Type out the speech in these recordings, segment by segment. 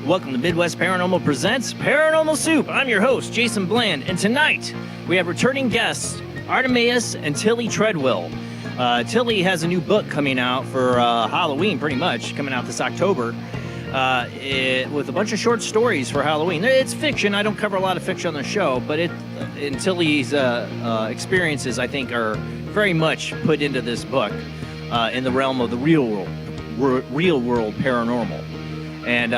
Welcome to Midwest Paranormal Presents Paranormal Soup. I'm your host, Jason Bland, and tonight we have returning guests, Artemaeus and Tillie Treadwell. Tillie has a new book coming out for Halloween, pretty much, coming out this October, with a bunch of short stories for Halloween. It's fiction. I don't cover a lot of fiction on the show, but and Tillie's experiences, I think, are very much put into this book in the realm of the real world paranormal. And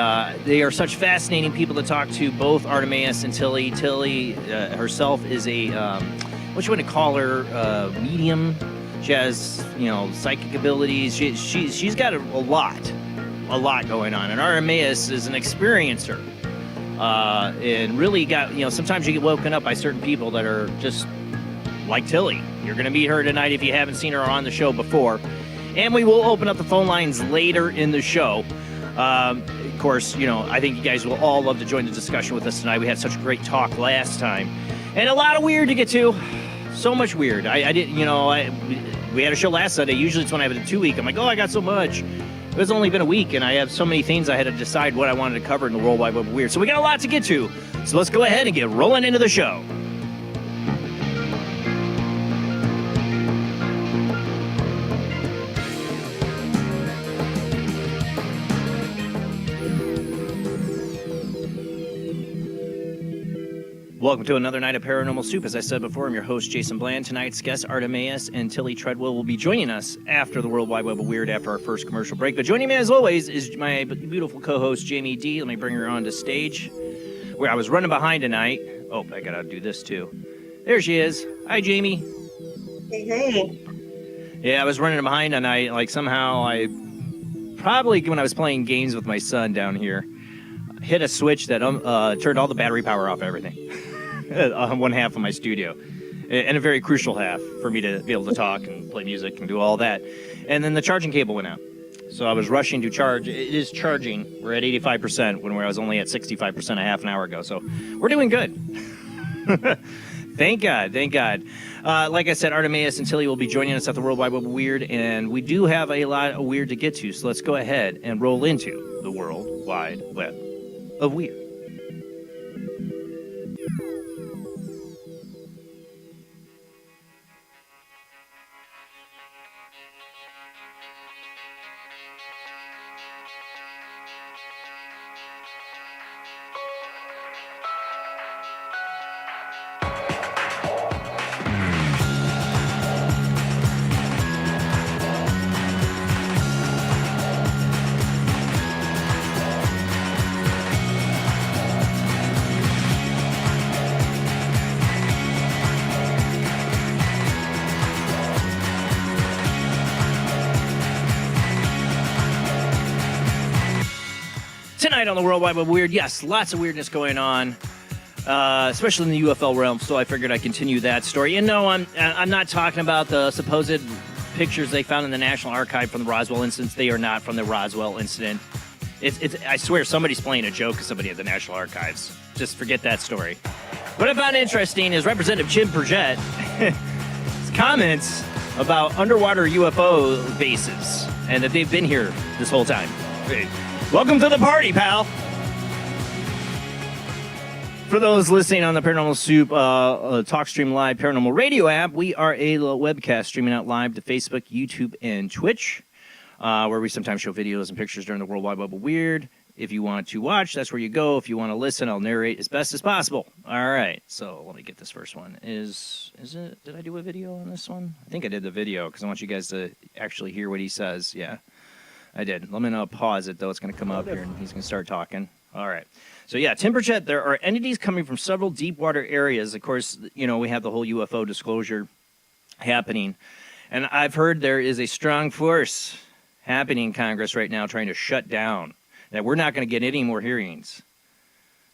they are such fascinating people to talk to, both Artemaeus and Tillie. Tillie herself is a, what you want to call her, medium. She has, psychic abilities. She's got a lot going on. And Artemaeus is an experiencer. And really got, sometimes you get woken up by certain people that are just like Tillie. You're going to meet her tonight if you haven't seen her on the show before. And we will open up the phone lines later in the show. Of course, I think you guys will all love to join the discussion with us tonight. We had such a great talk last time. And a lot of weird to get to. So much weird. I didn't, we had a show last Sunday. Usually it's when I have it in 2 weeks. I'm like, oh, I got so much. It's only been a week, and I have so many things I had to decide what I wanted to cover in the World Wide Web of Weird. So we got a lot to get to. So let's go ahead and get rolling into the show. Welcome to another night of Paranormal Soup. As I said before, I'm your host, Jason Bland. Tonight's guests, Artemaeus and Tillie Treadwell, will be joining us after the World Wide Web of Weird after our first commercial break. But joining me, as always, is my beautiful co-host, Jamie D. Let me bring her on to stage, where I was running behind tonight. Oh, I gotta do this, too. There she is. Hi, Jamie. Hey. Yeah, I was running behind tonight. Like, somehow probably when I was playing games with my son down here, hit a switch that turned all the battery power off everything. On one half of my studio, and a very crucial half for me to be able to talk and play music and do all that. And then the charging cable went out, so I was rushing to charge. It is charging. We're at 85% when I was only at 65% a half an hour ago, so we're doing good. Thank God. Like I said, Artemaeus and Tillie will be joining us at the World Wide Web of Weird, and we do have a lot of weird to get to, so let's go ahead and roll into the World Wide Web of Weird. Tonight on the World Wide Web Weird, yes, lots of weirdness going on, especially in the UFO realm, so I figured I'd continue that story. And no, I'm not talking about the supposed pictures they found in the National Archive from the Roswell incident. They are not from the Roswell incident. I swear somebody's playing a joke of somebody at the National Archives. Just forget that story. What I found interesting is Representative Jim Burgett, his comments about underwater UFO bases, and that they've been here this whole time. Welcome to the party, pal. For those listening on the Paranormal Soup Talkstream Live Paranormal Radio app, we are a little webcast streaming out live to Facebook, YouTube, and Twitch, where we sometimes show videos and pictures during the World Wide Web of Weird. If you want to watch, that's where you go. If you want to listen, I'll narrate as best as possible. All right, so let me get this first one. Is it? Did I do a video on this one? I think I did the video because I want you guys to actually hear what he says. Yeah, I did. Let me pause it, though. It's going to come up here, and he's going to start talking. All right. So, yeah, Timberjet, there are entities coming from several deep water areas. Of course, you know, we have the whole UFO disclosure happening. And I've heard there is a strong force happening in Congress right now trying to shut down, that we're not going to get any more hearings.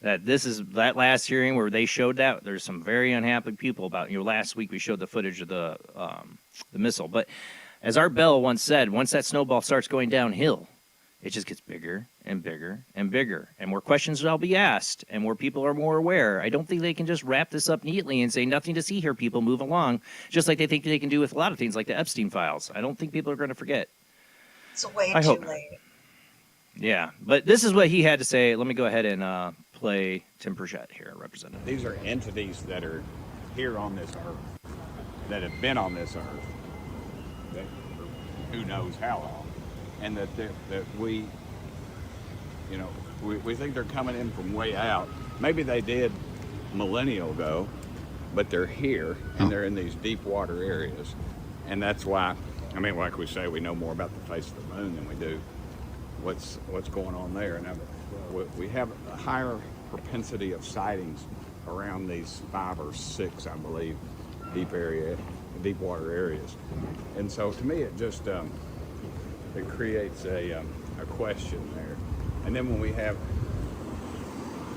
That this is that last hearing where they showed that. There's some very unhappy people about, you know, last week we showed the footage of the missile. But as Art Bell once said, once that snowball starts going downhill, it just gets bigger and bigger and bigger, and more questions will be asked, and more people are more aware. I don't think they can just wrap this up neatly and say nothing to see here, people, move along, just like they think they can do with a lot of things like the Epstein files. I don't think people are going to forget. It's way too late. Yeah, but this is what he had to say. Let me go ahead and play Tim Burchett here, Representative. These are entities that are here on this earth, that have been on this earth, that, who knows how long. And that we, you know, we think they're coming in from way out. Maybe they did millennia ago, but they're here and they're in these deep water areas. And that's why, I mean, like we say, we know more about the face of the moon than we do what's going on there. And we have a higher propensity of sightings around these 5 or 6, I believe, deep water areas. And so to me, it just, it creates a question there. And then when we have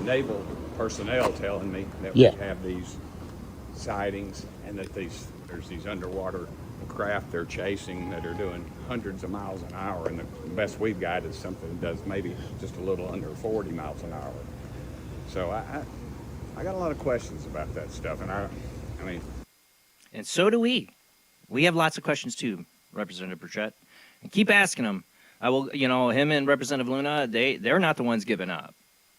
naval personnel telling me that we have these sightings and that there's these underwater craft they're chasing that are doing hundreds of miles an hour, and the best we've got is something that does maybe just a little under 40 miles an hour. So I got a lot of questions about that stuff, and I mean... And so do we. We have lots of questions too, Representative Burchett. And keep asking them. I will, you know, him and Representative Luna, they're not the ones giving up.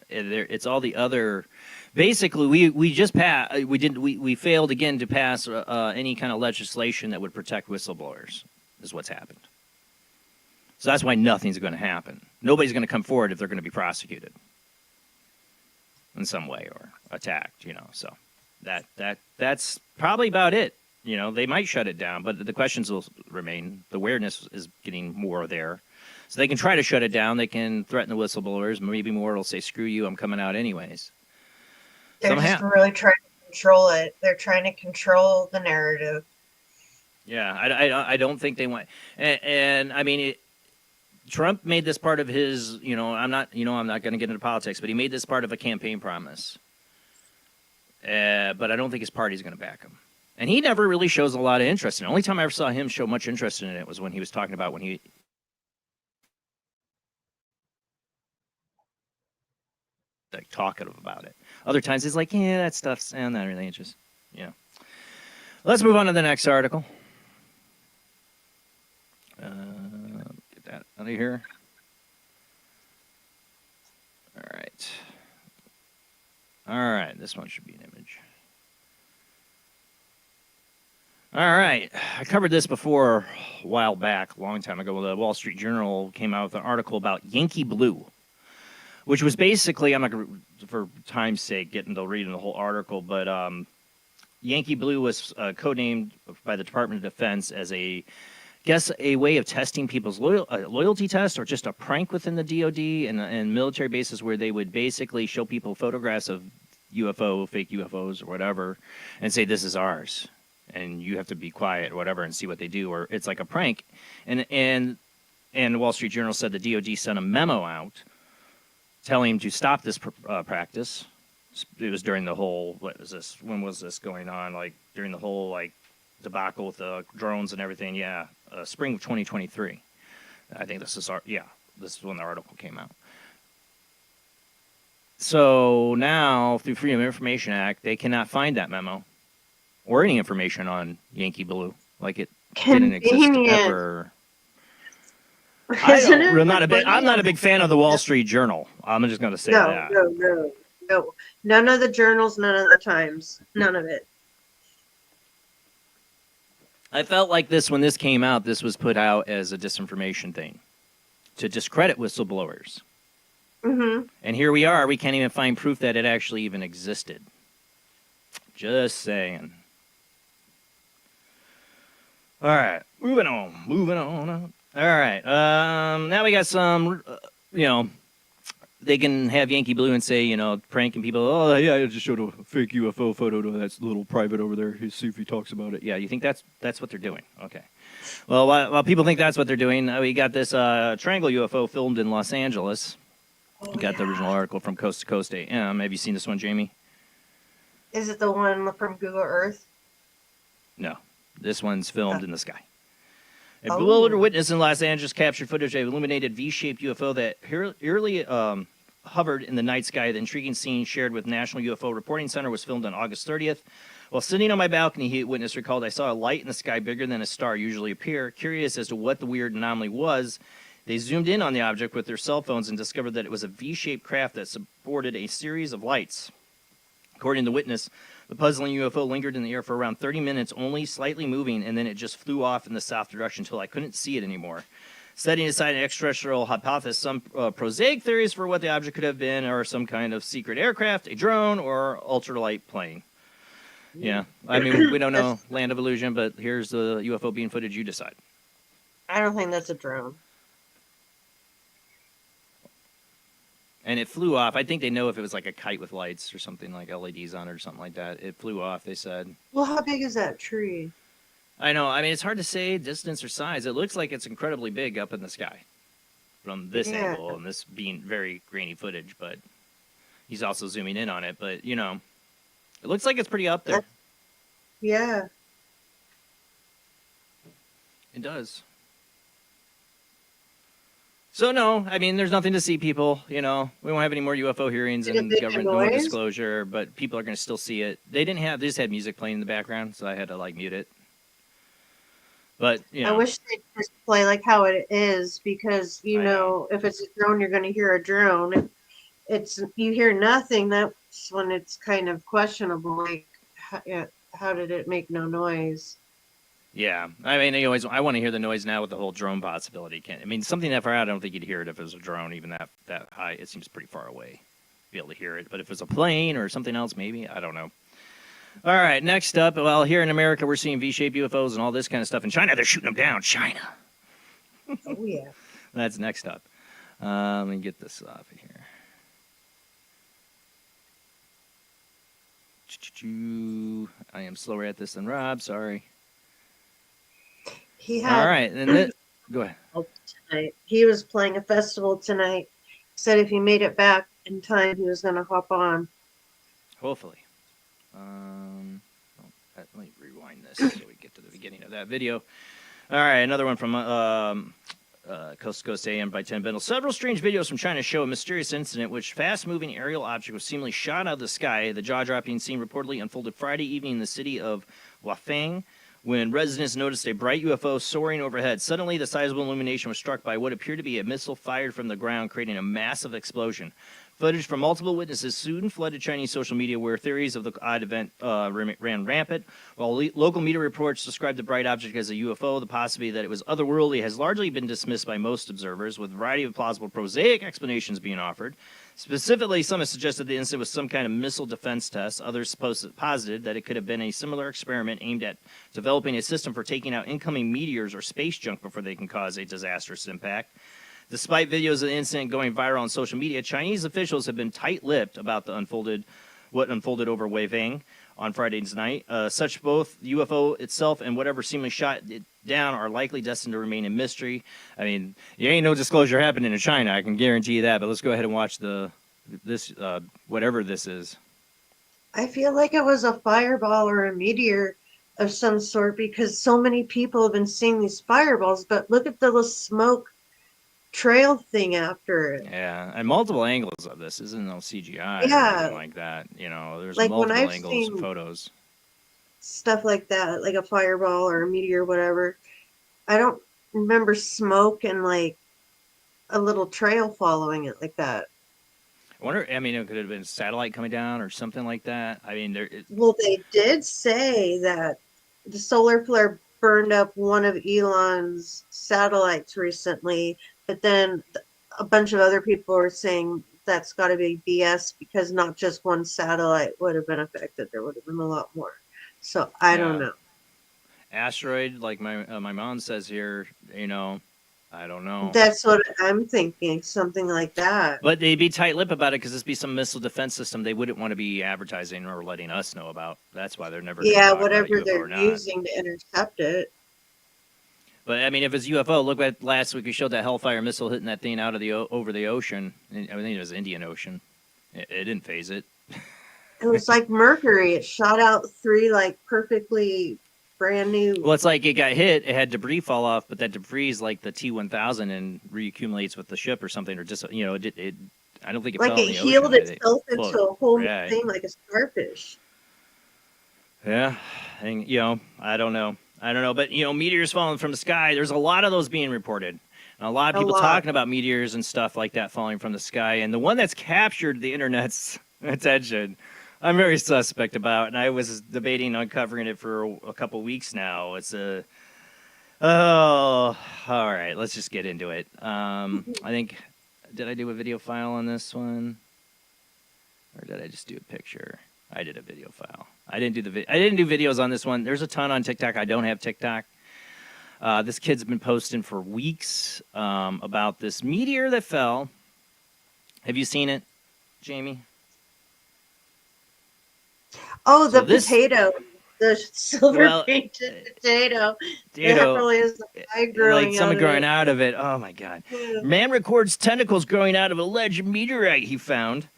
It's all the other. Basically, we just passed. We failed again to pass any kind of legislation that would protect whistleblowers. Is what's happened. So that's why nothing's going to happen. Nobody's going to come forward if they're going to be prosecuted in some way or attacked. You know, so that's probably about it. You know, they might shut it down, but the questions will remain. The awareness is getting more there. So they can try to shut it down. They can threaten the whistleblowers. Maybe more will say, screw you, I'm coming out anyways. They're just really trying to control it. They're trying to control the narrative. Yeah, I don't think they want... And I mean, Trump made this part of his, I'm not going to get into politics, but he made this part of a campaign promise. But I don't think his party's going to back him. And he never really shows a lot of interest in it. The only time I ever saw him show much interest in it was when he was talking about when he... like talkative about it. Other times he's like, yeah, that stuff's not really interesting. Yeah. Let's move on to the next article. Get that out of here. All right. This one should be an image. All right. I covered this before a while back, a long time ago. The Wall Street Journal came out with an article about Yankee Blue, which was basically, I'm not going to, for time's sake, get into reading the whole article, but Yankee Blue was codenamed by the Department of Defense as a way of testing people's loyalty test, or just a prank within the DoD and military bases where they would basically show people photographs of fake UFOs or whatever, and say, this is ours, and you have to be quiet or whatever and see what they do, or it's like a prank. And the Wall Street Journal said the DoD sent a memo out telling him to stop this practice. It was during the whole, when was this going on? Like during the whole debacle with the drones and everything. Yeah, spring of 2023. I think this is when the article came out. So now, through Freedom of Information Act, they cannot find that memo or any information on Yankee Blue. Like it didn't exist ever. I'm not a big fan of the Wall Street Journal. I'm just going to say that. No. None of the journals, none of the Times, none of it. I felt like when this came out, this was put out as a disinformation thing to discredit whistleblowers. Mm-hmm. And here we are. We can't even find proof that it actually even existed. Just saying. All right, moving on. All right, now we got some, they can have Yankee Blue and say, pranking people. Oh, yeah, I just showed a fake UFO photo to that little private over there. Let's see if he talks about it. Yeah, you think that's what they're doing? Okay. Well, while people think that's what they're doing, we got this triangle UFO filmed in Los Angeles. We got the original article from Coast to Coast AM. Have you seen this one, Jamie? Is it the one from Google Earth? No. This one's filmed in the sky. A bewildered witness in Los Angeles captured footage of an illuminated V-shaped UFO that eerily hovered in the night sky. The intriguing scene shared with National UFO Reporting Center was filmed on August 30th. While sitting on my balcony, witness recalled, I saw a light in the sky bigger than a star usually appear. Curious as to what the weird anomaly was, they zoomed in on the object with their cell phones and discovered that it was a V-shaped craft that supported a series of lights. According to the witness, the puzzling UFO lingered in the air for around 30 minutes, only slightly moving, and then it just flew off in the south direction until I couldn't see it anymore. Setting aside an extraterrestrial hypothesis, some prosaic theories for what the object could have been are some kind of secret aircraft, a drone, or ultralight plane. Yeah, I mean, we don't know land of illusion, but here's the UFO beam footage. You decide. I don't think that's a drone. And it flew off. I think they know if it was like a kite with lights or something like LEDs on it or something like that. It flew off, they said. Well, how big is that tree? I know. I mean, it's hard to say distance or size. It looks like it's incredibly big up in the sky from this angle, and this being very grainy footage, but he's also zooming in on it. But, it looks like it's pretty up there. Yeah. It does. So, no, I mean, there's nothing to see, people. We won't have any more UFO hearings and government no disclosure, but people are going to still see it. They just had music playing in the background, so I had to, mute it. But, I wish they'd just play like how it is, because, if it's a drone, you're going to hear a drone. If you hear nothing, that's when it's kind of questionable. Like, how did it make no noise? Yeah, I mean, I want to hear the noise now with the whole drone possibility. Something that far out, I don't think you'd hear it if it was a drone, even that high. It seems pretty far away to be able to hear it. But if it was a plane or something else, maybe, I don't know. All right, next up, well, here in America, we're seeing V-shaped UFOs and all this kind of stuff. In China, they're shooting them down. China. Oh, yeah. That's next up. Let me get this off of here. I am slower at this than Rob, sorry. He had, all right, and go ahead. Tonight. He was playing a festival tonight. Said if he made it back in time, he was going to hop on. Hopefully. Let me rewind this so we get to the beginning of that video. All right, another one from Coast to Coast AM by 10 Bendel. Several strange videos from China show a mysterious incident which fast-moving aerial object was seemingly shot out of the sky. The jaw-dropping scene reportedly unfolded Friday evening in the city of Huafeng, when residents noticed a bright UFO soaring overhead. Suddenly, the sizable illumination was struck by what appeared to be a missile fired from the ground, creating a massive explosion. Footage from multiple witnesses soon flooded Chinese social media, where theories of the odd event ran rampant. While local media reports described the bright object as a UFO, the possibility that it was otherworldly has largely been dismissed by most observers, with a variety of plausible prosaic explanations being offered. Specifically, some have suggested the incident was some kind of missile defense test. Others posited that it could have been a similar experiment aimed at developing a system for taking out incoming meteors or space junk before they can cause a disastrous impact. Despite videos of the incident going viral on social media, Chinese officials have been tight-lipped about what unfolded over Weiving on Friday's night. Such both the UFO itself and whatever seemingly shot it down are likely destined to remain a mystery. I mean, there ain't no disclosure happening in China, I can guarantee you that, but let's go ahead and watch whatever this is. I feel like it was a fireball or a meteor of some sort, because so many people have been seeing these fireballs, but look at the little smoke trail thing after it. Yeah, and multiple angles of this. Isn't no CGI or anything like that. There's like multiple angles and photos. Stuff like that, like a fireball or a meteor or whatever. I don't remember smoke and a little trail following it like that. I wonder. I mean, it could have been a satellite coming down or something like that. I mean, Well, they did say that the solar flare burned up one of Elon's satellites recently, but then a bunch of other people are saying that's got to be BS because not just one satellite would have been affected. There would have been a lot more. So I don't know. Asteroid, like my mom says here, I don't know. That's what I'm thinking, something like that. But they'd be tight-lipped about it because this be some missile defense system they wouldn't want to be advertising or letting us know about. That's why they're never. Yeah, talk whatever about UFO they're using to intercept it. But I mean, if it's UFO, look at last week we showed that Hellfire missile hitting that thing out of the over the ocean. I think it was Indian Ocean. It didn't phase it. It was like Mercury. It shot out 3 like perfectly brand new. Well, it's like it got hit. It had debris fall off, but that debris is like the T-1000 and reaccumulates with the ship or something, or just it. I don't think it like fell in it the healed ocean. itself into a whole new Right. thing, like a starfish. Yeah, and I don't know. But meteors falling from the sky. There's a lot of those being reported, and a lot of people talking about meteors and stuff like that falling from the sky. And the one that's captured the internet's attention, I'm very suspect about, and I was debating on covering it for a couple weeks now. It's all right. Let's just get into it. I think, did I do a video file on this one, or did I just do a picture? I did a video file. I didn't do videos on this one. There's a ton on TikTok. I don't have TikTok. This kid's been posting for weeks about this meteor that fell. Have you seen it, Jamie? Oh, the potato. The silver painted potato. Definitely is the guy growing like something out growing out of it. Oh, my God. Man records tentacles growing out of alleged meteorite he found.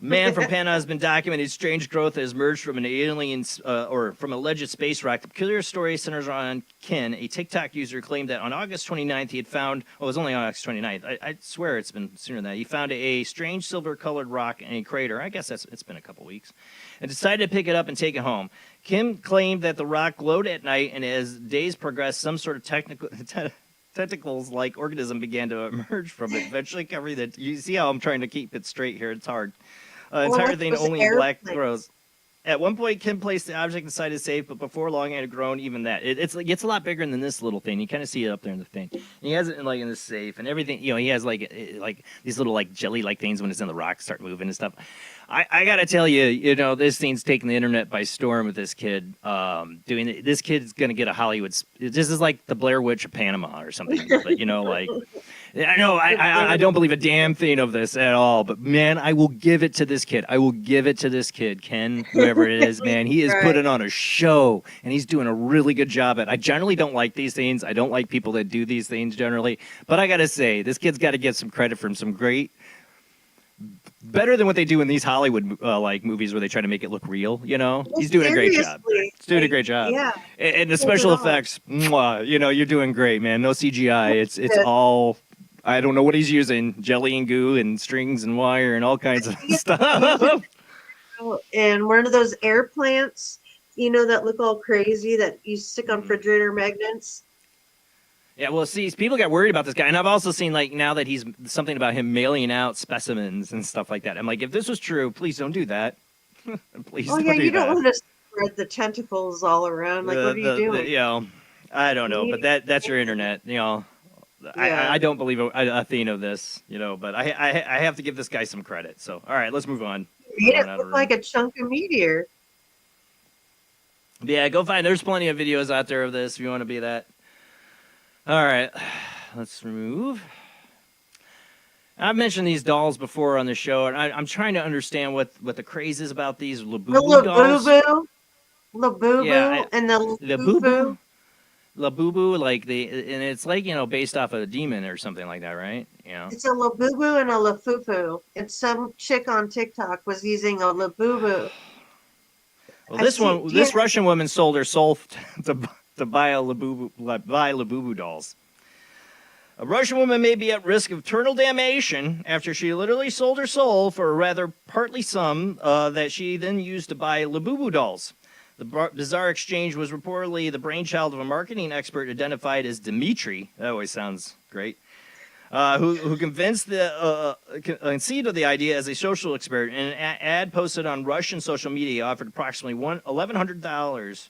Man from Panama has been documenting strange growth that has emerged from an alien or from alleged space rock. The peculiar story centers on Ken, a TikTok user, claimed that on August 29th he had found, it was only on August 29th. I swear it's been sooner than that. He found a strange silver-colored rock in a crater. I guess it's been a couple weeks. And decided to pick it up and take it home. Kim claimed that the rock glowed at night, and as days progressed, some sort of tentacles-like organism began to emerge from it, eventually covering it. You see how I'm trying to keep it straight here? It's hard. Entire thing only in black grows. At one point, Kim placed the object inside his safe, but before long, it had grown even that. It gets a lot bigger than this little thing. You kind of see it up there in the thing. And he has it in the safe and everything. He has like these little jelly-like things when it's in the rocks start moving and stuff. I gotta tell you, this thing's taking the internet by storm with this kid. Doing it. This kid's gonna get a Hollywood. This is like the Blair Witch of Panama or something. But I know I don't believe a damn thing of this at all. But man, I will give it to this kid. I will give it to this kid, Ken, whoever it is. Man, he is putting on a show, and he's doing a really good job at it. I generally don't like these things. I don't like people that do these things generally. But I gotta say, this kid's got to get some credit from some great. Better than what they do in these Hollywood movies where they try to make it look real, He's doing a great job. He's doing a great job. Yeah. And the special effects, you're doing great, man. No CGI. It's all, I don't know what he's using, jelly and goo and strings and wire and all kinds of stuff. And one of those air plants, that look all crazy that you stick on refrigerator magnets. Yeah, well, see, people got worried about this guy, and I've also seen now that he's something about him mailing out specimens and stuff like that. I'm like, if this was true, please don't do that. Please don't do that. You don't want to spread the tentacles all around. What are you doing? I don't know, but that's your internet. I don't believe a thing of this, but I have to give this guy some credit. So, all right, let's move on. It looked like a chunk of meteor. Yeah, go find. There's plenty of videos out there of this if you want to be that. All right, let's remove. I've mentioned these dolls before on the show, and I'm trying to understand what the craze is about these Labubu dolls. Labubu, and the Labubu. Labubu, and it's based off of a demon or something like that, right? It's a Labubu and a Lafufu. And some chick on TikTok was using a Labubu. Well, this Russian woman sold her soul to buy Labubu dolls. A Russian woman may be at risk of eternal damnation after she literally sold her soul for a rather partly sum that she then used to buy Labubu dolls. The bizarre exchange was reportedly the brainchild of a marketing expert identified as Dmitry. That always sounds great. who convinced conceived of the idea as a social experiment. And an ad posted on Russian social media offered approximately $1,100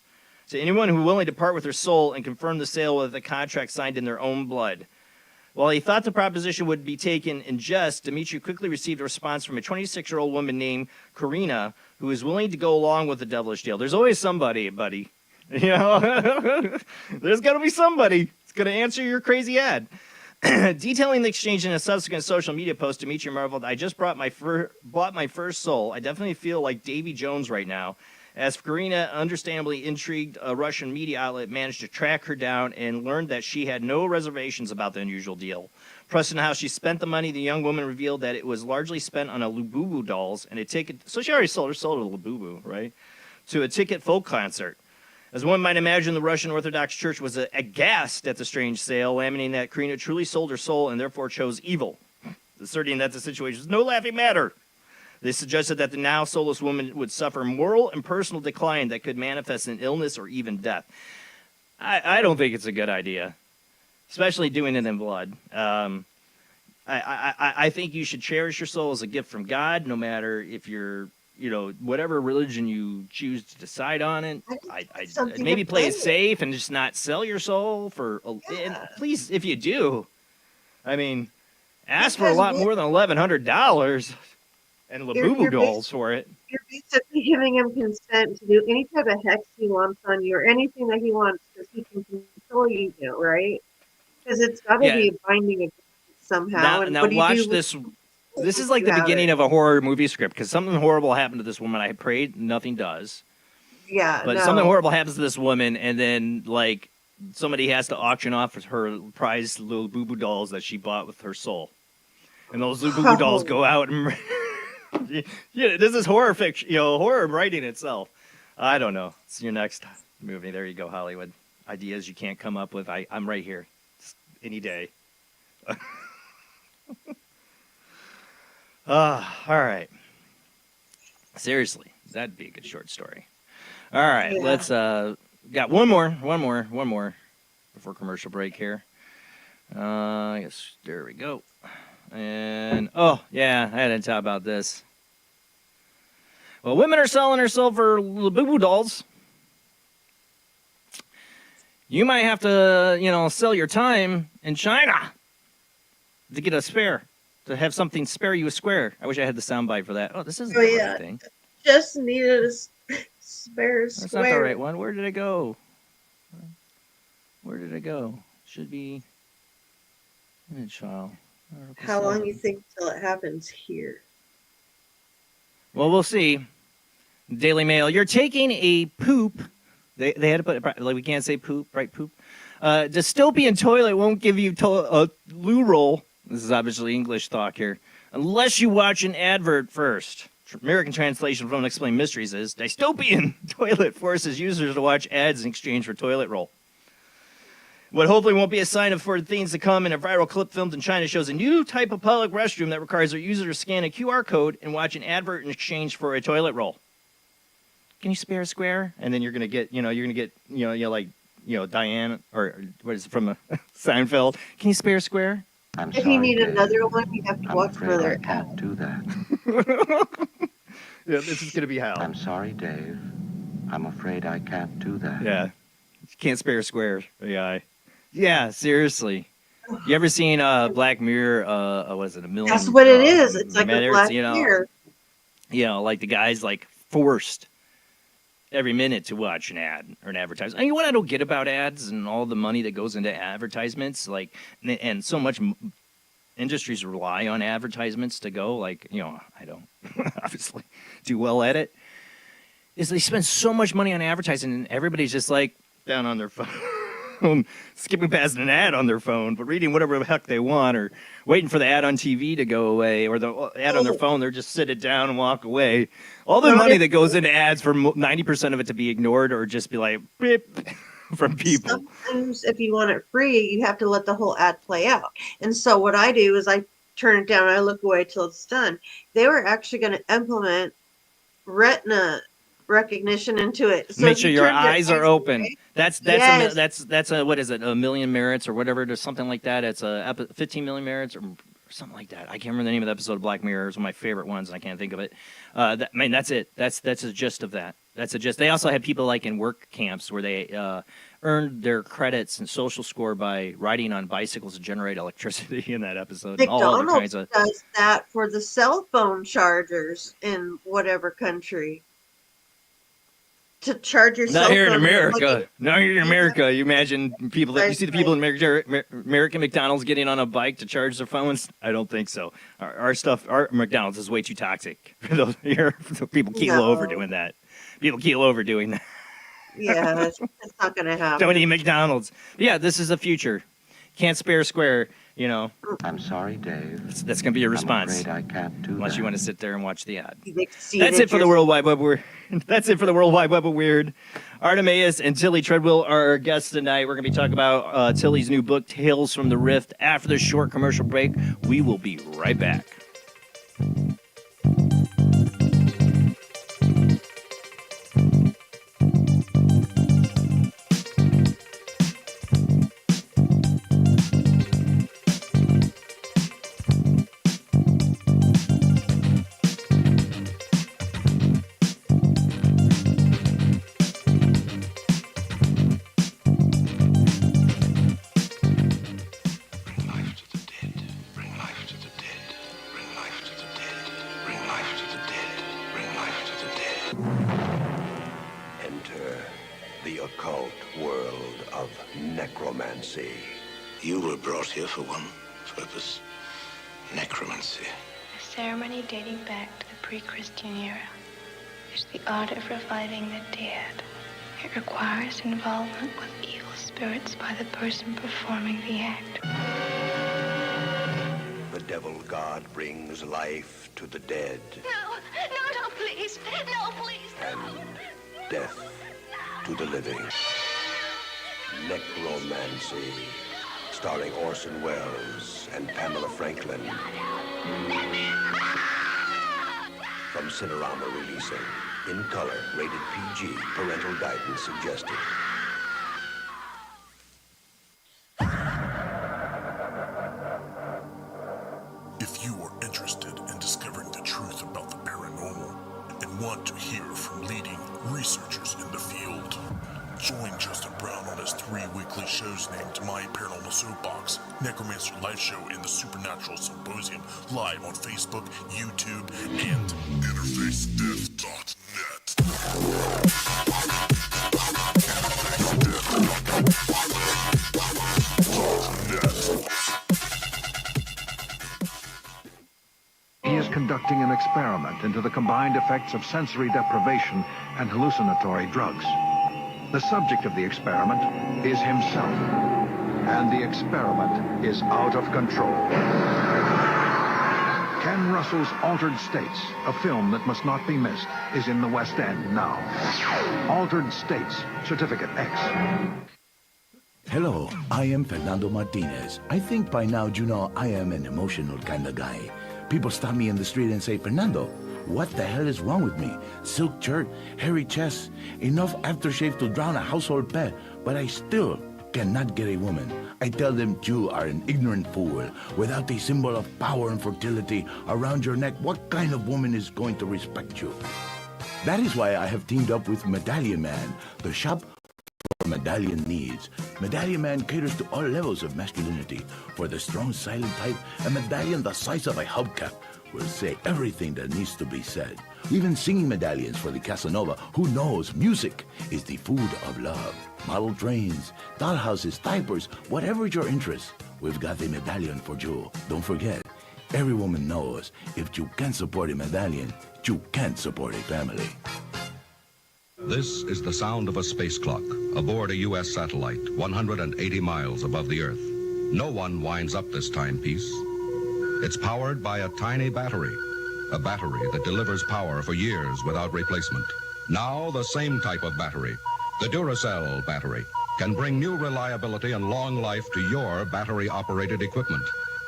to anyone who was willing to part with their soul and confirm the sale with a contract signed in their own blood. While he thought the proposition would be taken in jest, Dmitry quickly received a response from a 26-year-old woman named Karina, who is willing to go along with the devilish deal. There's always somebody, buddy. You know, there's got to be somebody that's going to answer your crazy ad. Detailing the exchange in a subsequent social media post, Dmitry marveled, "I just bought my first soul. I definitely feel like Davy Jones right now." As Karina, understandably intrigued, a Russian media outlet managed to track her down and learned that she had no reservations about the unusual deal. Pressed on how she spent the money, the young woman revealed that it was largely spent on a Labubu dolls and a ticket. So she already sold a Labubu, right? To a ticket folk concert. As one might imagine, the Russian Orthodox Church was aghast at the strange sale, lamenting that Karina truly sold her soul and therefore chose evil, asserting that the situation was no laughing matter. They suggested that the now soulless woman would suffer moral and personal decline that could manifest in illness or even death. I don't think it's a good idea, especially doing it in blood. I think you should cherish your soul as a gift from God, no matter if you're, you know, whatever religion you choose to decide on it. I maybe play it safe and just not sell your soul for. And please, if you do, I mean, ask for a lot more than $1,100 and Labubu dolls for it. You're basically giving him consent to do any type of hex he wants on you or anything that he wants because he can control you, right? Because it's got to be a binding agreement somehow. Now watch this. This is like the beginning of a horror movie script because something horrible happened to this woman. I prayed nothing does. Yeah, but something horrible happens to this woman, and then like somebody has to auction off her prized little boo-boo dolls that she bought with her soul, and those little boo-boo dolls go out and yeah, this is horror fiction, you know, horror writing itself. I don't know. It's your next movie. There you go, Hollywood. Ideas you can't come up with. I'm right here, just any day. All right. Seriously, that'd be a good short story. All right, let's got one more before commercial break here. I guess there we go. And oh yeah, I had to talk about this. Well, women are selling their soul for Labubu dolls. You might have to, you know, sell your time in China to get a spare. To have something spare you a square. I wish I had the soundbite for that. Oh, this isn't the right thing. Just needed a spare square. That's not the right one. Where did it go? Where did it go? Should be image file. How long you think till it happens here? Well, we'll see. Daily Mail. You're taking a poop. They had to put it, like we can't say poop, right? Poop. Dystopian toilet won't give you a loo roll. This is obviously English talk here. Unless you watch an advert first. American translation from Unexplained Mysteries is, dystopian toilet forces users to watch ads in exchange for toilet roll. What hopefully won't be a sign of for things to come in a viral clip filmed in China shows a new type of public restroom that requires their user to scan a QR code and watch an advert in exchange for a toilet roll. Can you spare a square? And then you're going to get, Diane, or what is it from Seinfeld? Can you spare a square? If you need another one, you have to watch further. I can't do that. Yeah, this is going to be Hal. I'm sorry, Dave. I'm afraid I can't do that. Yeah. You can't spare a square. Yeah, seriously. You ever seen Black Mirror? Was it a million? That's what it is. It's like a Black Mirror. You know, like the guy's like forced every minute to watch an ad or an advertisement. I mean, what I don't get about ads and all the money that goes into advertisements, like, and so much industries rely on advertisements to go, like, you know, I don't obviously do well at it, is they spend so much money on advertising and everybody's just like down on their phone, skipping past an ad on their phone, but reading whatever the heck they want or waiting for the ad on TV to go away or the ad on their phone, they're just sit it down and walk away. All the money that goes into ads for 90% of it to be ignored or just be like, beep, from people. Sometimes if you want it free, you have to let the whole ad play out. And so what I do is I turn it down and I look away till it's done. They were actually going to implement retina recognition into it. So Make if sure you your turn eyes are open. away- That's Yes. that's a what is it? A million merits or whatever, or something like that. It's 15 million merits or something like that. I can't remember the name of the episode of Black Mirror. It's one of my favorite ones, and I can't think of it. That's it. That's a gist of that. That's a gist. They also had people like in work camps where they earned their credits and social score by riding on bicycles to generate electricity in that episode. And all other McDonald's kinds of. does that for the cell phone chargers in whatever country. To charge your cell Not here in phone. America. Not here in America. You imagine people that you see the people in American McDonald's getting on a bike to charge their phones? I don't think so. Our McDonald's is way too toxic for those here. People keel over doing that. People keel over doing that. Yeah, it's not going to happen. Don't eat McDonald's. But yeah, this is the future. Can't spare square, you know. I'm sorry, Dave. That's going to be your response. I'm afraid I can't do Unless that. you want to sit there and watch the ad. See That's that it for the you're- World Wide Web. That's it for the World Wide Web of Weird. Artemaeus and Tillie Treadwell are our guests tonight. We're going to be talking about Tillie's new book, Tales from the Rift. After this short commercial break, we will be right back. Necromancy. You were brought here for one purpose. Necromancy. A ceremony dating back to the pre-Christian era. It's the art of reviving the dead. It requires involvement with evil spirits by the person performing the act. The devil god brings life to the dead. No, please. No, please. And death to the living. Necromancy, starring Orson Welles and Pamela Franklin. From Cinerama releasing. In color, rated PG, parental guidance suggested. If you are interested in discovering the truth about the paranormal and want to hear from leading researchers in the field, join Justin Brown on his 3 weekly shows named My Paranormal Soapbox, Necromancer Live Show, and the Supernatural Symposium, live on Facebook, YouTube, and InterfaceDeath.net. He is conducting an experiment into the combined effects of sensory deprivation and hallucinatory drugs. The subject of the experiment is himself, and the experiment is out of control. Ken Russell's Altered States, a film that must not be missed, is in the West End now. Altered States, Certificate X. Hello, I am Fernando Martinez. I think by now you know I am an emotional kind of guy. People stop me in the street and say, Fernando, what the hell is wrong with me? Silk shirt, hairy chest, enough aftershave to drown a household pet, but I still cannot get a woman. I tell them you are an ignorant fool. Without a symbol of power and fertility around your neck, what kind of woman is going to respect you? That is why I have teamed up with Medallion Man, the shop for medallion needs. Medallion Man caters to all levels of masculinity. For the strong, silent type, a medallion the size of a hubcap will say everything that needs to be said. Even singing medallions for the Casanova, who knows music is the food of love. Model trains, dollhouses, diapers, whatever your interest, we've got a medallion for you. Don't forget, every woman knows if you can't support a medallion, you can't support a family. This is the sound of a space clock aboard a U.S. satellite 180 miles above the Earth. No one winds up this timepiece. It's powered by a tiny battery, a battery that delivers power for years without replacement. Now the same type of battery, the Duracell battery, can bring new reliability and long life to your battery-operated equipment.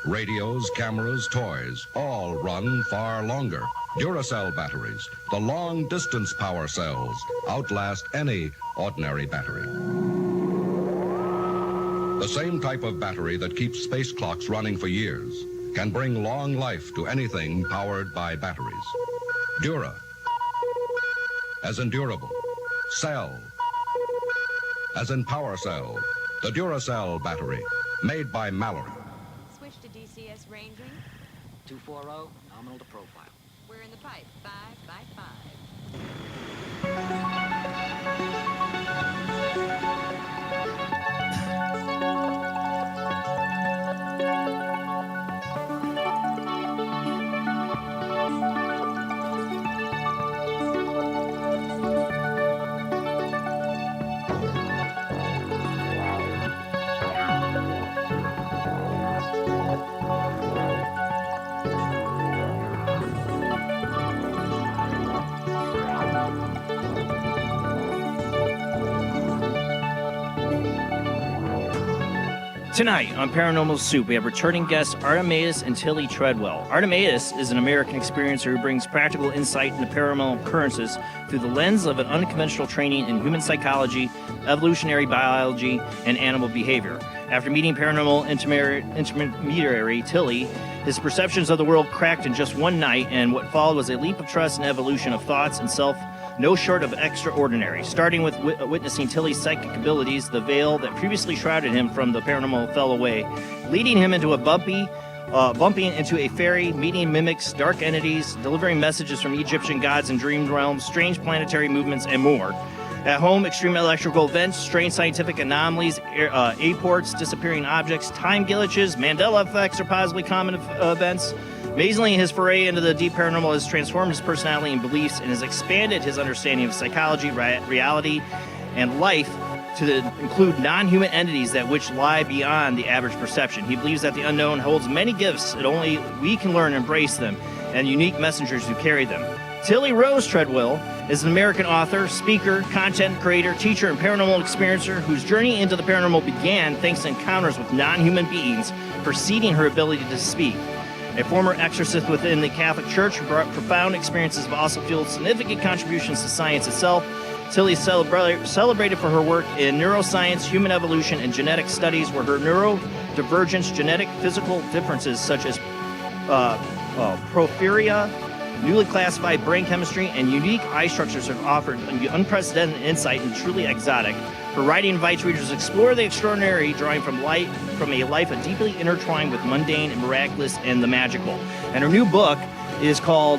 Radios, cameras, toys, all run far longer. Duracell batteries, the long-distance power cells, outlast any ordinary battery. The same type of battery that keeps space clocks running for years can bring long life to anything powered by batteries. Dura, as in durable. Cell, as in power cell. The Duracell battery, made by Mallory. Switch to DCS ranging. 240, nominal to profile. We're in the pipe. 5 by 5. Tonight on Paranormal Soup, we have returning guests Artemaeus and Tillie Treadwell. Artemaeus is an American experiencer who brings practical insight into paranormal occurrences through the lens of an unconventional training in human psychology, evolutionary biology, and animal behavior. After meeting paranormal intermediary Tillie, his perceptions of the world cracked in just one night, and what followed was a leap of trust and evolution of thoughts and self no short of extraordinary. Starting with witnessing Tillie's psychic abilities, the veil that previously shrouded him from the paranormal fell away, leading him into bumping into a faerie, meeting mimics, dark entities, delivering messages from Egyptian gods and dream realms, strange planetary movements, and more. At home, extreme electrical events, strange scientific anomalies, apports, disappearing objects, time glitches, Mandela effects are possibly common events. Amazingly, his foray into the deep paranormal has transformed his personality and beliefs and has expanded his understanding of psychology, reality, and life to include non-human entities that which lie beyond the average perception. He believes that the unknown holds many gifts and only we can learn and embrace them, and unique messengers who carry them. Tillie Rose Treadwell is an American author, speaker, content creator, teacher, and paranormal experiencer whose journey into the paranormal began thanks to encounters with non-human beings preceding her ability to speak. A former exorcist within the Catholic Church who brought profound experiences have also fueled significant contributions to science itself. Tillie is celebrated for her work in neuroscience, human evolution, and genetic studies, where her neurodivergence, genetic physical differences such as porphyria, newly classified brain chemistry, and unique eye structures have offered unprecedented insight and truly exotic. Her writing invites readers to explore the extraordinary, drawing from a life deeply intertwined with mundane and miraculous and the magical. And her new book is called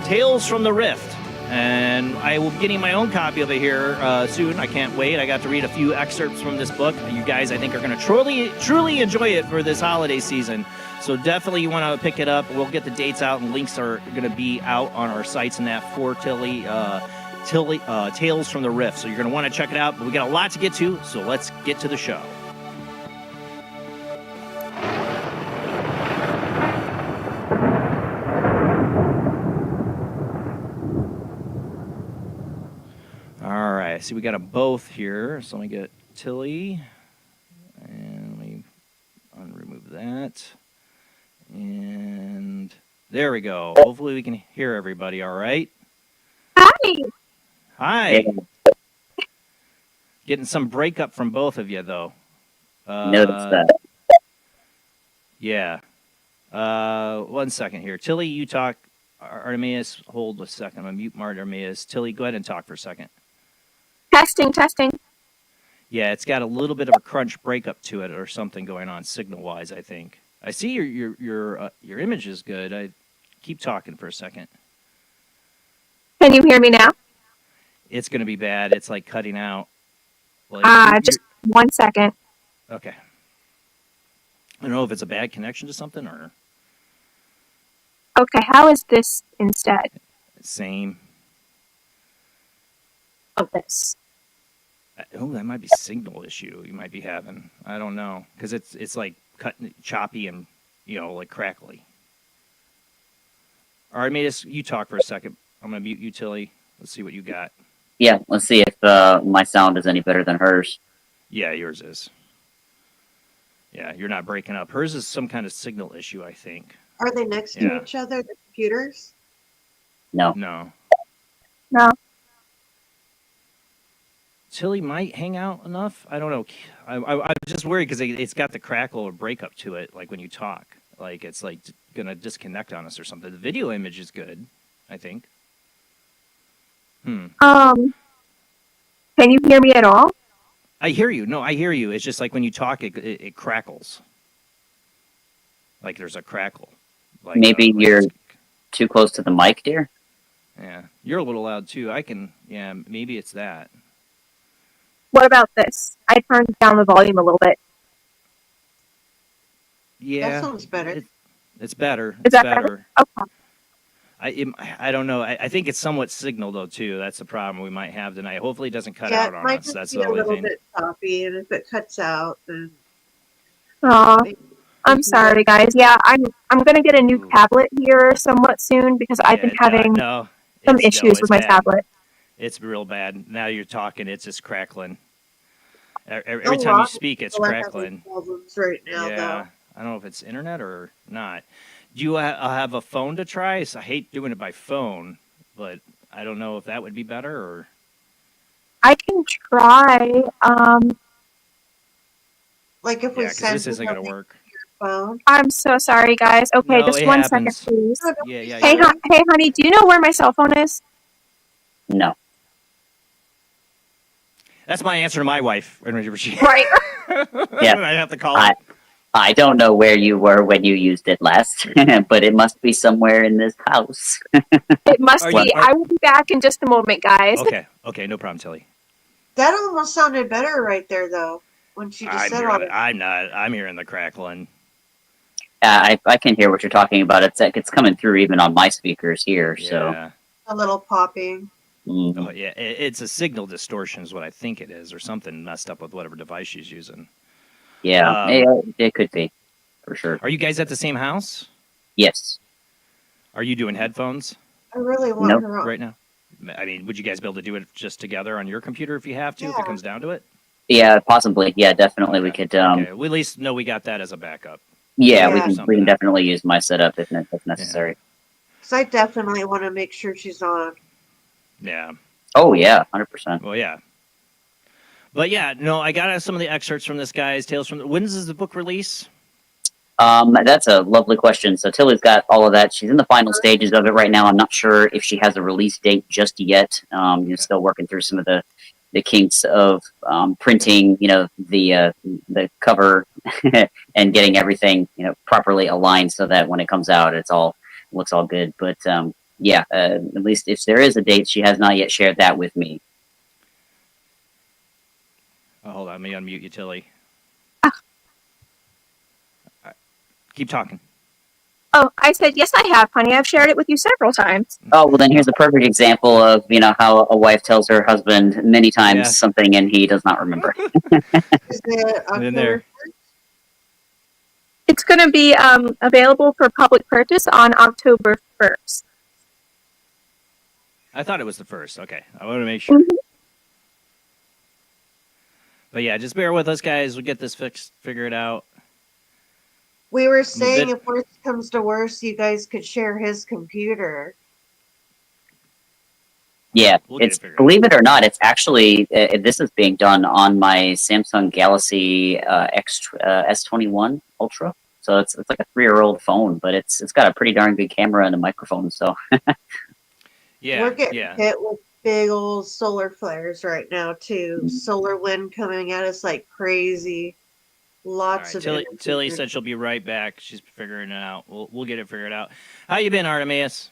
Tales from the Rift. And I will be getting my own copy of it here soon. I can't wait. I got to read a few excerpts from this book. You guys, I think, are going to truly enjoy it for this holiday season. So definitely you want to pick it up. We'll get the dates out, and links are going to be out on our sites and that for Tillie, Tales from the Rift. So you're going to want to check it out. But we got a lot to get to, so let's get to the show. All right, see we got them both here. So let me get Tillie, and let me unremove that. And there we go. Hopefully we can hear everybody all right. Hi. Hi. Getting some breakup from both of you, though. Notice that. Yeah. 1 second here. Tillie, you talk. Artemaeus, hold a second. I'm going to mute Artemaeus. Tillie, go ahead and talk for a second. Testing. Yeah, it's got a little bit of a crunch breakup to it or something going on signal-wise, I think. I see your image is good. I keep talking for a second. Can you hear me now? It's going to be bad. It's like cutting out. Like, just 1 second. Okay. I don't know if it's a bad connection to something or... Okay, how is this instead? Same. Oh, this. Oh, that might be signal issue you might be having. I don't know. Because it's like cutting choppy and, like crackly. Artemaeus, you talk for a second. I'm going to mute you, Tillie. Let's see what you got. Yeah, let's see if my sound is any better than hers. Yeah, yours is. Yeah, you're not breaking up. Hers is some kind of signal issue, I think. Are they next to each other, the computers? No. No. No. Tillie might hang out enough. I don't know. I'm just worried because it's got the crackle or breakup to it, like when you talk. Like it's like gonna disconnect on us or something. The video image is good, I think. Can you hear me at all? I hear you. No, I hear you. It's just like when you talk, it crackles. Like there's a crackle. Like, Maybe you're too close to the mic, dear. Yeah, you're a little loud too. Yeah, maybe it's that. What about this? I turned down the volume a little bit. Yeah, that sounds better. It's better. Is It's that better. better? Okay. I don't know. I think it's somewhat signal though too. That's the problem we might have tonight. Hopefully, it doesn't cut Yeah, out it on might us. just That's be the a only little thing. bit choppy, and if it cuts out, then Aw, I'm sorry, guys. Yeah, I'm gonna get a new tablet here somewhat soon because I've been having some issues with my tablet. It's real bad. Now you're talking. It's just crackling. Every A time you lot of speak, it's people are having crackling. problems right now, Yeah, though. I don't know if it's internet or not. Do you have a phone to try? So I hate doing it by phone, but I don't know if that would be better or. I can try. Like if we Because send this isn't gonna something work. to your phone. I'm so sorry, guys. Okay, No, just it 1 second, happens. please. Yeah. Hey, hey, honey, do you know where my cell phone is? No. That's my answer to my wife. Whenever she. Right. Yeah. I have to call her. I don't know where you were when you used it last, but it must be somewhere in this house. It must be. I will be back in just a moment, guys. Okay, no problem, Tillie. That almost sounded better right there, though, when she just said all that. I'm not. I'm hearing the crackling. I can hear what you're talking about. It's coming through even on my speakers here. So A little popping. Oh, yeah, it's a signal distortion is what I think it is, or something messed up with whatever device she's using. Yeah, it could be, for sure. Are you guys at the same house? Yes. Are you doing headphones? I really want her on. Right now? I mean, would you guys be able to do it just together on your computer if you have to, if it comes down to it? Yeah, possibly. Yeah, definitely. We could. Okay, we at least know we got that as a backup. Yeah, we can definitely use my setup if necessary. Because I definitely want to make sure she's on. Yeah. Oh yeah, 100%. Well, yeah. But yeah, no, I got some of the excerpts from this guy's Tales from. When does the book release? That's a lovely question. So Tillie's got all of that. She's in the final stages of it right now. I'm not sure if she has a release date just yet. You're still working through some of the kinks of printing, the cover and getting everything, properly aligned so that when it comes out, it looks all good. But at least if there is a date, she has not yet shared that with me. Oh, hold on, let me unmute you, Tillie. Keep talking. Oh, I said, yes, I have, honey. I've shared it with you several times. Oh, well, then here's a perfect example of, how a wife tells her husband many times something and he does not remember. Is it October? It's going to be available for public purchase on October 1st. I thought it was the 1st. Okay, I want to make sure. But yeah, just bear with us, guys. We'll get this figured out. We were saying if worse comes to worse, you guys could share his computer. Yeah, believe it or not, it's actually this is being done on my Samsung Galaxy S21 Ultra. So it's like a 3-year-old phone, but it's got a pretty darn good camera and a microphone. So We're getting hit with big old solar flares right now too. Solar wind coming at us like crazy. Lots of Tillie said she'll be right back. She's figuring it out. We'll get it figured out. How you been, Artemaeus?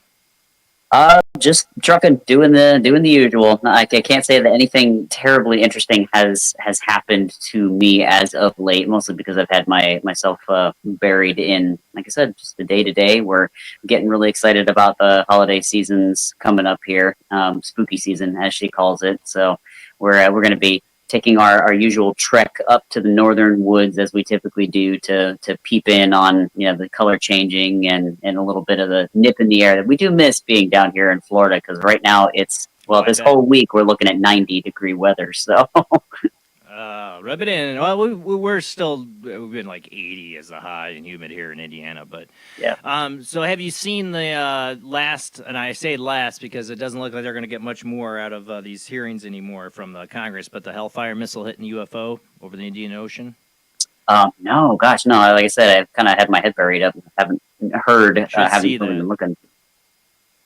Just trucking, doing the usual. I can't say that anything terribly interesting has happened to me as of late. Mostly because I've had myself buried in, like I said, just the day to day. We're getting really excited about the holiday seasons coming up here, spooky season as she calls it. So we're going to be taking our usual trek up to the northern woods as we typically do to peep in on the color changing and a little bit of the nip in the air that we do miss being down here in Florida, because right now it's this whole week we're looking at 90-degree weather. So Rub it in. Well, we're still, we've been like 80 as the high and humid here in Indiana, but yeah. So have you seen the last, and I say last because it doesn't look like they're going to get much more out of these hearings anymore from the Congress, but the Hellfire missile hitting UFO over the Indian Ocean? No, gosh, no. Like I said, I've kind of had my head buried up. Haven't heard, haven't really been looking.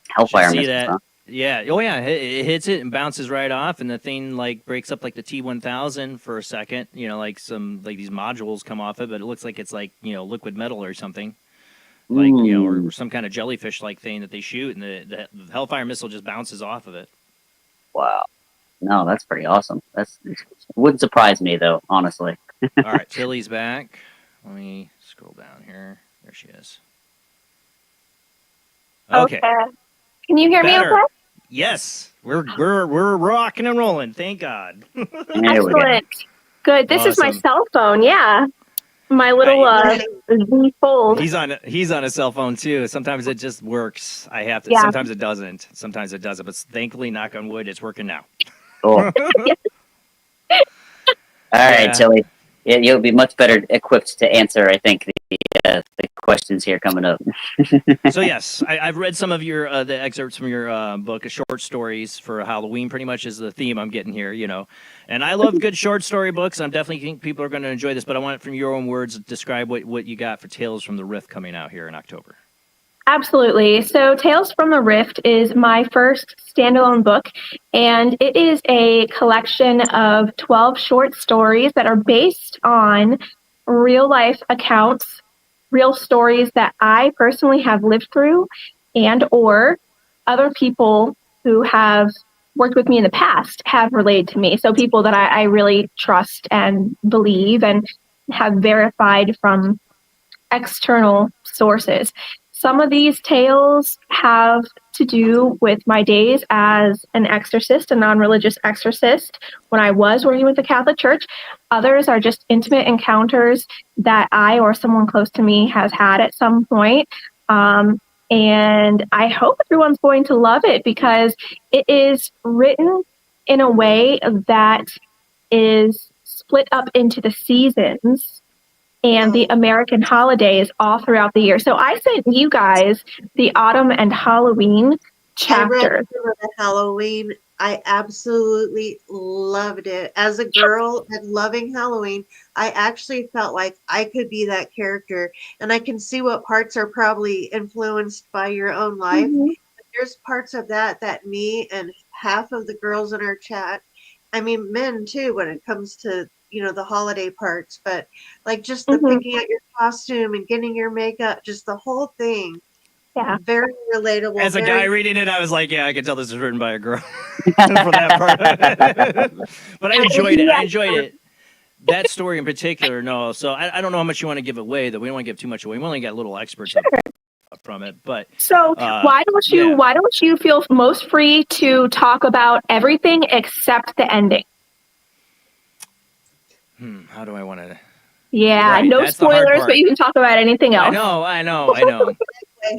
Hellfire missiles, huh? Yeah. Oh, yeah. It hits it and bounces right off, and the thing like breaks up like the T-1000 for a second. You know, like these modules come off it, but it looks like it's like liquid metal or something, like or some kind of jellyfish-like thing that they shoot, and the Hellfire missile just bounces off of it. Wow. No, that's pretty awesome. It wouldn't surprise me though, honestly. All right, Tillie's back. Let me scroll down here. There she is. Okay. Can you hear me okay? Yes, we're rocking and rolling. Thank God. Excellent. Good. This is my cell phone. Yeah, my little Z Fold. He's on a cell phone too. Sometimes it just works. I have to. Yeah. Sometimes it doesn't. Sometimes it doesn't. But thankfully, knock on wood, it's working now. Cool. All right, Tillie. Yeah, you'll be much better equipped to answer, I think, the questions here coming up. So yes, I've read some of your the excerpts from your book of short stories for Halloween. Pretty much is the theme I'm getting here, And I love good short story books. I'm definitely think people are going to enjoy this. But I want it from your own words. Describe what you got for Tales from the Rift coming out here in October. Absolutely. So Tales from the Rift is my first standalone book, and it is a collection of 12 short stories that are based on real life accounts, real stories that I personally have lived through and or other people who have worked with me in the past have relayed to me. So people that I really trust and believe and have verified from external sources. Some of these tales have to do with my days as an exorcist, a non-religious exorcist, when I was working with the Catholic Church. Others are just intimate encounters that I or someone close to me has had at some point. And I hope everyone's going to love it because it is written in a way that is split up into the seasons and the American holidays all throughout the year. So I sent you guys the autumn and Halloween chapter. I read the Halloween. I absolutely loved it. As a girl and loving Halloween, I actually felt like I could be that character. And I can see what parts are probably influenced by your own life. Mm-hmm. But there's parts of that me and half of the girls in our chat, I mean men too, when it comes to the holiday parts, but like just the picking out your costume and getting your makeup, just the whole thing. Yeah. Very relatable. As a guy reading it, I was like, yeah, I can tell this is written by a girl for that part. But I enjoyed it. I enjoyed it. That story in particular, no. So I don't know how much you want to give away, though. We don't want to give too much away. We only got little experts from it. But so why don't you feel most free to talk about everything except the ending? How do I want to? Yeah, right, no spoilers, but you can talk about anything else. I know.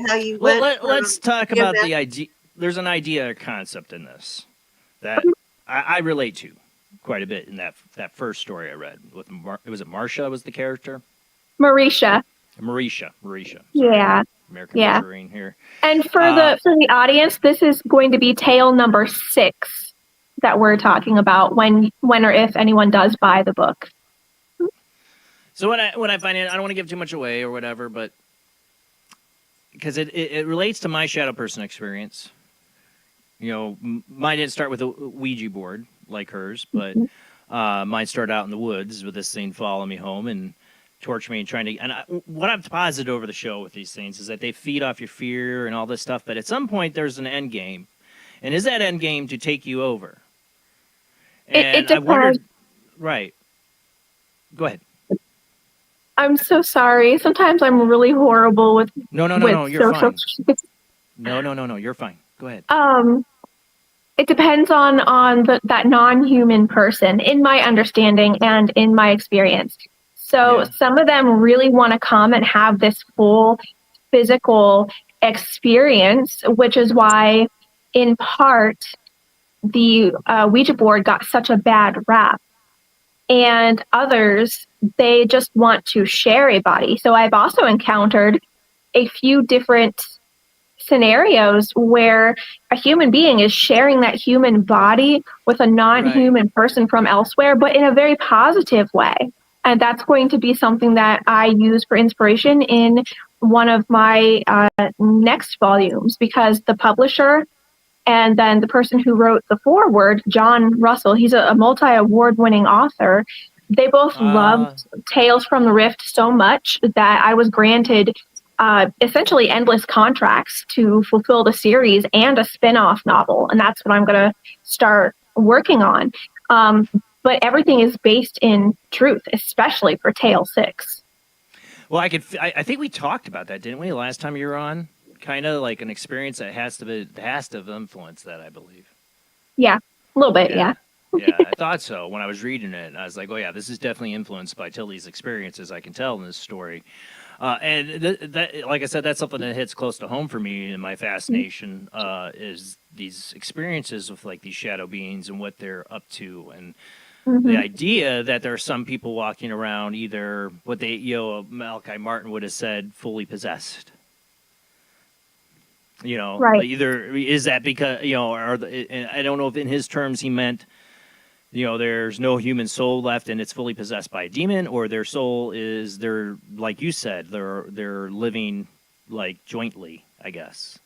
How you let's talk about the idea. There's an idea or concept in this that I relate to quite a bit in that first story I read. With was it Marsha was the character? Marisha. Yeah. American Nazarene here. And for the audience, this is going to be tale number 6 that we're talking about when or if anyone does buy the book. So what I find it, I don't want to give too much away or whatever, but because it relates to my shadow person experience. Mine didn't start with a Ouija board like hers, but mine started out in the woods with this thing following me home and torture me and what I've posited over the show with these things is that they feed off your fear and all this stuff, but at some point there's an end game. And is that end game to take you over? And it depends. Right. Go ahead. I'm so sorry. Sometimes I'm really horrible with No, you're fine. No, you're fine. Go ahead. It depends on that non-human person, in my understanding and in my experience. So some of them really want to come and have this full physical experience, which is why, in part, the Ouija board got such a bad rap. and others, they just want to share a body. So I've also encountered a few different scenarios where a human being is sharing that human body with a non-human person from elsewhere, but in a very positive way. And that's going to be something that I use for inspiration in one of my next volumes, because the publisher and then the person who wrote the foreword, John Russell, he's a multi-award winning author. They both loved Tales from the Rift so much that I was granted essentially endless contracts to fulfill the series and a spin-off novel. And that's what I'm going to start working on. But everything is based in truth, especially for Tale 6. Well, I think we talked about that, didn't we, last time you were on? Kind of like an experience that has to have influenced that, I believe. Yeah, a little bit, yeah. Yeah, I thought so when I was reading it. I was like, oh yeah, this is definitely influenced by Tillie's experiences, I can tell in this story. And that, like I said, that's something that hits close to home for me in my fascination, is these experiences with like these shadow beings and what they're up to, and the idea that there are some people walking around either what they, Malachi Martin would have said, fully possessed. Either is that because, and I don't know if in his terms he meant, there's no human soul left and it's fully possessed by a demon, or their soul is, they're, like you said, they're living like jointly, I guess.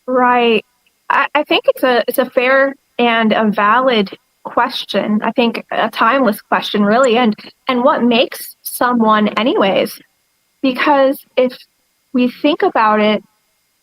Right. I think it's a fair and a valid question. I think a timeless question, really. And what makes someone anyways? Because if we think about it,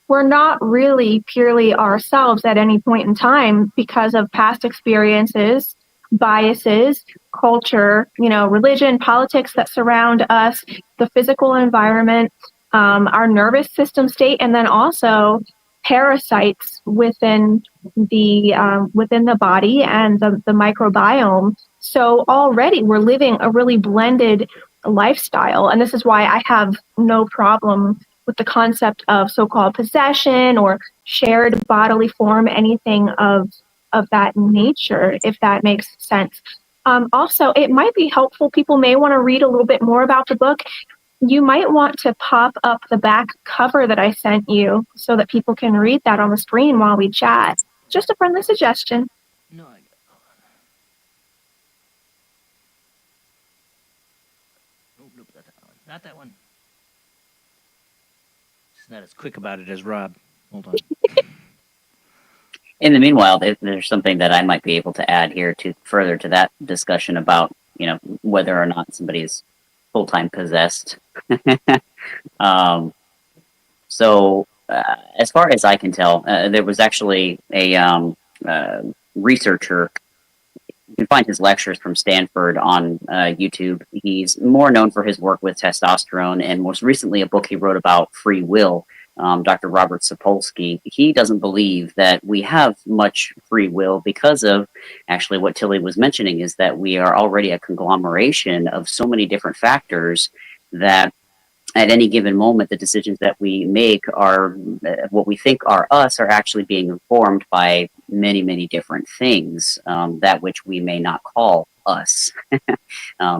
we're not really purely ourselves at any point in time because of past experiences, biases, culture, religion, politics that surround us, the physical environment, our nervous system state, and then also parasites within the body and the microbiome. So already we're living a really blended lifestyle, and this is why I have no problem with the concept of so-called possession or shared bodily form, anything of that nature, if that makes sense. Also, it might be helpful. People may want to read a little bit more about the book. You might want to pop up the back cover that I sent you so that people can read that on the screen while we chat. Just a friendly suggestion. No, not that one. It's not as quick about it as Rob. Hold on. In the meanwhile, there's something that I might be able to add here to further to that discussion about, whether or not somebody is full-time possessed. So as far as I can tell, there was actually a researcher. You can find his lectures from Stanford on YouTube. He's more known for his work with testosterone, and most recently a book he wrote about free will. Dr. Robert Sapolsky, he doesn't believe that we have much free will because of actually what Tillie was mentioning, is that we are already a conglomeration of so many different factors that at any given moment, the decisions that we make are what we think are us are actually being informed by many, many different things, that which we may not call us.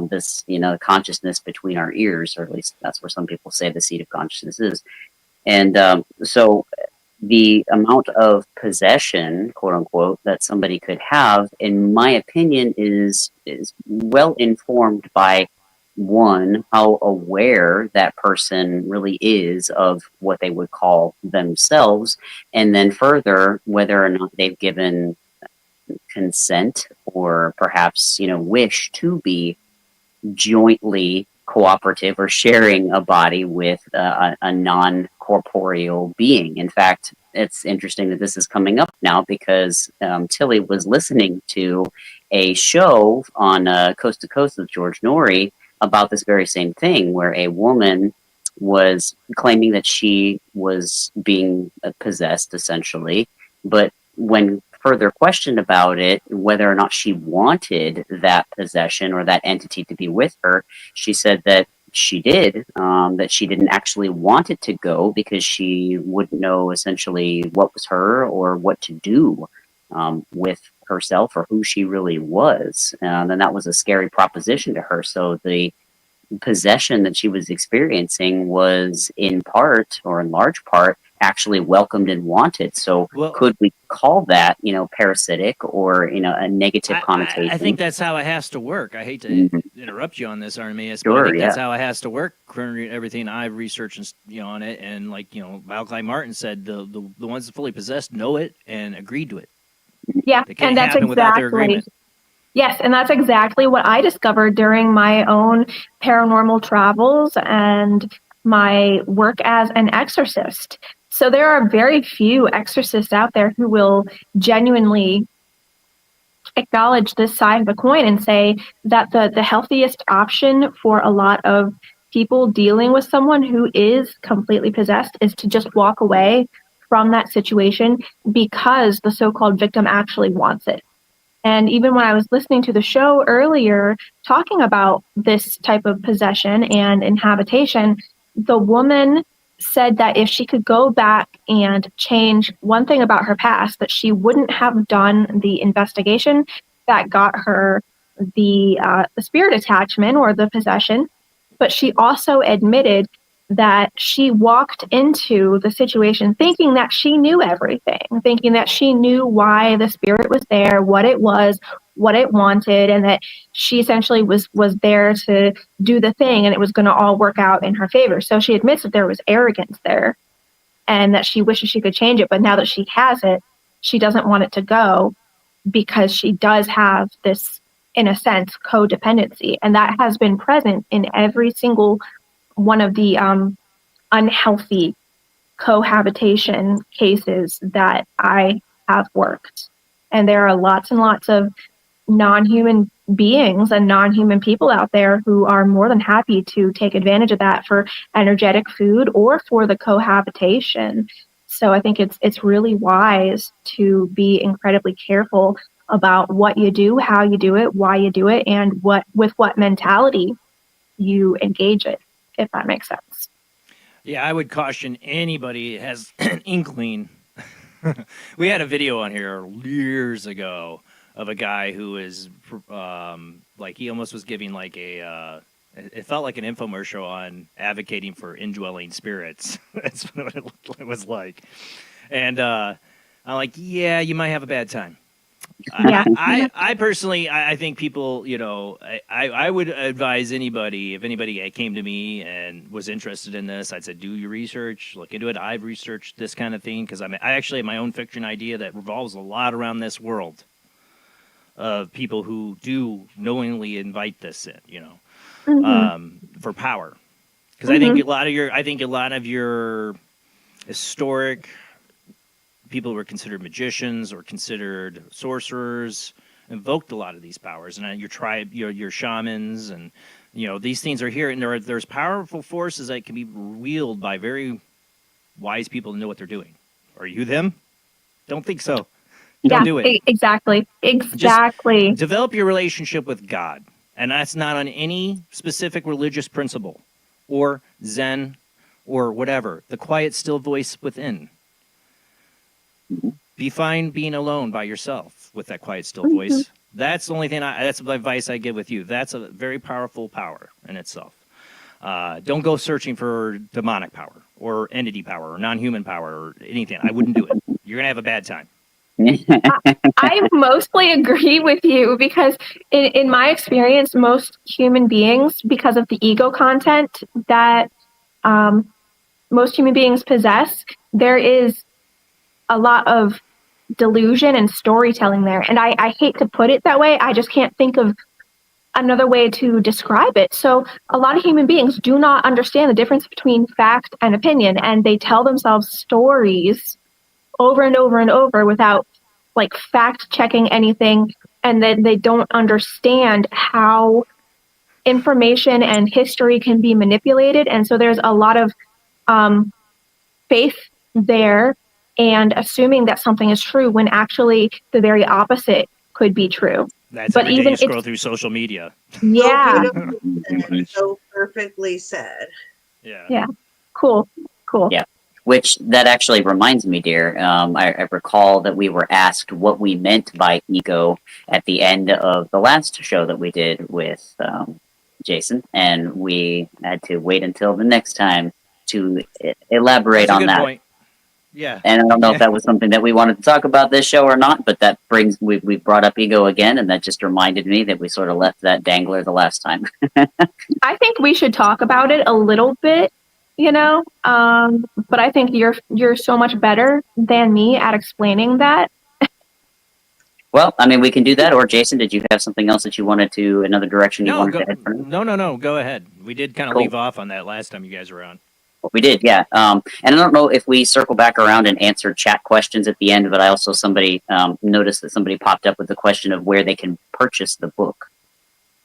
This, consciousness between our ears, or at least that's where some people say the seat of consciousness is. And so the amount of possession, quote unquote, that somebody could have, in my opinion, is well informed by, one, how aware that person really is of what they would call themselves, and then further, whether or not they've given consent or perhaps, wish to be jointly cooperative or sharing a body with a non-corporeal being. In fact, it's interesting that this is coming up now because Tillie was listening to a show on Coast to Coast with George Norrie about this very same thing, where a woman was claiming that she was being possessed, essentially, but when further questioned about it, whether or not she wanted that possession or that entity to be with her, she said that she did, that she didn't actually want it to go because she wouldn't know essentially what was her or what to do with herself or who she really was. And that was a scary proposition to her. So the possession that she was experiencing was in part or in large part actually welcomed and wanted. So could we call that, parasitic or, a negative connotation? I think that's how it has to work. I hate to interrupt you on this, Artemaeus, but I think that's how it has to work. Everything I've researched on it, and Malachi Martin said, the ones that fully possessed know it and agreed to it. Yeah, and that's exactly without their agreement. Yes, and that's exactly what I discovered during my own paranormal travels and my work as an exorcist. So there are very few exorcists out there who will genuinely acknowledge this side of the coin and say that the healthiest option for a lot of people dealing with someone who is completely possessed is to just walk away from that situation because the so-called victim actually wants it. And even when I was listening to the show earlier, talking about this type of possession and inhabitation, the woman said that if she could go back and change one thing about her past, that she wouldn't have done the investigation that got her the spirit attachment or the possession. But she also admitted that she walked into the situation thinking that she knew everything, thinking that she knew why the spirit was there, what it was, what it wanted, and that she essentially was there to do the thing and it was going to all work out in her favor. So she admits that there was arrogance there and that she wishes she could change it. But now that she has it, she doesn't want it to go because she does have this, in a sense, codependency. And that has been present in every single one of the unhealthy cohabitation cases that I have worked. And there are lots and lots of non-human beings and non-human people out there who are more than happy to take advantage of that for energetic food or for the cohabitation. So I think it's really wise to be incredibly careful about what you do, how you do it, why you do it, and with what mentality you engage it, if that makes sense. Yeah, I would caution anybody that has an inkling. We had a video on here years ago of a guy who is he almost was giving it felt like an infomercial on advocating for indwelling spirits. That's what it was like. And I'm like, yeah, you might have a bad time. Yeah. I personally, I think people, I would advise anybody, if anybody came to me and was interested in this, I'd say, do your research, look into it. I've researched this kind of thing because I actually have my own fiction idea that revolves a lot around this world of people who do knowingly invite this in, for power. Because I think a lot of your historic people who were considered magicians or considered sorcerers invoked a lot of these powers, and your tribe, your shamans, and these things are here, and there's powerful forces that can be wielded by very wise people to know what they're doing. Are you them? Don't think so. Don't do it. Exactly. Just develop your relationship with God, and that's not on any specific religious principle or Zen or whatever. The quiet, still voice within. Be fine being alone by yourself with that quiet, still voice. That's the only thing. That's the advice I give with you. That's a very powerful power in itself. Don't go searching for demonic power or entity power or non-human power or anything. I wouldn't do it. You're gonna have a bad time. I mostly agree with you because in my experience, most human beings, because of the ego content that most human beings possess, there is a lot of delusion and storytelling there. And I hate to put it that way. I just can't think of another way to describe it. So a lot of human beings do not understand the difference between fact and opinion, and they tell themselves stories over and over and over without fact checking anything, and then they don't understand how information and history can be manipulated. And so there's a lot of faith there and assuming that something is true when actually the very opposite could be true. That's but even you scroll through social media. Yeah. So perfectly said. Yeah. Yeah. Cool. Yeah. Which that actually reminds me, dear. I recall that we were asked what we meant by ego at the end of the last show that we did with Jason, and we had to wait until the next time to elaborate on that. Point. Yeah. And I don't know if that was something that we wanted to talk about this show or not, but that brings we brought up ego again, and that just reminded me that we sort of left that dangler the last time. I think we should talk about it a little bit, you know, but I think you're so much better than me at explaining that. Well, I mean, we can do that. Or Jason, did you have something else that you wanted to, another direction you wanted to head for? No. Go ahead. We did kind of leave off on that last time you guys were on. We did, yeah. And I don't know if we circle back around and answer chat questions at the end, but I also noticed that somebody popped up with the question of where they can purchase the book.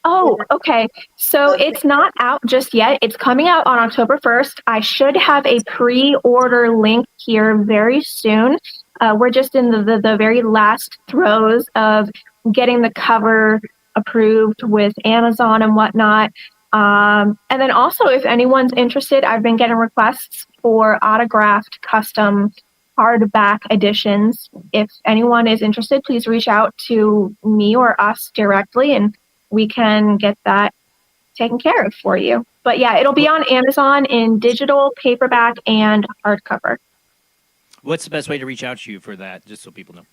Oh, okay. So it's not out just yet. It's coming out on October 1st. I should have a pre-order link here very soon. We're just in the very last throes of getting the cover approved with Amazon and whatnot. And then also, if anyone's interested, I've been getting requests for autographed custom hardback editions. If anyone is interested, please reach out to me or us directly, and we can get that taken care of for you. But yeah, it'll be on Amazon in digital, paperback, and hardcover. What's the best way to reach out to you for that, just so people know?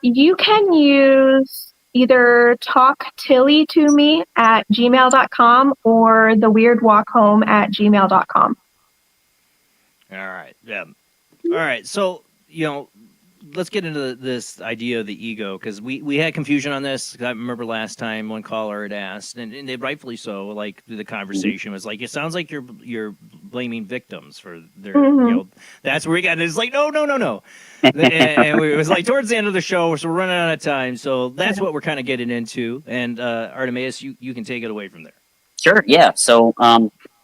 You can use either talktillie to me at gmail.com or theweirdwalkhome@gmail.com. All right. Yeah. All right. So, let's get into this idea of the ego, because we had confusion on this. I remember last time one caller had asked, and they rightfully so, like the conversation was like, it sounds like you're blaming victims for their, that's where we got it. It's like, no. and it was like towards the end of the show, so we're running out of time. So that's what we're kind of getting into. And Artemaeus, you can take it away from there. Sure. Yeah. So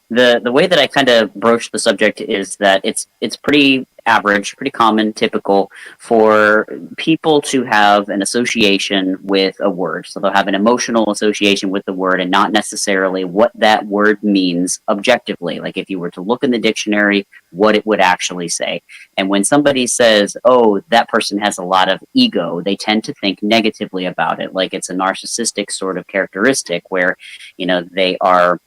the way that I kind of broach the subject is that it's pretty average, pretty common, typical for people to have an association with a word. So they'll have an emotional association with the word and not necessarily what that word means objectively. Like if you were to look in the dictionary, what it would actually say. And when somebody says, oh, that person has a lot of ego, they tend to think negatively about it. Like it's a narcissistic sort of characteristic where, they are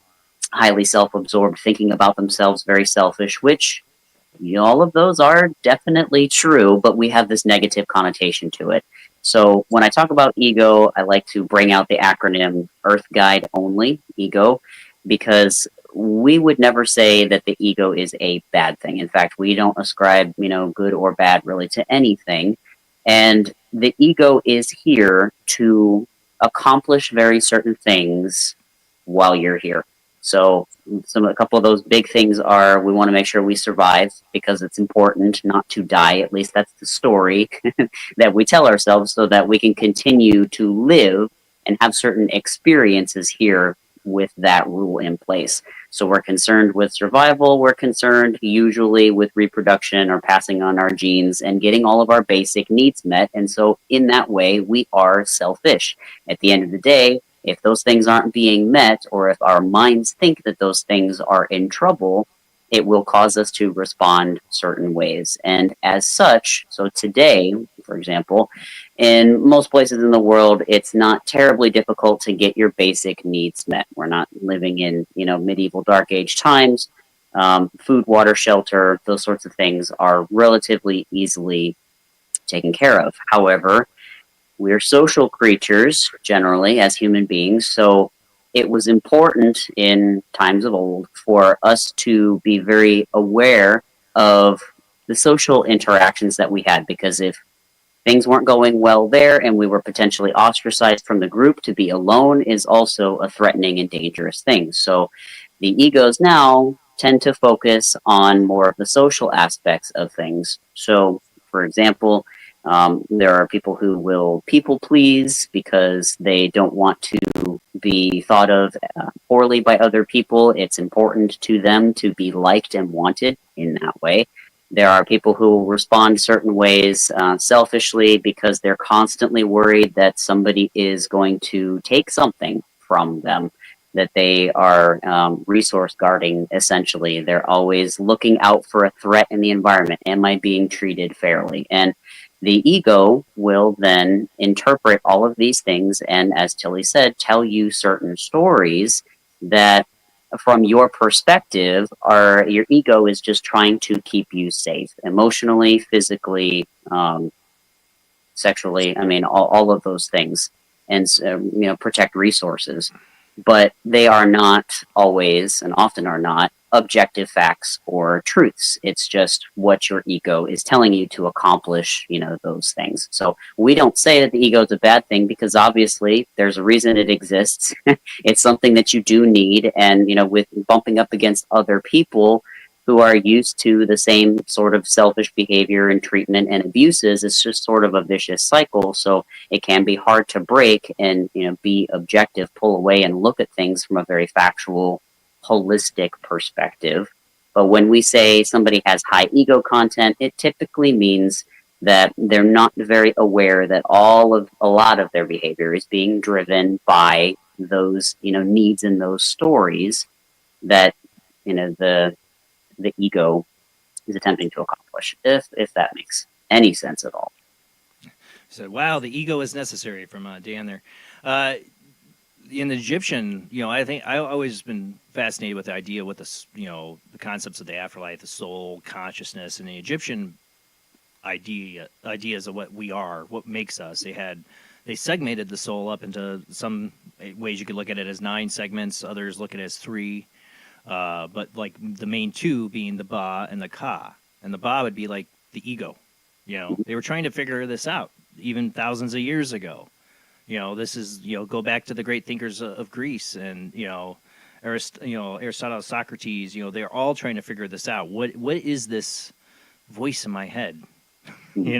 highly self-absorbed, thinking about themselves, very selfish, which all of those are definitely true, but we have this negative connotation to it. So when I talk about ego, I like to bring out the acronym Earth Guide Only, ego, because we would never say that the ego is a bad thing. In fact, we don't ascribe, good or bad really to anything. And the ego is here to accomplish very certain things while you're here. So a couple of those big things are we want to make sure we survive because it's important not to die. At least that's the story that we tell ourselves so that we can continue to live and have certain experiences here with that rule in place. So we're concerned with survival. We're concerned usually with reproduction or passing on our genes and getting all of our basic needs met. And so in that way, we are selfish. At the end of the day, if those things aren't being met, or if our minds think that those things are in trouble, it will cause us to respond certain ways. And as such, so today, for example, in most places in the world, it's not terribly difficult to get your basic needs met. We're not living in, medieval dark age times. Food, water, shelter, those sorts of things are relatively easily taken care of. However, we're social creatures, generally, as human beings, so it was important in times of old for us to be very aware of the social interactions that we had, because if things weren't going well there and we were potentially ostracized from the group, to be alone is also a threatening and dangerous thing. So the egos now tend to focus on more of the social aspects of things. So, for example, there are people who will people please because they don't want to be thought of poorly by other people. It's important to them to be liked and wanted in that way. There are people who respond certain ways selfishly because they're constantly worried that somebody is going to take something from them. that they are resource guarding, essentially. They're always looking out for a threat in the environment. Am I being treated fairly? And the ego will then interpret all of these things and, as Tillie said, tell you certain stories that, from your perspective, your ego is just trying to keep you safe emotionally, physically, sexually. I mean, all of those things, and protect resources. But they are not always, and often are not, objective facts or truths. It's just what your ego is telling you to accomplish, those things. So we don't say that the ego is a bad thing, because obviously there's a reason it exists. It's something that you do need, and with bumping up against other people who are used to the same sort of selfish behavior and treatment and abuses, it's just sort of a vicious cycle. So it can be hard to break and, be objective, pull away and look at things from a very factual, holistic perspective. But when we say somebody has high ego content, it typically means that they're not very aware that a lot of their behavior is being driven by those, needs in those stories that, the ego is attempting to accomplish, if that makes any sense at all. So, wow, the ego is necessary, from Dan there. In the Egyptian, I think I've always been fascinated with the idea with the concepts of the afterlife, the soul, consciousness, and the Egyptian ideas of what we are, what makes us. They segmented the soul up into some ways. You could look at it as 9 segments, others look at it as 3. But like the main 2 being the Ba and the Ka. And the Ba would be like the ego. They were trying to figure this out even thousands of years ago. This is, go back to the great thinkers of Greece and, Aristotle, Socrates, they're all trying to figure this out. What is this voice in my head? They're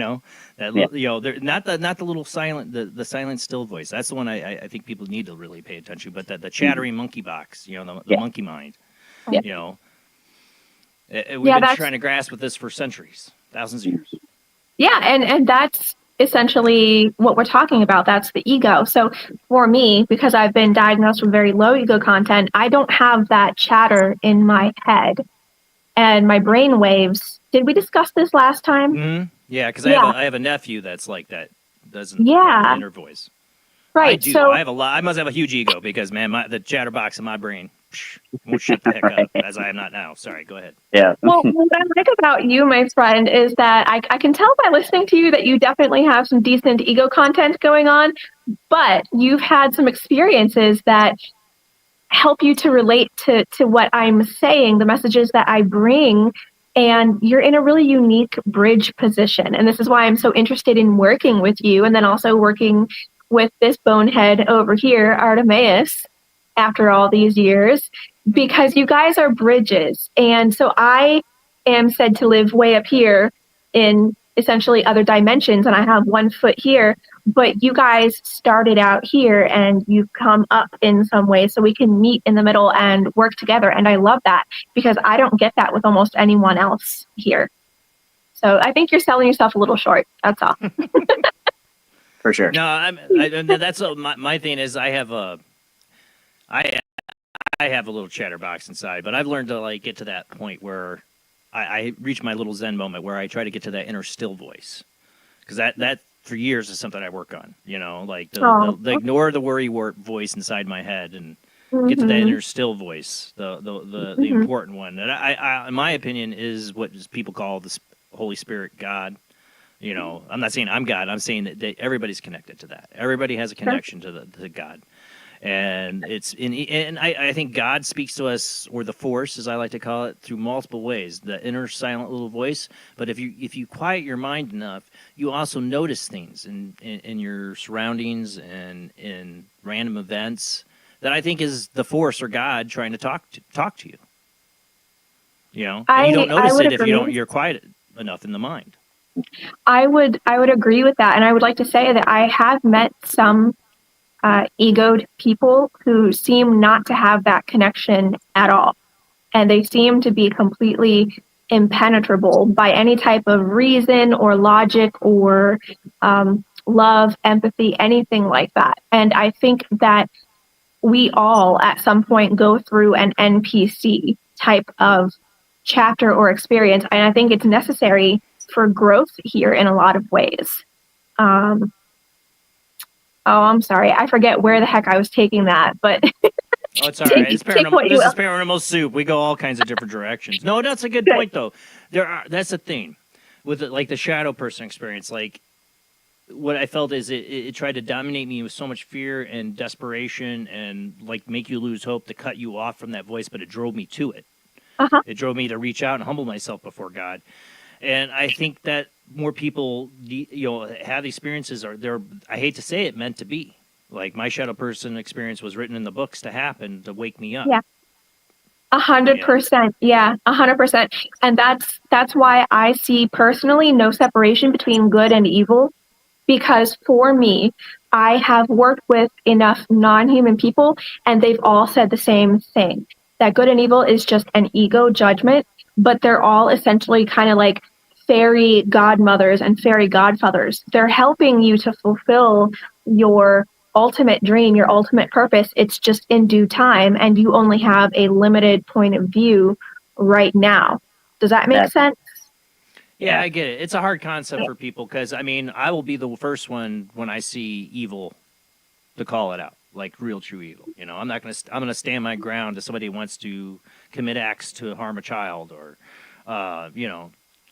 not the little silent, the silent still voice. That's the one I think people need to really pay attention to. But the chattering monkey box, the monkey mind. We've been trying to grasp with this for centuries, thousands of years. Yeah, and that's essentially what we're talking about. That's the ego. So for me, because I've been diagnosed with very low ego content, I don't have that chatter in my head and my brain waves. Did we discuss this last time? Mm-hmm. Yeah, because I have a nephew that's like that. Doesn't have an inner voice. Right. I do. So I have a lot. I must have a huge ego because, man, the chatterbox in my brain won't shut the heck up, as I am not now. Sorry, go ahead. Yeah. Well, what I like about you, my friend, is that I can tell by listening to you that you definitely have some decent ego content going on, but you've had some experiences that help you to relate to what I'm saying, the messages that I bring, and you're in a really unique bridge position. And this is why I'm so interested in working with you, and then also working with this bonehead over here, Artemaeus, after all these years, because you guys are bridges. And so I am said to live way up here in essentially other dimensions, and I have 1 foot here, but you guys started out here and you've come up in some way so we can meet in the middle and work together. And I love that because I don't get that with almost anyone else here. So I think you're selling yourself a little short. That's all. For sure. No, that's my thing is I have a little chatterbox inside, but I've learned to get to that point where I reach my little Zen moment where I try to get to that inner still voice, because that for years is something I work on. The ignore the worry voice inside my head and get to that inner still voice, the important one. And I in my opinion, is what people call the Holy Spirit, God. I'm not saying I'm God. I'm saying that everybody's connected to that. Everybody has a connection to God. And I think God speaks to us, or the Force, as I like to call it, through multiple ways. The inner silent little voice. But if you quiet your mind enough, you also notice things in your surroundings and in random events that I think is the Force or God trying to talk to you. And you don't notice it if you're quiet enough in the mind. I would agree with that, and I would like to say that I have met some egoed people who seem not to have that connection at all, and they seem to be completely impenetrable by any type of reason or logic or love, empathy, anything like that. And I think that we all at some point go through an NPC type of chapter or experience. And I think it's necessary for growth here in a lot of ways. Oh, I'm sorry. I forget where the heck I was taking that, but Oh, it's all right. It's take what paranormal. you This is will. paranormal soup. We go all kinds of different directions. No, that's a good point though. That's the thing with like the shadow person experience. Like what I felt is it tried to dominate me with so much fear and desperation and like make you lose hope to cut you off from that voice, but it drove me to it. It drove me to reach out and humble myself before God. And I think that more people, have experiences I hate to say it, meant to be. Like my shadow person experience was written in the books to happen to wake me up. Yeah. 100%. Yeah, 100%. And that's why I see personally no separation between good and evil. Because for me, I have worked with enough non-human people, and they've all said the same thing, that good and evil is just an ego judgment, but they're all essentially kind of like fairy godmothers and fairy godfathers. They're helping you to fulfill your ultimate dream, your ultimate purpose. It's just in due time, and you only have a limited point of view right now. Does that make sense? Yeah, I get it. It's a hard concept for people because, I mean, I will be the first one when I see evil to call it out, like real true evil. I'm not going to, I'm going to stand my ground if somebody wants to commit acts to harm a child or,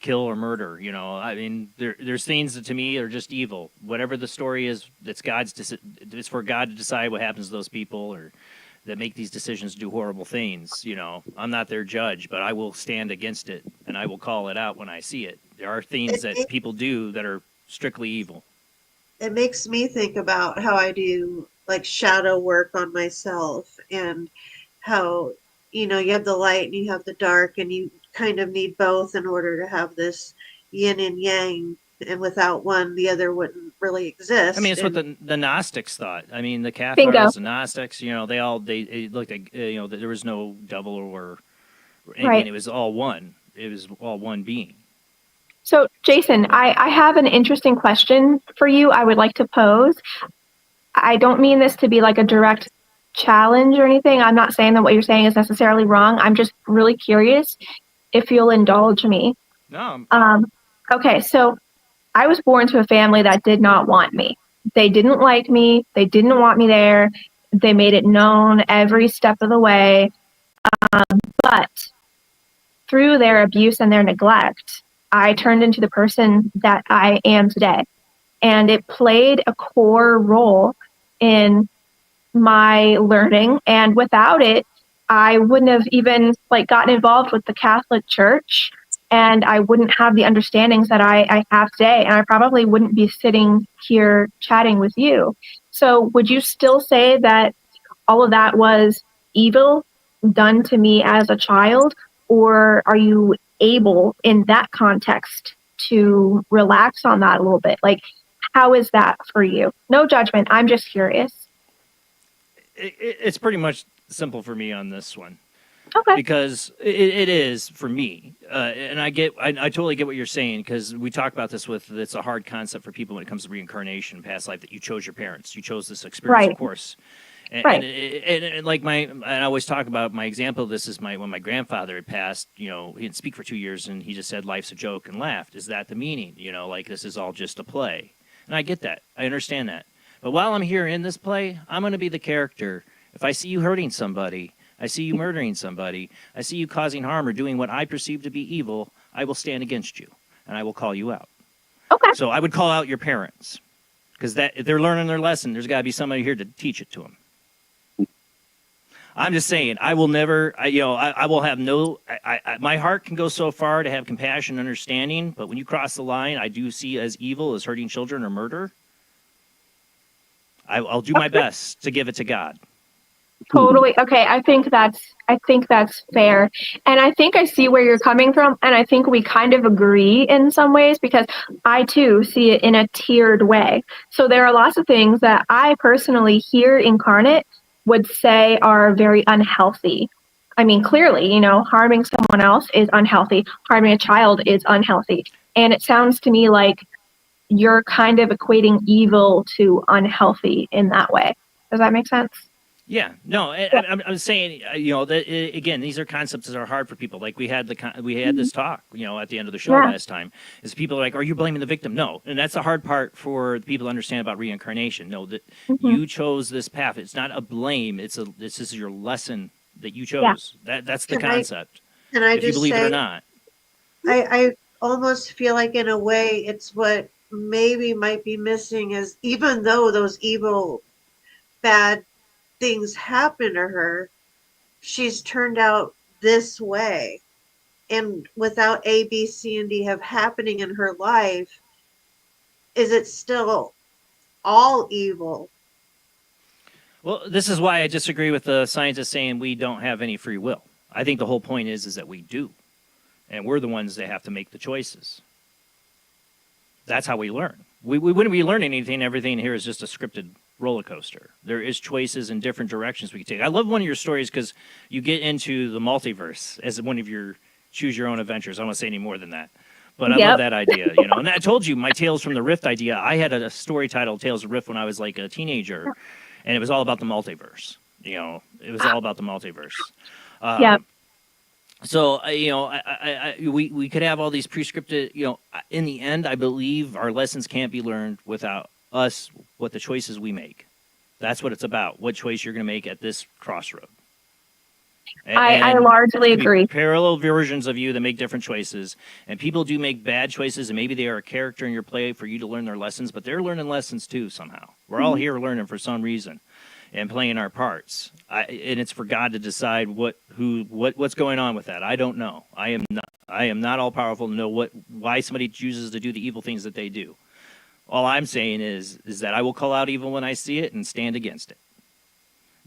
kill or murder. I mean, there's things that to me are just evil. Whatever the story is, it's it's for God to decide what happens to those people or that make these decisions, do horrible things. I'm not their judge, but I will stand against it and I will call it out when I see it. There are things that people do that are strictly evil. It makes me think about how I do like shadow work on myself and how, you have the light and you have the dark and you kind of need both in order to have this yin and yang. And without one, the other wouldn't really exist. I mean, it's what the Gnostics thought. I mean, the Catholics, the Gnostics, they looked at, that there was no devil or anything. Right. It was all one. It was all one being. So, Jason, I have an interesting question for you I would like to pose. I don't mean this to be like a direct challenge or anything. I'm not saying that what you're saying is necessarily wrong. I'm just really curious if you'll indulge me. No. Okay, so I was born to a family that did not want me. They didn't like me. They didn't want me there. They made it known every step of the way. But through their abuse and their neglect, I turned into the person that I am today. And it played a core role in my learning. And without it, I wouldn't have even gotten involved with the Catholic Church. And I wouldn't have the understandings that I have today. And I probably wouldn't be sitting here chatting with you. So would you still say that all of that was evil done to me as a child? Or are you able in that context to relax on that a little bit? How is that for you? No judgment. I'm just curious. It's pretty much simple for me on this one. Okay. Because it is for me, and I totally get what you're saying because we talk about this it's a hard concept for people when it comes to reincarnation, past life, that you chose your parents, you chose this experience, of course. And, and I always talk about my example of this is when my grandfather had passed, he didn't speak for 2 years and he just said, life's a joke and laughed. Is that the meaning? This is all just a play. And I get that. I understand that. But while I'm here in this play, I'm going to be the character. If I see you hurting somebody, I see you murdering somebody, I see you causing harm or doing what I perceive to be evil, I will stand against you, and I will call you out. Okay. So I would call out your parents, because if they're learning their lesson, there's got to be somebody here to teach it to them. I'm just saying, I will never, I will have no, my heart can go so far to have compassion and understanding, but when you cross the line, I do see as evil as hurting children or murder. I'll do my best to give it to God. Totally. Okay. I think that's fair. And I think I see where you're coming from. And I think we kind of agree in some ways because I too see it in a tiered way. So there are lots of things that I personally here incarnate would say are very unhealthy. I mean, clearly, harming someone else is unhealthy. Harming a child is unhealthy. And it sounds to me like you're kind of equating evil to unhealthy in that way. Does that make sense? Yeah, no, I'm saying, again, these are concepts that are hard for people. Like we had this talk, at the end of the show last time, is people are like, are you blaming the victim? No, and that's the hard part for the people to understand about reincarnation. No, that you chose this path. It's not a blame. This is your lesson that you chose. That's the concept. Can I if just you believe say, it or not. I almost feel like in a way it's what maybe might be missing is even though those evil, bad things happen to her, she's turned out this way. And without A, B, C, and D have happening in her life, is it still all evil? Well, this is why I disagree with the scientists saying we don't have any free will. I think the whole point is that we do. And we're the ones that have to make the choices. That's how we learn. We wouldn't be learning anything. Everything here is just a scripted roller coaster. There is choices in different directions we can take. I love one of your stories because you get into the multiverse as one of your choose your own adventures. I don't want to say any more than that. But I love that idea, And I told you my Tales from the Rift idea. I had a story titled Tales of Rift when I was like a teenager, and it was all about the multiverse. It was all about the multiverse. So, we could have all these prescripted, in the end, I believe our lessons can't be learned without us, what the choices we make. That's what it's about, what choice you're going to make at this crossroad. I largely agree. Parallel versions of you that make different choices, and people do make bad choices, and maybe they are a character in your play for you to learn their lessons, but they're learning lessons too somehow. We're all here learning for some reason and playing our parts. And it's for God to decide what's going on with that. I don't know. I am not all powerful to know why somebody chooses to do the evil things that they do. All I'm saying is that I will call out evil when I see it and stand against it.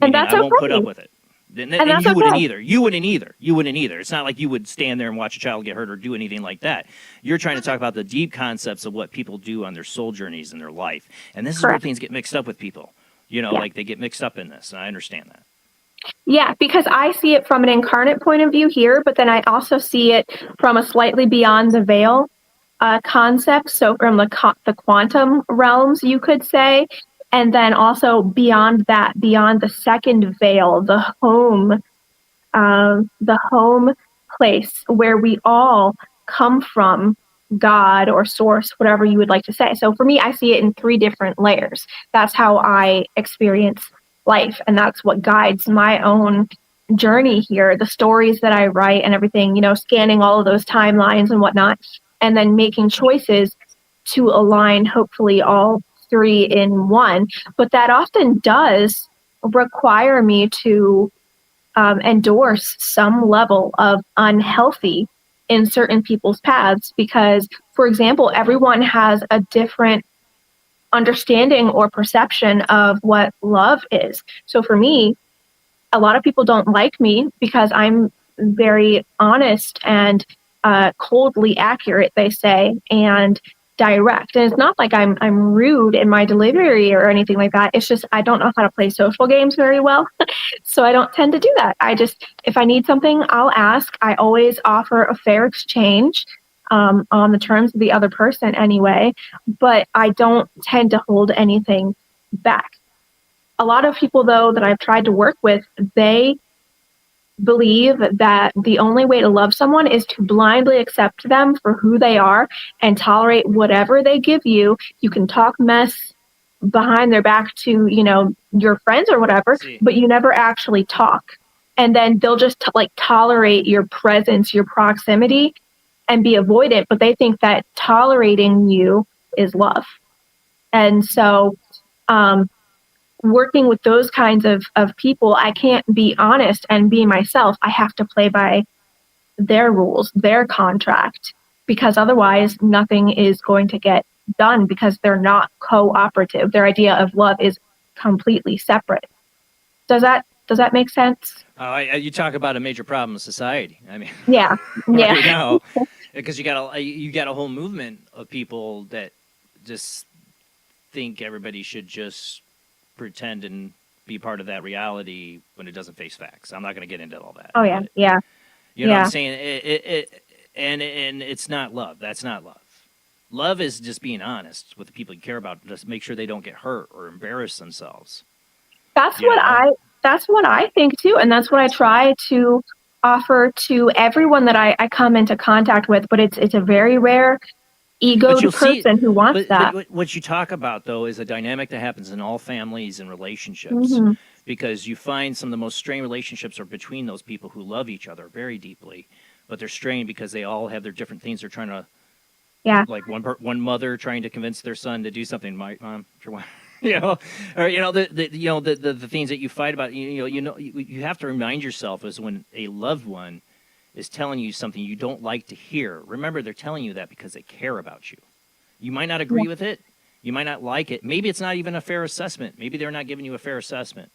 And that's I won't put up with it. And you wouldn't either. You wouldn't either. It's not like you would stand there and watch a child get hurt or do anything like that. You're trying to talk about the deep concepts of what people do on their soul journeys in their life. And this is where things get mixed up with people. Like they get mixed up in this. And I understand that. Yeah, because I see it from an incarnate point of view here, but then I also see it from a slightly beyond the veil concept. So from the quantum realms, you could say. And then also beyond that, beyond the second veil, the home place where we all come from, God or source, whatever you would like to say. So for me, I see it in 3 different layers. That's how I experience life. And that's what guides my own journey here, the stories that I write and everything, scanning all of those timelines and whatnot, and then making choices to align, hopefully, all 3 in 1, but that often does require me to endorse some level of unhealthy in certain people's paths because, for example, everyone has a different understanding or perception of what love is. So for me, a lot of people don't like me because I'm very honest and coldly accurate, they say, and direct. And it's not like I'm rude in my delivery or anything like that. It's just I don't know how to play social games very well. So I don't tend to do that. If I need something, I'll ask. I always offer a fair exchange on the terms of the other person anyway, but I don't tend to hold anything back. A lot of people, though, that I've tried to work with, they believe that the only way to love someone is to blindly accept them for who they are and tolerate whatever they give you. You can talk mess behind their back to, your friends or whatever, but you never actually talk. And then they'll just tolerate your presence, your proximity, and be avoidant, but they think that tolerating you is love. And so, working with those kinds of people, I can't be honest and be myself. I have to play by their rules, their contract, because otherwise nothing is going to get done because they're not cooperative. Their idea of love is completely separate. Does that make sense? You talk about a major problem in society. I mean, yeah. Right now, because you got a whole movement of people that just think everybody should just pretend and be part of that reality when it doesn't face facts. I'm not going to get into all that. Oh yeah, yeah. You know what I'm saying? And it's not love. That's not love. Love is just being honest with the people you care about. Just make sure they don't get hurt or embarrass themselves. That's what That's what I think too, and that's what I try to offer to everyone that I come into contact with. But it's a very rare egoed person who wants that. But what you talk about, though, is a dynamic that happens in all families and relationships. Mm-hmm. Because you find some of the most strained relationships are between those people who love each other very deeply, but they're strained because they all have their different things they're trying to. Yeah. Like one mother trying to convince their son to do something. My mom, or the things that you fight about. You have to remind yourself is when a loved one is telling you something you don't like to hear. Remember, they're telling you that because they care about you. You might not agree with it. You might not like it. Maybe it's not even a fair assessment. Maybe they're not giving you a fair assessment.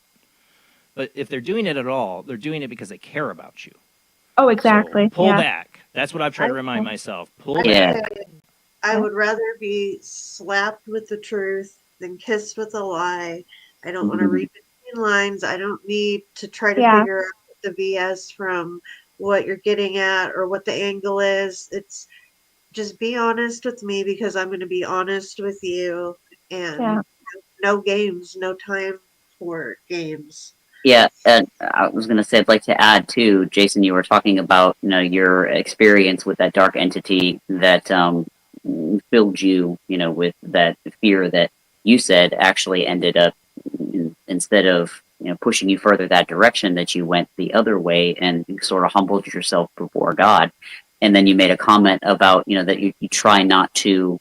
But if they're doing it at all, they're doing it because they care about you. Oh, exactly. So pull back. That's what I've tried to remind myself. Pull back. I would rather be slapped with the truth than kissed with a lie. I don't want to read between lines. I don't need to try to figure out the BS from what you're getting at or what the angle is. It's just be honest with me because I'm going to be honest with you. And no games, no time for games. Yeah, and I was going to say, I'd like to add too, Jason, you were talking about, your experience with that dark entity that filled you, with that fear that you said actually ended up, instead of, pushing you further that direction, that you went the other way and sort of humbled yourself before God. And then you made a comment about, that you try not to,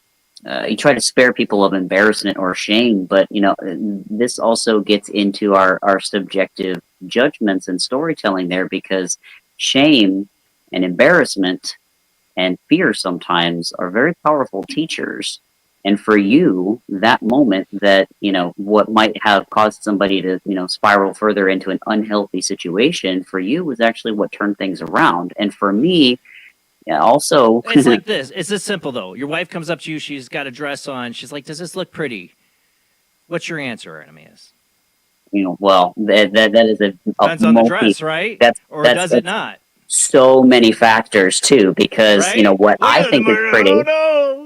you try to spare people of embarrassment or shame, but this also gets into our subjective judgments and storytelling there, because shame and embarrassment and fear sometimes are very powerful teachers. And for you, that moment that, what might have caused somebody to, spiral further into an unhealthy situation, for you was actually what turned things around. And for me, also, it's like this. It's this simple, though. Your wife comes up to you. She's got a dress on. She's like, "Does this look pretty?" What's your answer, Artemaeus? Well, that is a depends on the dress, right? Or does it not? So many factors too, because what I think is pretty.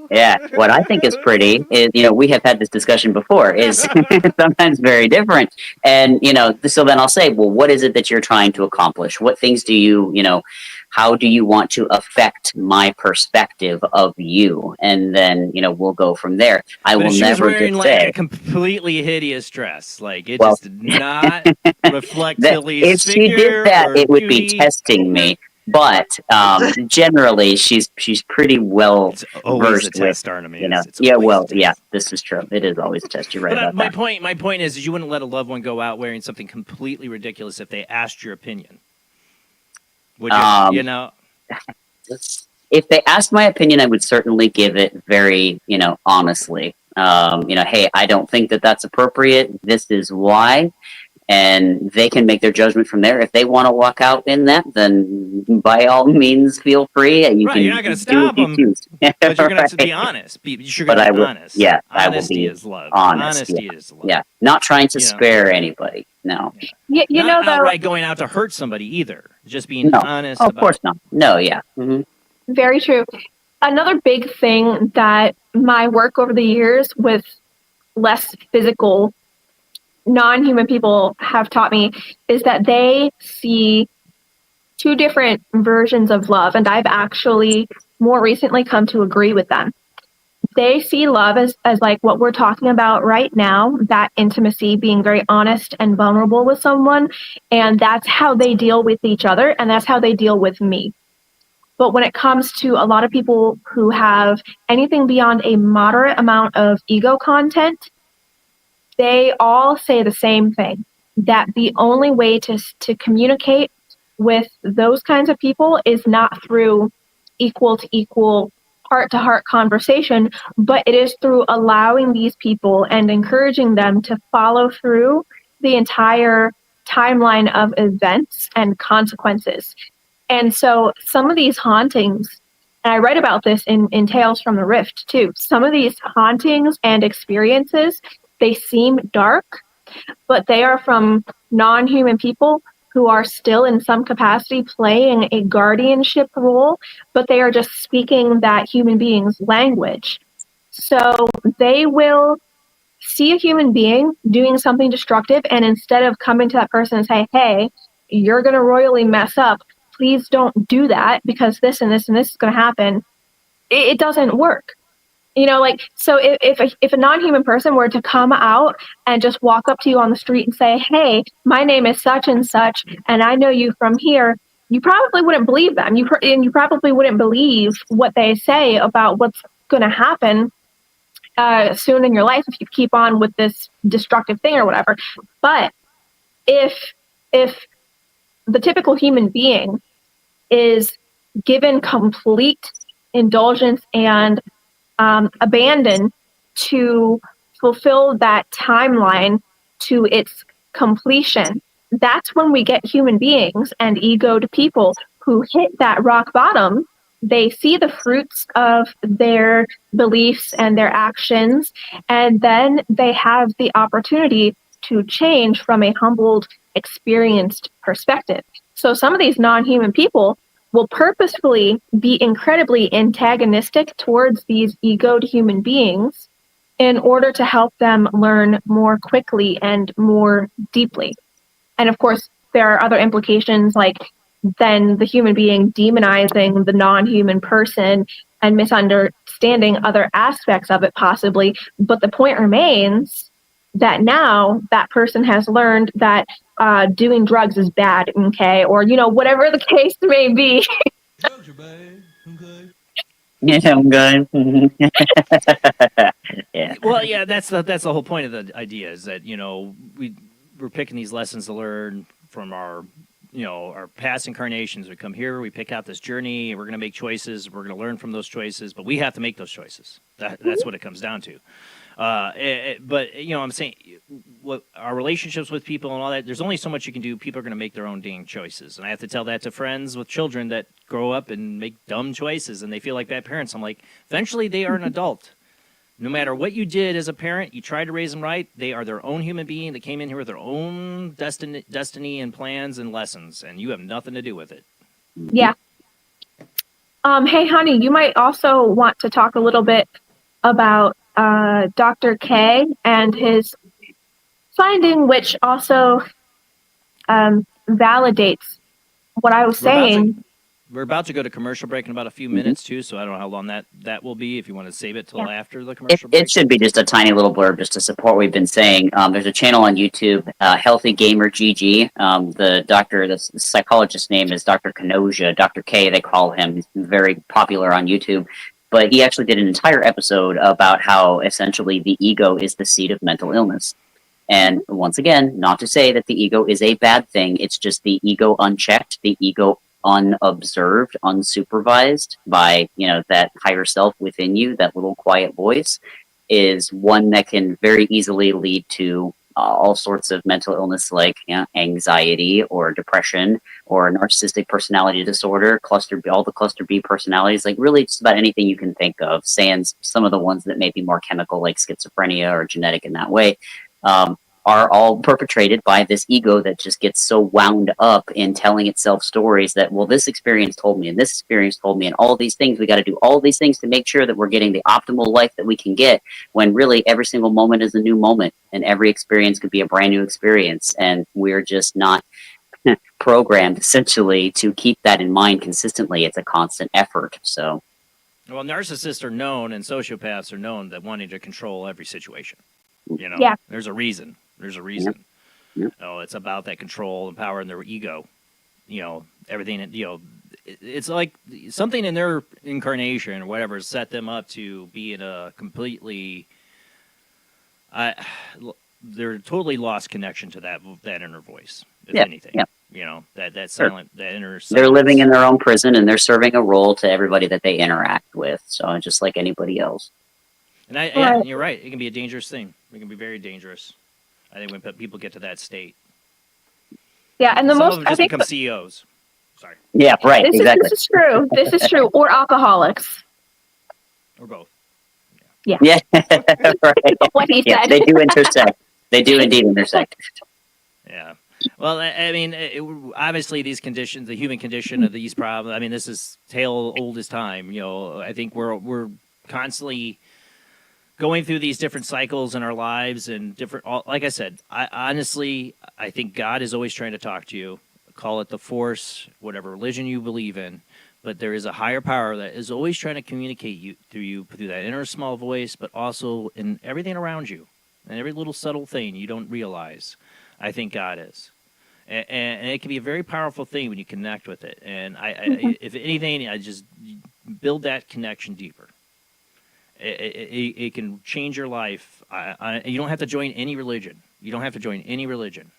Yeah, what I think is pretty is, we have had this discussion before, is sometimes very different. And, so then I'll say, well, what is it that you're trying to accomplish? What things do you, how do you want to affect my perspective of you? And then, we'll go from there. I will never wearing just like say a completely hideous dress. Like it just did not reflect Tillie's figure. If she did that, it would be testing me. But generally, she's pretty well versed with Artemaeus. This is true. It is always a test. You're right about that. My point is you wouldn't let a loved one go out wearing something completely ridiculous if they asked your opinion. Would you? If they asked my opinion, I would certainly give it very, honestly. Hey, I don't think that that's appropriate. This is why. And they can make their judgment from there. If they want to walk out in that, then by all means, feel free. You're not going to stop them, but you're going to have to be honest. You're going to be honest. Yeah, honesty is love. Honesty is love. Yeah, not trying to spare anybody. No. Not outright going out to hurt somebody either. Just being honest. Of course not. No, yeah. Mm-hmm. Very true. Another big thing that my work over the years with less physical non-human people have taught me is that they see two different versions of love, and I've actually more recently come to agree with them. They see love as like what we're talking about right now, that intimacy, being very honest and vulnerable with someone, and that's how they deal with each other, and that's how they deal with me. But when it comes to a lot of people who have anything beyond a moderate amount of ego content, they all say the same thing, that the only way to communicate with those kinds of people is not through equal to equal, heart to heart conversation, but it is through allowing these people and encouraging them to follow through the entire timeline of events and consequences. And so some of these hauntings, and I write about this in Tales from the Rift too, some of these hauntings and experiences, they seem dark, but they are from non-human people who are still in some capacity playing a guardianship role, but they are just speaking that human being's language. So they will see a human being doing something destructive, and instead of coming to that person and say, hey, you're going to royally mess up, please don't do that because this and this and this is going to happen, it doesn't work. So if a non-human person were to come out and just walk up to you on the street and say, hey, my name is such and such, and I know you from here, you probably wouldn't believe them. And you probably wouldn't believe what they say about what's going to happen soon in your life if you keep on with this destructive thing or whatever. But if the typical human being is given complete indulgence and abandon to fulfill that timeline to its completion, that's when we get human beings and egoed people who hit that rock bottom. They see the fruits of their beliefs and their actions, and then they have the opportunity to change from a humbled, experienced perspective. So some of these non-human people will purposefully be incredibly antagonistic towards these egoed human beings in order to help them learn more quickly and more deeply. And of course, there are other implications, like then the human being demonizing the non-human person and misunderstanding other aspects of it possibly. But the point remains that now that person has learned that doing drugs is bad, okay? Or, whatever the case may be. Drugs are bad, okay? Yeah, I'm good. Yeah. Well, yeah, that's the whole point of the idea is that, we're picking these lessons to learn from our past incarnations. We come here, we pick out this journey, we're going to make choices, we're going to learn from those choices, but we have to make those choices. That's what it comes down to. But I'm saying what our relationships with people and all that, there's only so much you can do. People are going to make their own dang choices. And I have to tell that to friends with children that grow up and make dumb choices and they feel like bad parents. I'm like, eventually they are an adult. No matter what you did as a parent, you tried to raise them right. They are their own human being. They came in here with their own destiny and plans and lessons, and you have nothing to do with it. Yeah. Hey, honey, you might also want to talk a little bit about Dr. K and his finding, which also validates what I was saying. We're about to go to commercial break in about a few minutes, too, so I don't know how long that will be, if you want to save it till after the commercial break. It should be just a tiny little blurb just to support what we've been saying. There's a channel on YouTube, Healthy Gamer GG. The psychologist's name is Dr. Kanoja, Dr. K, they call him. He's very popular on YouTube. But he actually did an entire episode about how essentially the ego is the seed of mental illness. And once again, not to say that the ego is a bad thing. It's just the ego unchecked, the ego unobserved, unsupervised by, that higher self within you, that little quiet voice, is one that can very easily lead to all sorts of mental illness like anxiety or depression or narcissistic personality disorder, all the cluster B personalities, like really just about anything you can think of, sans some of the ones that may be more chemical like schizophrenia or genetic in that way, are all perpetrated by this ego that just gets so wound up in telling itself stories that, well, this experience told me and this experience told me and all these things. We got to do all these things to make sure that we're getting the optimal life that we can get, when really every single moment is a new moment and every experience could be a brand new experience. And we're just not programmed essentially to keep that in mind consistently. It's a constant effort. So, well, narcissists are known and sociopaths are known that wanting to control every situation. There's a reason. There's a reason. Yep. It's about that control and power and their ego. Everything, it's like something in their incarnation or whatever set them up to be in a completely, they're totally lost connection to that inner voice, if anything. Yeah. That silent, that inner silence. They're living in their own prison and they're serving a role to everybody that they interact with. So just like anybody else. And you're right. It can be a dangerous thing. It can be very dangerous. I think when people get to that state. Yeah, and some of them just become CEOs. Sorry. Yeah, right. Exactly. This is true. This is true. Or alcoholics. Or both. Yeah. Yeah. Right. What he said. They do intersect. They do indeed intersect. Yeah. Well, I mean, obviously these conditions, the human condition of these problems, I mean, this is tale old as time. I think we're constantly going through these different cycles in our lives and like I said, I think God is always trying to talk to you. Call it the force, whatever religion you believe in, but there is a higher power that is always trying to communicate through that inner small voice, but also in everything around you and every little subtle thing you don't realize. I think God is. And it can be a very powerful thing when you connect with it. And if anything, I just build that connection deeper. It can change your life. You don't have to join any religion. You don't have to join any religion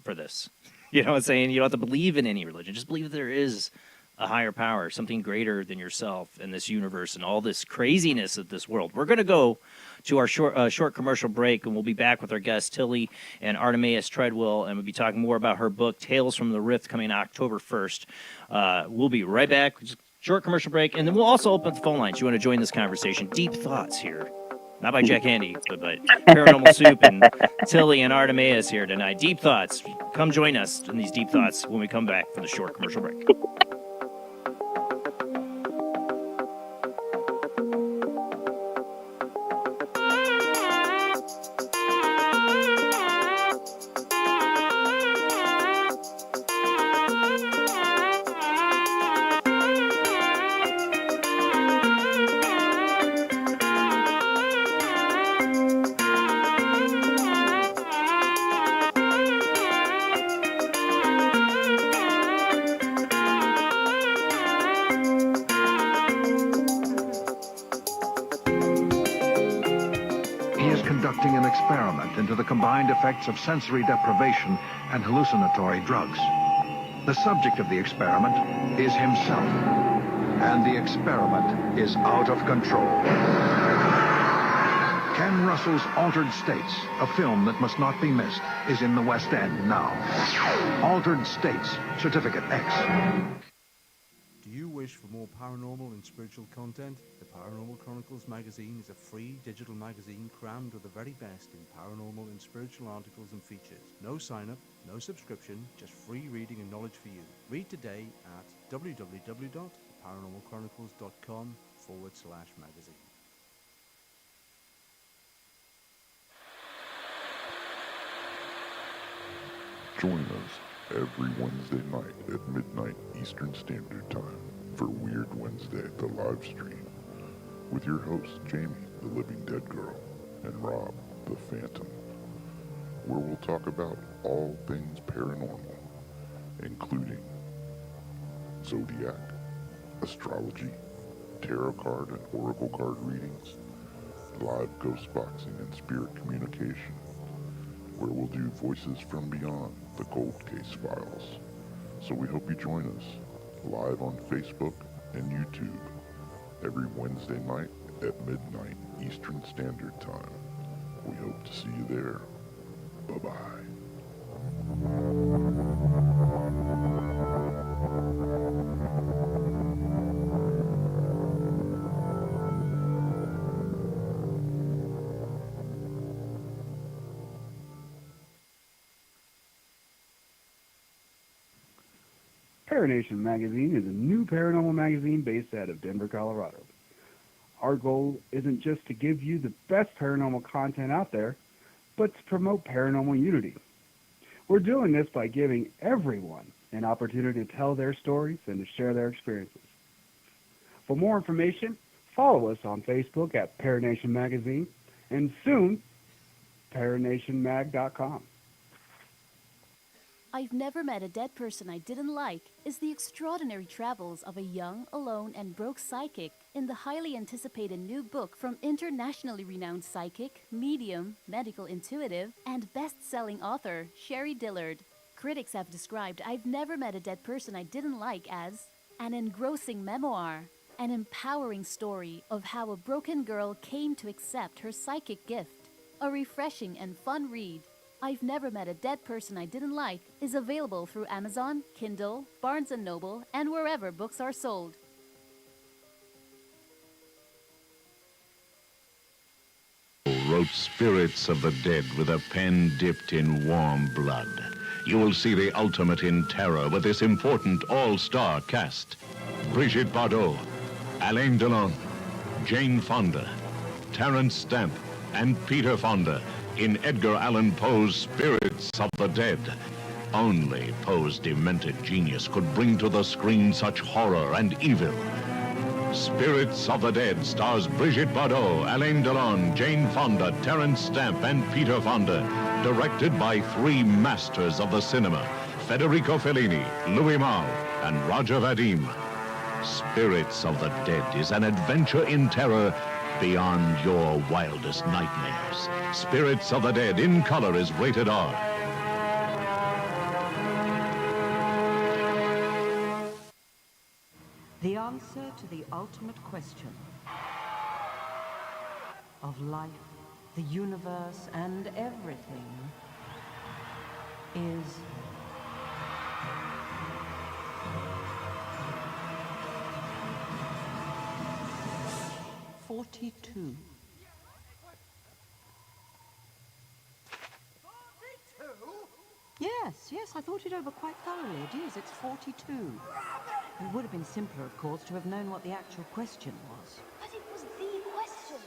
for this. You know what I'm saying? You don't have to believe in any religion. Just believe that there is a higher power, something greater than yourself in this universe and all this craziness of this world. We're going to go to our short commercial break, and we'll be back with our guests, Tillie and Artemaeus Treadwell, and we'll be talking more about her book, Tales from the Rift, coming October 1st. We'll be right back. Just short commercial break, and then we'll also open up the phone lines. You want to join this conversation? Deep thoughts here. Not by Jack Handy, but by Paranormal Soup and Tillie and Artemaeus here tonight. Deep thoughts. Come join us in these deep thoughts when we come back from the short commercial break. Conducting an experiment into the combined effects of sensory deprivation and hallucinatory drugs. The subject of the experiment is himself, and the experiment is out of control. Ken Russell's Altered States, a film that must not be missed, is in the West End now. Altered States, Certificate X. Do you wish for more paranormal and spiritual content? The Paranormal Chronicles magazine is a free digital magazine crammed with the very best in paranormal and spiritual articles and features. No sign-up, no subscription, just free reading and knowledge for you. Read today at www.paranormalchronicles.com/magazine. Join us every Wednesday night at midnight Eastern Standard Time for Weird Wednesday, the live stream, with your hosts Jamie, the Living Dead Girl, and Rob, the Phantom, where we'll talk about all things paranormal, including zodiac, astrology, tarot card and oracle card readings, live ghost boxing and spirit communication, where we'll do Voices from Beyond, the Cold Case Files. So we hope you join us live on Facebook and YouTube every Wednesday night at midnight Eastern Standard Time. We hope to see you there. Bye-bye. Paranation Magazine is a new paranormal magazine based out of Denver, Colorado. Our goal isn't just to give you the best paranormal content out there, but to promote paranormal unity. We're doing this by giving everyone an opportunity to tell their stories and to share their experiences. For more information, follow us on Facebook at Paranation Magazine and soon, paranationmag.com. I've Never Met a Dead Person I Didn't Like is the extraordinary travels of a young, alone, and broke psychic in the highly anticipated new book from internationally renowned psychic, medium, medical intuitive, and best-selling author Sherry Dillard. Critics have described I've Never Met a Dead Person I Didn't Like as an engrossing memoir, an empowering story of how a broken girl came to accept her psychic gift, a refreshing and fun read. I've Never Met a Dead Person I Didn't Like is available through Amazon, Kindle, Barnes & Noble, and wherever books are sold. Wrote Spirits of the Dead with a pen dipped in warm blood. You will see the ultimate in terror with this important all-star cast. Brigitte Bardot, Alain Delon, Jane Fonda, Terence Stamp, and Peter Fonda in Edgar Allan Poe's Spirits of the Dead. Only Poe's demented genius could bring to the screen such horror and evil. Spirits of the Dead stars Brigitte Bardot, Alain Delon, Jane Fonda, Terence Stamp, and Peter Fonda. Directed by three masters of the cinema, Federico Fellini, Louis Malle, and Roger Vadim. Spirits of the Dead is an adventure in terror beyond your wildest nightmares. Spirits of the Dead in color is rated R. The answer to the ultimate question of life, the universe, and everything is $42. Yes, I thought it over quite thoroughly. It is, it's 42. It would have been simpler, of course, to have known what the actual question was. But it was the question.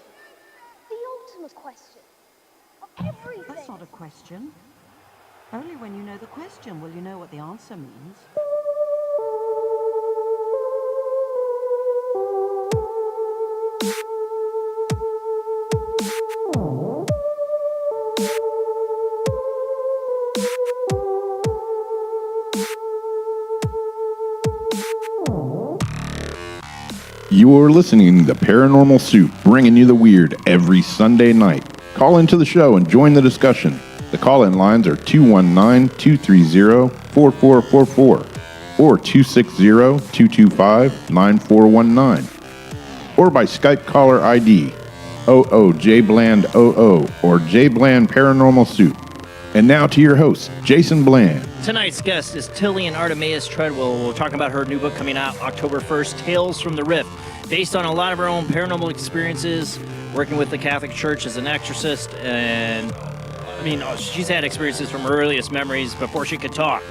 The ultimate question. Of everything. That's not a question. Only when you know the question will you know what the answer means. You're listening to Paranormal Soup, bringing you the weird every Sunday night. Call into the show and join the discussion. The call-in lines are 219-230-4444 or 260-225-9419 or by Skype caller ID OOJBland00 or JBland Paranormal Soup. And now to your host, Jason Bland. Tonight's guest is Tillie and Artemaeus Treadwell. We'll talk about her new book coming out October 1st, Tales from the Rift, based on a lot of her own paranormal experiences, working with the Catholic Church as an exorcist, and she's had experiences from her earliest memories before she could talk.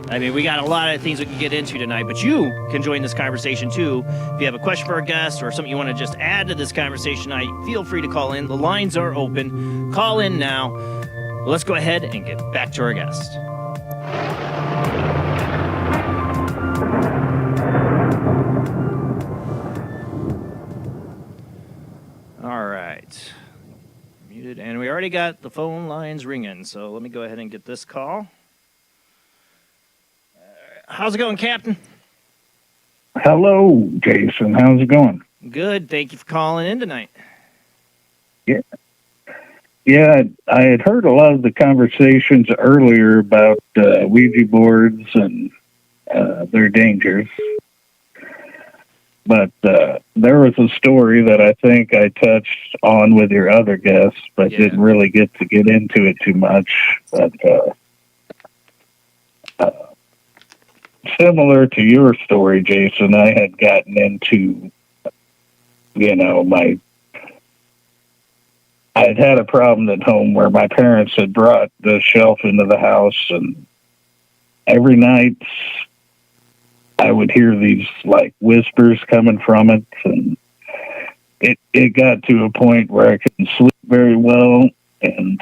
We got a lot of things we can get into tonight, but you can join this conversation too. If you have a question for our guest or something you want to just add to this conversation tonight, feel free to call in. The lines are open. Call in now. Let's go ahead and get back to our guest. All right. Muted, and we already got the phone lines ringing, so let me go ahead and get this call. How's it going, Captain? Hello, Jason. How's it going? Good. Thank you for calling in tonight. Yeah, I had heard a lot of the conversations earlier about Ouija boards and their dangers. But there was a story that I think I touched on with your other guests, but didn't really get into it too much. But similar to your story, Jason, I had gotten into, I had a problem at home where my parents had brought the shelf into the house, and every night I would hear these whispers coming from it, and it got to a point where I couldn't sleep very well, and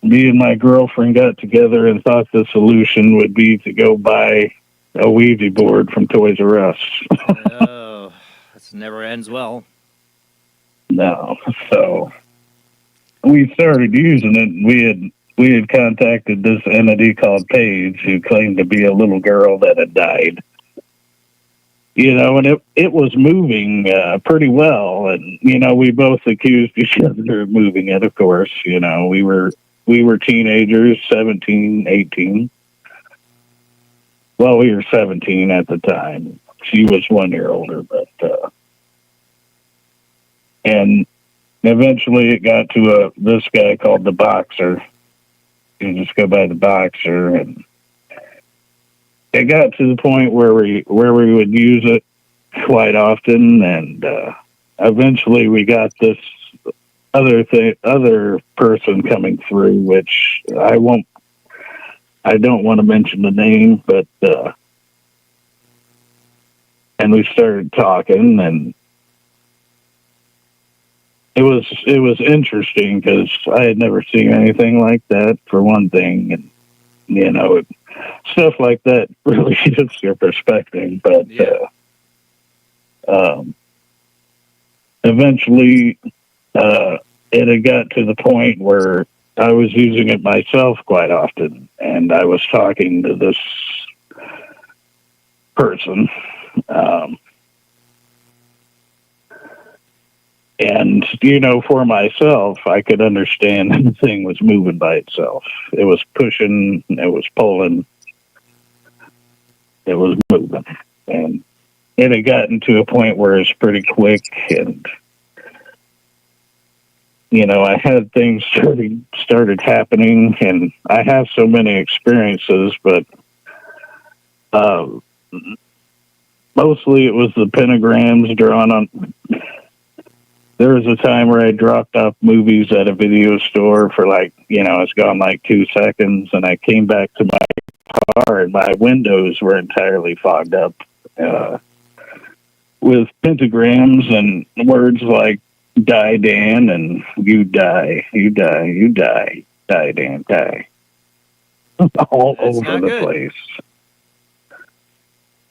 me and my girlfriend got together and thought the solution would be to go buy a Ouija board from Toys R Us. Oh, this never ends well. No, so we started using it, and we had contacted this entity called Paige, who claimed to be a little girl that had died. And it was moving pretty well, and we both accused each other of moving it. Of course, we were teenagers, 17, 18. Well, we were 17 at the time. She was 1 year older, but and eventually it got to this guy called the Boxer. You just go by the Boxer, and it got to the point where we would use it quite often, and eventually we got this other person coming through, which I don't want to mention the name, but and we started talking, and it was interesting because I had never seen anything like that, for one thing, and stuff like that really shifts your perspective. But eventually, it had got to the point where I was using it myself quite often, and I was talking to this person. And, for myself, I could understand the thing was moving by itself. It was pushing, it was pulling, it was moving. And it had gotten to a point where it's pretty quick, and, I had things started happening, and I have so many experiences, but mostly it was the pentagrams drawn on. There was a time where I dropped off movies at a video store for it's gone 2 seconds, and I came back to my car and my windows were entirely fogged up with pentagrams and words like "die Dan" and "you die, you die, you die, die Dan, die," all over the place.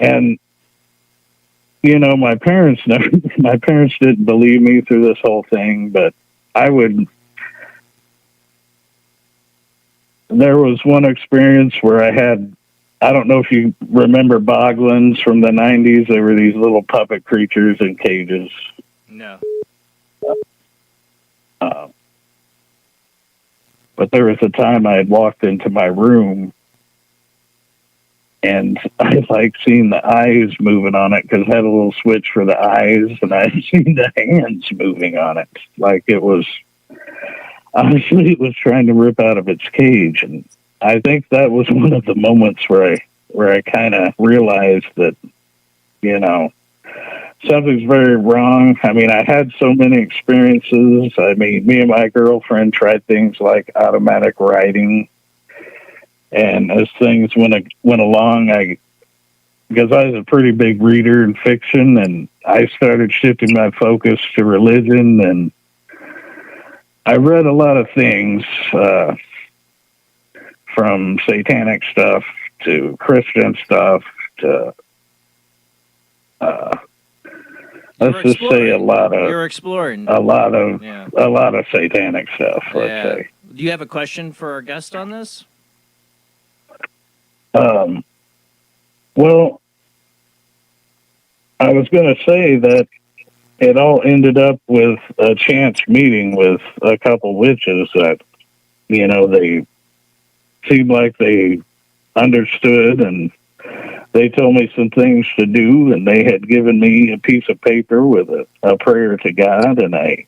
And my parents didn't believe me through this whole thing, but there was one experience where I don't know if you remember Boglins from the 90s. They were these little puppet creatures in cages. No. But there was a time I had walked into my room, and I seen the eyes moving on it because it had a little switch for the eyes, and I seen the hands moving on it. It was trying to rip out of its cage. And I think that was one of the moments where I kind of realized that, something's very wrong. I mean, I had so many experiences. I mean, me and my girlfriend tried things like automatic writing. And as things went along, because I was a pretty big reader in fiction, and I started shifting my focus to religion, and I read a lot of things, from satanic stuff to Christian stuff to, let's just say You're exploring a lot of satanic stuff. Let's say. Do you have a question for our guest on this? Well, I was going to say that it all ended up with a chance meeting with a couple witches that, they seemed like they understood, and they told me some things to do, and they had given me a piece of paper with a prayer to God, and I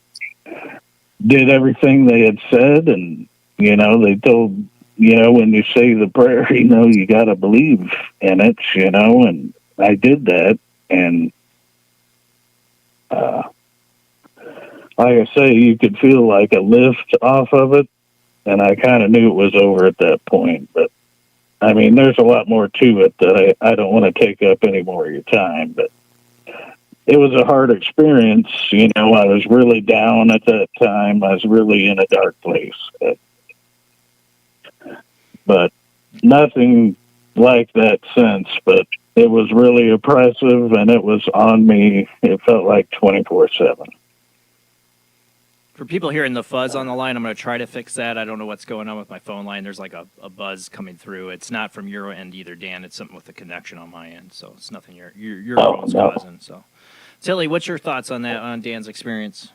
did everything they had said, and, they told, when you say the prayer, you got to believe in it, and I did that. And, like I say, you could feel like a lift off of it. And I kind of knew it was over at that point. But, I mean, there's a lot more to it that I don't want to take up any more of your time. But it was a hard experience. I was really down at that time. I was really in a dark place. But nothing like that since. But it was really oppressive, and it was on me. It felt like 24/7. For people hearing the fuzz on the line, I'm going to try to fix that. I don't know what's going on with my phone line. There's a buzz coming through. It's not from your end either, Dan. It's something with the connection on my end. So it's nothing your phone's causing. So, Tillie, what's your thoughts on that, on Dan's experience?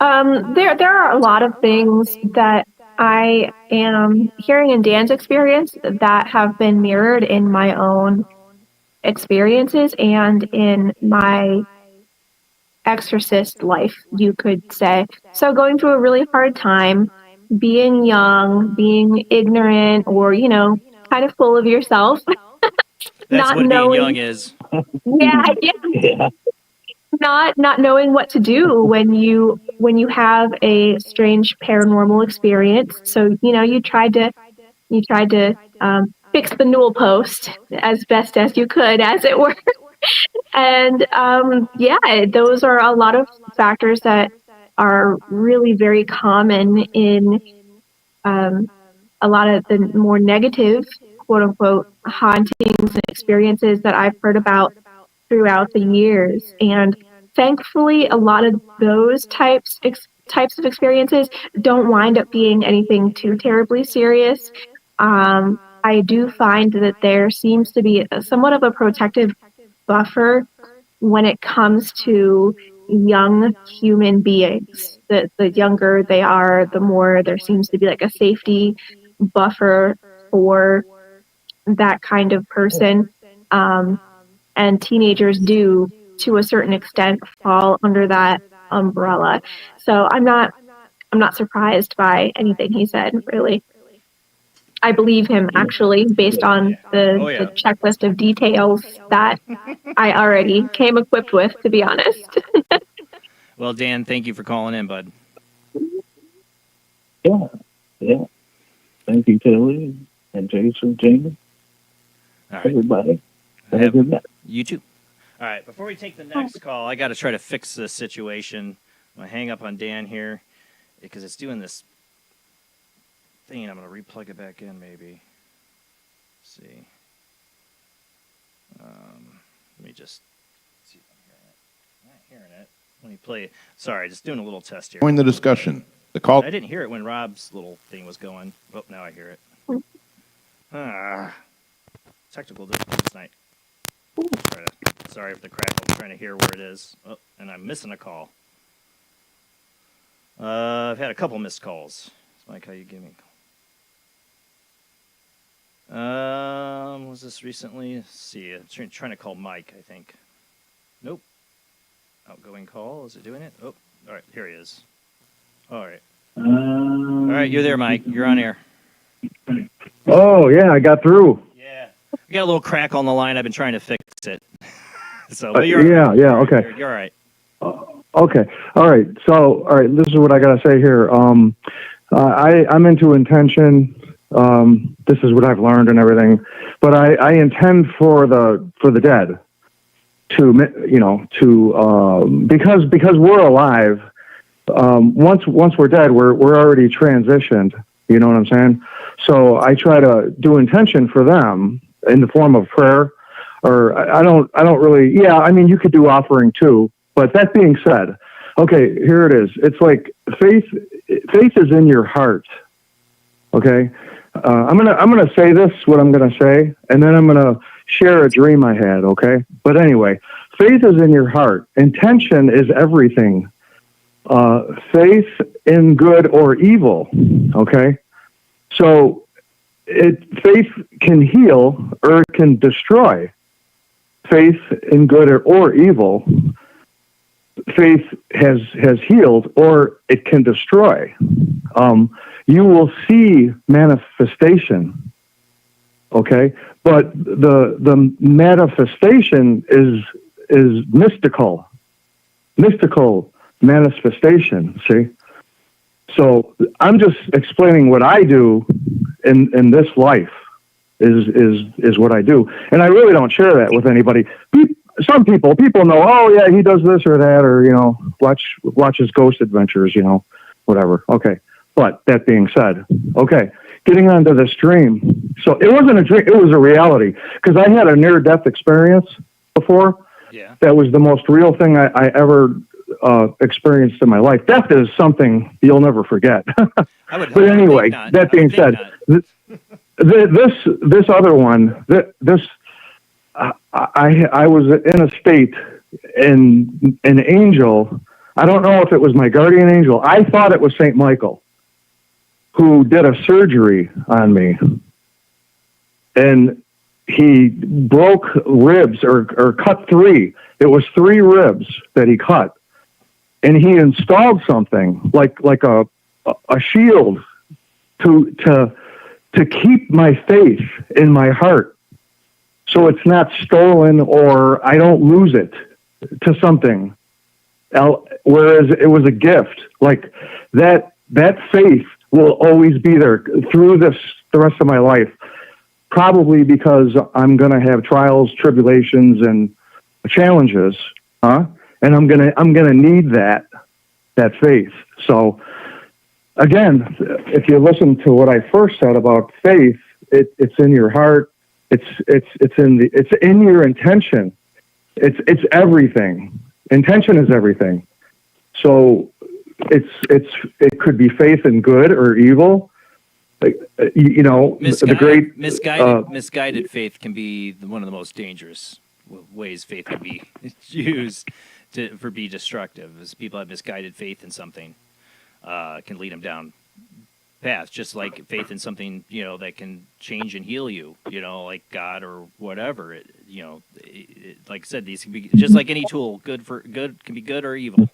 There are a lot of things that I am hearing in Dan's experience that have been mirrored in my own experiences and in my exorcist life, you could say. So going through a really hard time, being young, being ignorant, or, kind of full of yourself. That's not what knowing, being young is. Yeah. Not knowing what to do when you have a strange paranormal experience. So, you tried to fix the newel post as best as you could, as it were. And those are a lot of factors that are really very common in a lot of the more negative, quote unquote, hauntings and experiences that I've heard about throughout the years. And thankfully, a lot of those types of experiences don't wind up being anything too terribly serious. I do find that there seems to be somewhat of a protective buffer when it comes to young human beings. The younger they are, the more there seems to be like a safety buffer for that kind of person. And teenagers do, to a certain extent, fall under that umbrella. So I'm not surprised by anything he said, really. I believe him, actually, based on the checklist of details that I already came equipped with, to be honest. Well, Dan, thank you for calling in, bud. Yeah. Thank you, Tillie and Jason, Jamie, everybody. Have a good night. You too. All right, before we take the next call, I got to try to fix this situation. I'm going to hang up on Dan here because it's doing this thing. I'm going to replug it back in, maybe. Let's see. Let me just see if I'm hearing it. I'm not hearing it. Let me play it. Sorry, just doing a little test here. Join the discussion. The call. I didn't hear it when Rob's little thing was going. Oh, now I hear it. Technical difficulties tonight. Sorry if the crackle. I'm trying to hear where it is. Oh, and I'm missing a call. I've had a couple missed calls. It's like how you give me. Was this recently? Let's see. I'm trying to call Mike, I think. Nope. Outgoing call. Is it doing it? Oh, all right. Here he is. All right. All right. You're there, Mike. You're on air. Oh, yeah. I got through. We got a little crack on the line. I've been trying to fix it. So, but you're okay. You're all right. Okay. All right. So, all right. This is what I got to say here. I'm into intention. This is what I've learned and everything, but I intend for the dead to, because we're alive. Once we're dead, we're already transitioned. You know what I'm saying? So I try to do intention for them in the form of prayer, or I don't really. Yeah, I mean, you could do offering too. But that being said, okay, here it is. It's like faith is in your heart. Okay, I'm gonna say this, what I'm gonna say, and then I'm gonna share a dream I had. Okay, but anyway, faith is in your heart. Intention is everything. Faith in good or evil. Okay, so faith can heal or it can destroy. Faith in good or evil. Faith has healed or it can destroy. You will see manifestation, okay? But the manifestation is mystical manifestation. See, so I'm just explaining what I do in this life is what I do, and I really don't share that with anybody. Some people know, oh yeah, he does this or that, or watch his ghost adventures, whatever. Okay, but that being said, okay, getting onto this dream. So it wasn't a dream; it was a reality because I had a near-death experience before. Yeah, that was the most real thing I ever experienced in my life. Death is something you'll never forget. But anyway, that being said, this other one, I was in a state, and an angel, I don't know if it was my guardian angel, I thought it was St. Michael, who did a surgery on me. And he broke ribs or cut 3. It was 3 ribs that he cut. And he installed something like a shield to keep my faith in my heart, so it's not stolen or I don't lose it to something else. Whereas it was a gift, like that faith will always be there through the rest of my life. Probably because I'm going to have trials, tribulations, and challenges, and I'm gonna need that that faith. So again, if you listen to what I first said about faith, it's in your heart. It's in your intention. It's everything. Intention is everything. So it could be faith in good or evil. Like, the great misguided faith can be one of the most dangerous ways faith can be used for be destructive. As people have misguided faith in something, can lead them down paths. Just like faith in something that can change and heal you, like God or whatever. Like I said, these can be just like any tool. Good can be good or evil.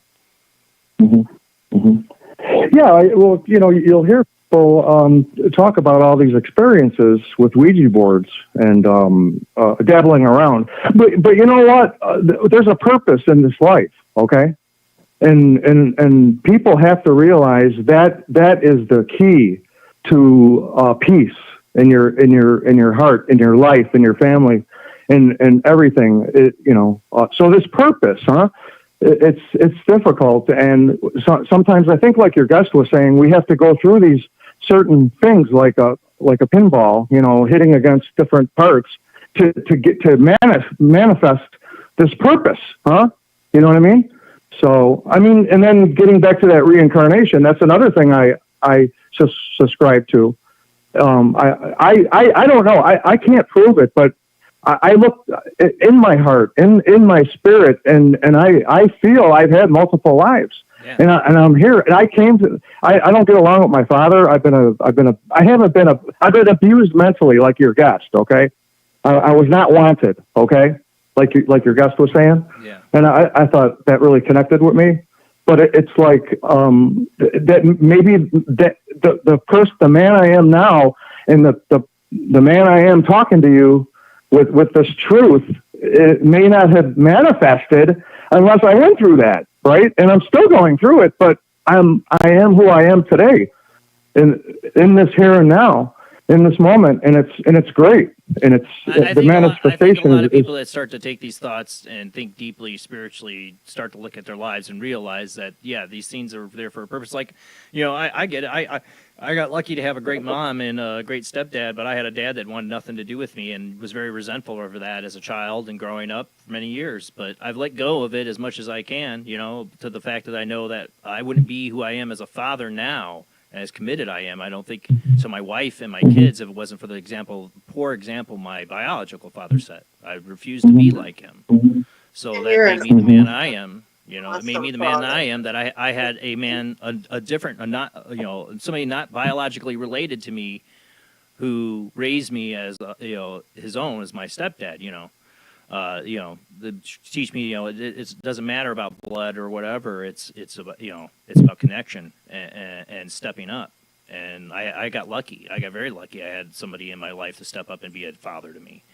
Yeah, well, you'll hear people talk about all these experiences with Ouija boards and dabbling around. But you know what? There's a purpose in this life, okay? And people have to realize that is the key to peace in your heart, in your life, in your family, and everything. So this purpose, huh? It's difficult, and sometimes I think, like your guest was saying, we have to go through these certain things like a pinball, hitting against different parts to get to manifest this purpose, huh? You know what I mean? So and then getting back to that reincarnation, that's another thing I subscribe to. I don't know, I can't prove it, but I look in my heart, in my spirit, and I feel I've had multiple lives, and I'm here, and I don't get along with my father. I've been abused mentally, like your guest. Okay, I was not wanted. Okay, like your guest was saying, and I thought that really connected with me. But it's like that maybe that the man I am now, and the man I am talking to you with this truth, it may not have manifested unless I went through that, right? And I'm still going through it, but I am who I am today, in this here and now, in this moment, and it's great, and the manifestation. I think a lot of people that start to take these thoughts and think deeply spiritually start to look at their lives and realize that these things are there for a purpose. Like, I get it. I got lucky to have a great mom and a great stepdad, but I had a dad that wanted nothing to do with me and was very resentful over that as a child and growing up for many years. But I've let go of it as much as I can, to the fact that I know that I wouldn't be who I am as a father now, as committed I am. I don't think to my wife and my kids if it wasn't for the poor example my biological father set. I refused to be like him. So that made me the man I am. It made me the man that I am, that I had a man, a different, somebody not biologically related to me who raised me as, his own, as my stepdad, teach me, it doesn't matter about blood or whatever. It's about, it's about connection and stepping up. And I got lucky. I got very lucky. I had somebody in my life to step up and be a father to me.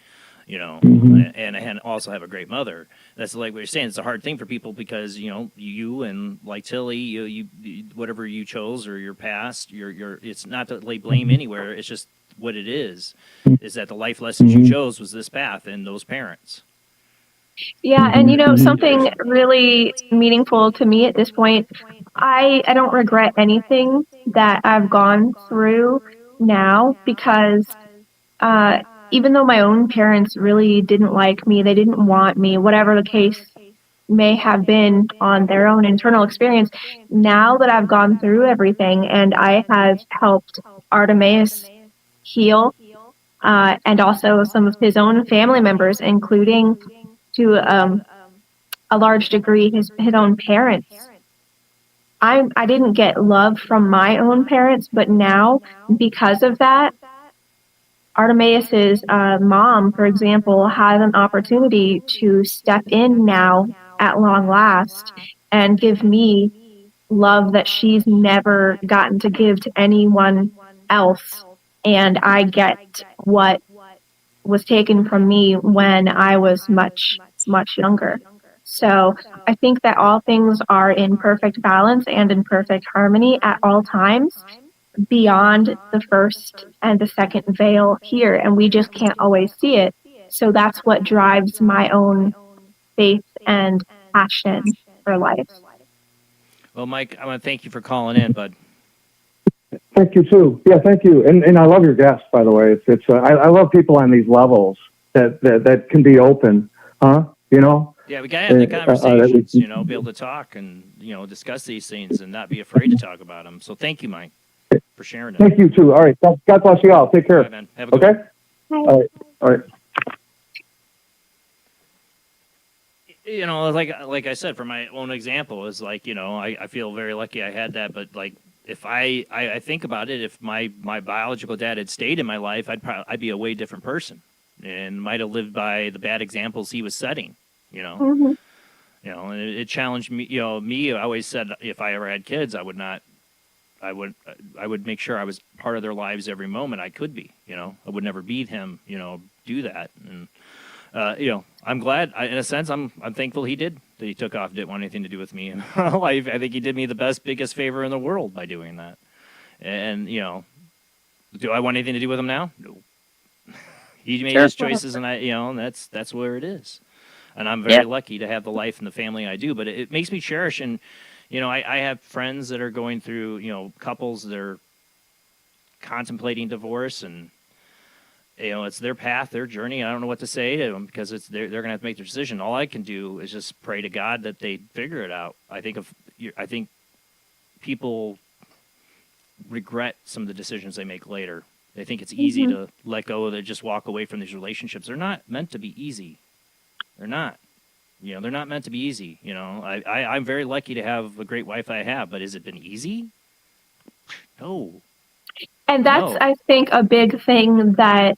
And I also have a great mother. That's like what you're saying. It's a hard thing for people because, you and like Tillie, you whatever you chose or your past, it's not to lay blame anywhere. It's just what it is that the life lessons you chose was this path and those parents. Yeah, and something really meaningful to me at this point, I don't regret anything that I've gone through now because even though my own parents really didn't like me, they didn't want me, whatever the case may have been on their own internal experience, now that I've gone through everything and I have helped Artemaeus heal, and also some of his own family members, including to a large degree his own parents. I didn't get love from my own parents, but now because of that, Artemaeus's mom, for example, has an opportunity to step in now at long last and give me love that she's never gotten to give to anyone else. And I get what was taken from me when I was much, much younger. So I think that all things are in perfect balance and in perfect harmony at all times, beyond the first and the second veil here, and we just can't always see it. So that's what drives my own faith and passion for life. Well, Mike, I want to thank you for calling in, bud. Thank you too. Yeah, thank you. And I love your guests, by the way. I love people on these levels that can be open, huh? You know? Yeah, we gotta have the conversations, you know, be able to talk and, you know, discuss these things and not be afraid to talk about them. So thank you, Mike, for sharing it. Thank you too. All right. God bless you all. Take care. All right, man. Have a good Okay? one. All right. All right. You know, like I said, for my own example, is like, you know, I feel very lucky I had that, but like if I think about it, if my biological dad had stayed in my life, I'd be a way different person and might have lived by the bad examples he was setting, you know. Mm-hmm. You know, and it challenged me, you know, I always said if I ever had kids, I would make sure I was part of their lives every moment I could be, you know. I would never beat him, you know, do that. And you know, I'm glad. In a sense, I'm thankful he did. That he took off, didn't want anything to do with me in life. I think he did me the biggest favor in the world by doing that. And you know, do I want anything to do with him now? No. He made his choices, and and that's where it is. And I'm very lucky to have the life and the family I do. But it makes me cherish. And you know, I have friends that are going through, you know, couples that are contemplating divorce and. You know, it's their path, their journey. I don't know what to say to them because they're going to have to make their decision. All I can do is just pray to God that they figure it out. I think people regret some of the decisions they make later. They think it's easy to let go of it, just walk away from these relationships. They're not meant to be easy. They're not. You know, they're not meant to be easy. You know, I'm very lucky to have a great wife I have, but has it been easy? No. And that's, I think, a big thing that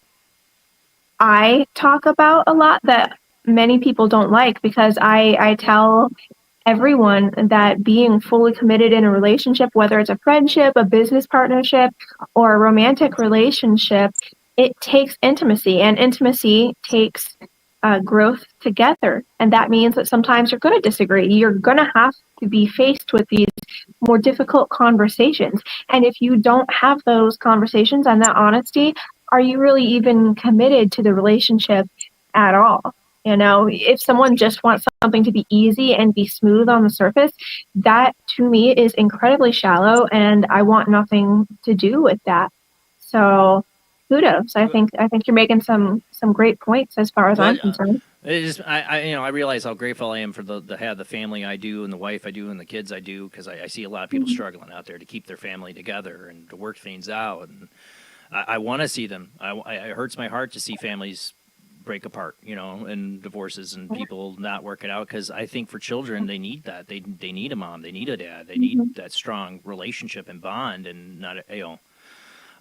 I talk about a lot that many people don't like, because I tell everyone that being fully committed in a relationship, whether it's a friendship, a business partnership, or a romantic relationship, it takes intimacy, and intimacy takes growth together. And that means that sometimes you're going to disagree. You're going to have to be faced with these more difficult conversations. And if you don't have those conversations and that honesty, are you really even committed to the relationship at all? You know, if someone just wants something to be easy and be smooth on the surface, that to me is incredibly shallow, and I want nothing to do with that. So kudos. I think you're making some great points as far as I'm concerned. I realize how grateful I am for to have the family I do and the wife I do and the kids I do, because I see a lot of people struggling out there to keep their family together and to work things out. And I want to see them. It hurts my heart to see families break apart, you know, and divorces and people not work it out, because I think for children, they need that. They need a mom. They need a dad. They need that strong relationship and bond, and not, you know.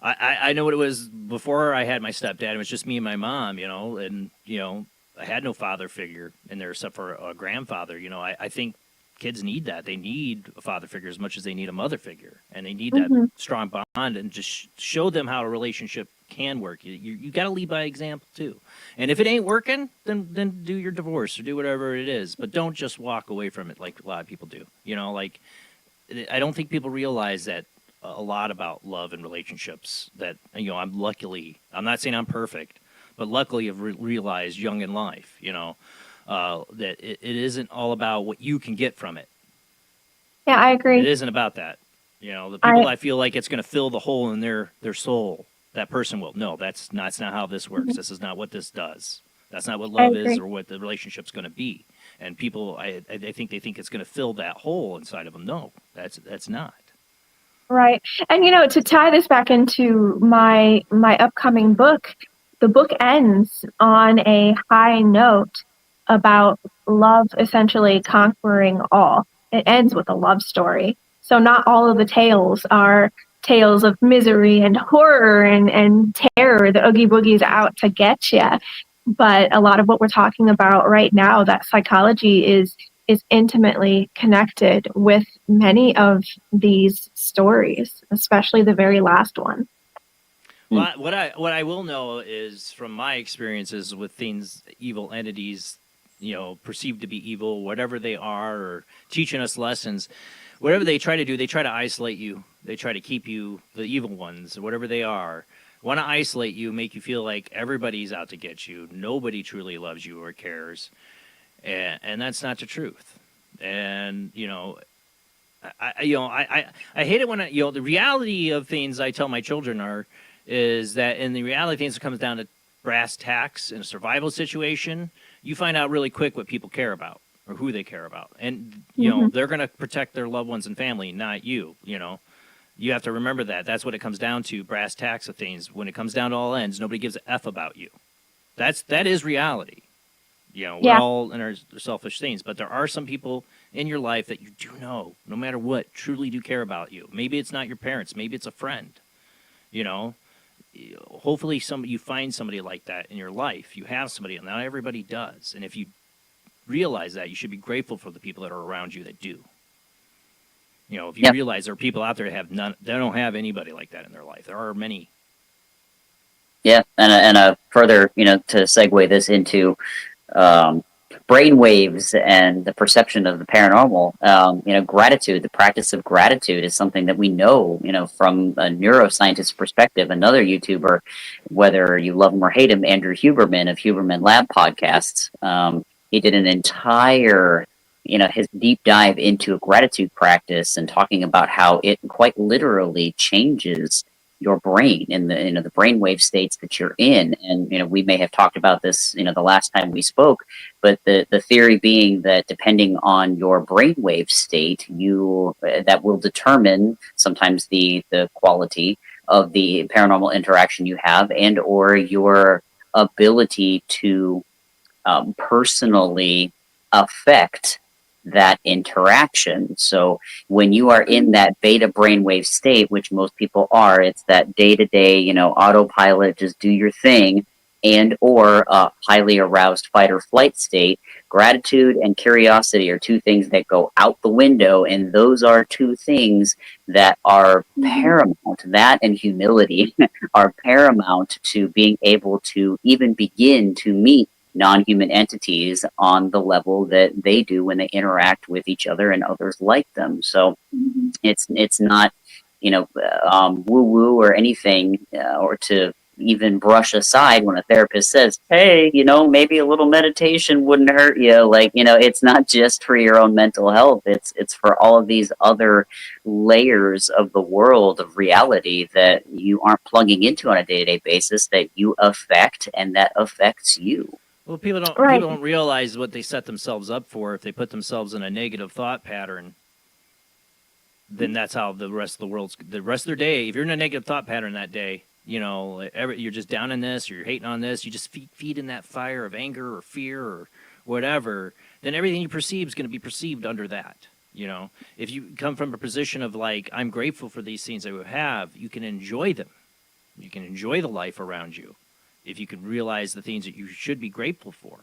I know what it was before I had my stepdad. It was just me and my mom, you know, and, you know, I had no father figure in there except for a grandfather. You know, I think kids need that. They need a father figure as much as they need a mother figure, and they need that strong bond, and just show them how a relationship can work. You got to lead by example too. And if it ain't working, then do your divorce or do whatever it is, but don't just walk away from it like a lot of people do. You know, like I don't think people realize that a lot about love and relationships, that, you know, I'm not saying I'm perfect, but luckily I've realized young in life, you know, that it isn't all about what you can get from it. Yeah, I agree. It isn't about that. You know, the people I feel like it's going to fill the hole in their soul, that person will. No, that's not how this works. This is not what this does. That's not what love is or what the relationship's going to be. And people, I think they think it's going to fill that hole inside of them. No, that's not. Right. And, you know, to tie this back into my upcoming book, the book ends on a high note about love essentially conquering all. It ends with a love story. So not all of the tales are tales of misery and horror and terror. The Oogie Boogie's out to get you. But a lot of what we're talking about right now, that psychology is intimately connected with many of these stories, especially the very last one. Well, what I will know is from my experiences with things, evil entities, you know, perceived to be evil, whatever they are, or teaching us lessons, whatever they try to do, they try to isolate you. They try to keep you, the evil ones, whatever they are, want to isolate you, make you feel like everybody's out to get you. Nobody truly loves you or cares. And that's not the truth. And, you know, I hate it when the reality of things I tell my children is that in the reality of things, it comes down to brass tacks in a survival situation. You find out really quick what people care about or who they care about, and they're going to protect their loved ones and family, not you. You have to remember that. That's what it comes down to, brass tacks of things. When it comes down to all ends, nobody gives a F about you. That is reality. We're all in our selfish things, but there are some people in your life that you do know, no matter what, truly do care about you. Maybe it's not your parents. Maybe it's a friend. Hopefully you find somebody like that in your life. You have somebody, and not everybody does. And if you realize that, you should be grateful for the people that are around you that do. If you realize there are people out there that have none, they don't have anybody like that in their life. There are many. Yeah, and further, to segue this into brainwaves and the perception of the paranormal, gratitude, the practice of gratitude is something that we know, from a neuroscientist perspective. Another YouTuber, whether you love him or hate him, Andrew Huberman of Huberman Lab podcasts, he did an entire, his deep dive into a gratitude practice and talking about how it quite literally changes your brain in the brainwave states that you're in. And we may have talked about this the last time we spoke, but the theory being that depending on your brainwave state, that will determine sometimes the quality of the paranormal interaction you have, and or your ability to personally affect that interaction. So when you are in that beta brainwave state, which most people are, it's that day-to-day, autopilot, just do your thing, and or highly aroused fight or flight state. Gratitude and curiosity are two things that go out the window, and those are two things that are paramount. That and humility are paramount to being able to even begin to meet non-human entities on the level that they do when they interact with each other and others like them. So it's not, woo-woo or anything, or to even brush aside when a therapist says, hey, maybe a little meditation wouldn't hurt you. It's not just for your own mental health. It's for all of these other layers of the world of reality that you aren't plugging into on a day-to-day basis, that you affect and that affects you. Well, people don't realize what they set themselves up for. If they put themselves in a negative thought pattern, then that's how the rest of their day. If you're in a negative thought pattern that day, you're just down in this, or you're hating on this, you just feed in that fire of anger or fear or whatever, then everything you perceive is going to be perceived under that. If you come from a position of I'm grateful for these things I have, you can enjoy them. You can enjoy the life around you. If you can realize the things that you should be grateful for.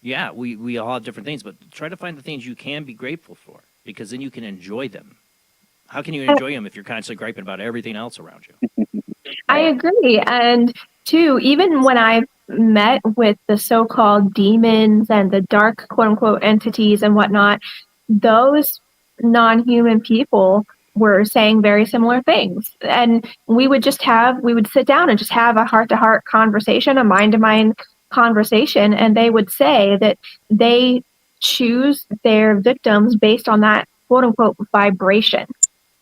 Yeah, we all have different things, but try to find the things you can be grateful for, because then you can enjoy them. How can you enjoy them if you're constantly griping about everything else around you? I agree. And two, even when I met with the so-called demons and the dark, quote-unquote, entities and whatnot, those non-human people were saying very similar things. And we would sit down and just have a heart-to-heart conversation, a mind-to-mind conversation, and they would say that they choose their victims based on that quote-unquote vibration.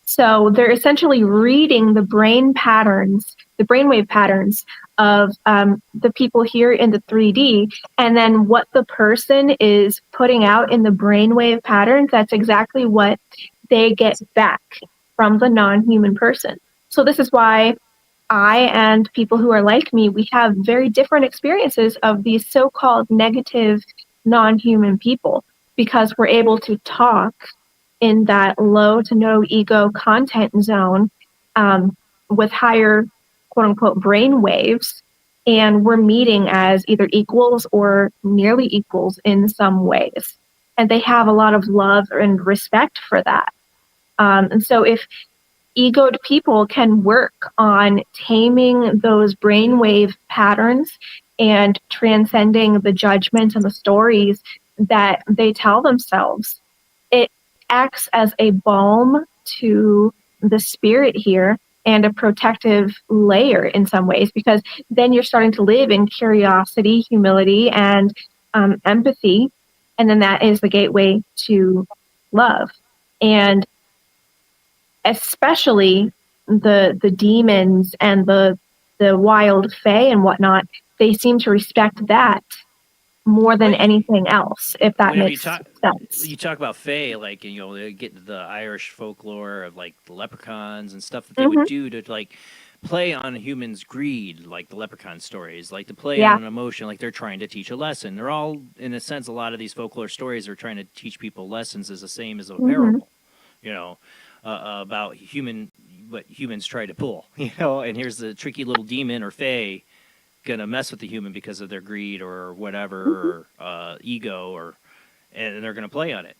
So they're essentially reading the brainwave patterns of the people here in the 3D, and then what the person is putting out in the brainwave patterns, that's exactly what they get back from the non-human person. So this is why I and people who are like me, we have very different experiences of these so-called negative non-human people, because we're able to talk in that low to no ego content zone with higher quote-unquote brain waves, and we're meeting as either equals or nearly equals in some ways. And they have a lot of love and respect for that. And so if egoed people can work on taming those brainwave patterns and transcending the judgments and the stories that they tell themselves, it acts as a balm to the spirit here and a protective layer in some ways, because then you're starting to live in curiosity, humility, and empathy. And then that is the gateway to love. And especially the demons and the wild fae and whatnot, they seem to respect that more than anything else, if that Whenever makes sense. you talk about fae, like, you know, they get into the Irish folklore of like the leprechauns and stuff that they would do to like play on humans' greed, like the leprechaun stories, like to play on an emotion, like they're trying to teach a lesson. They're all, in a sense, a lot of these folklore stories are trying to teach people lessons is the same as a parable, you know, about what humans try to pull, you know, and here's the tricky little demon or fae gonna mess with the human because of their greed or whatever, or ego, and they're gonna play on it.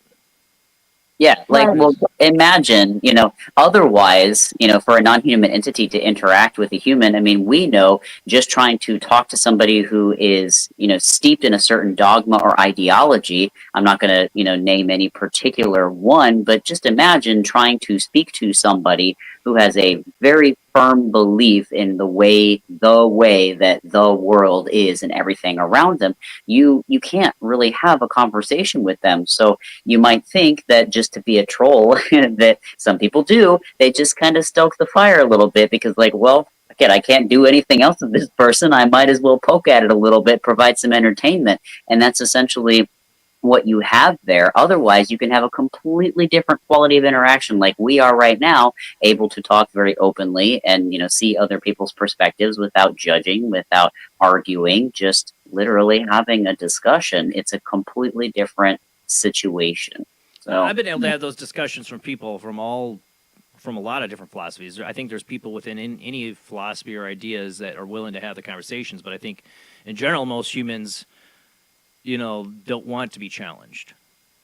Yeah, like, well, imagine, you know, otherwise, you know, for a non-human entity to interact with a human, I mean, we know just trying to talk to somebody who is, you know, steeped in a certain dogma or ideology, I'm not going to, you know, name any particular one, but just imagine trying to speak to somebody who has a very firm belief in the way that the world is and everything around them. You can't really have a conversation with them. So you might think that just to be a troll, that some people do, they just kind of stoke the fire a little bit because, like, well, again, I can't do anything else with this person. I might as well poke at it a little bit, provide some entertainment. And that's essentially what you have there. Otherwise, you can have a completely different quality of interaction like we are right now, able to talk very openly and, you know, see other people's perspectives without judging, without arguing, just literally having a discussion. It's a completely different situation. So I've been able to have those discussions from people from a lot of different philosophies. I think there's people within any philosophy or ideas that are willing to have the conversations, but I think in general most humans, you know, don't want to be challenged.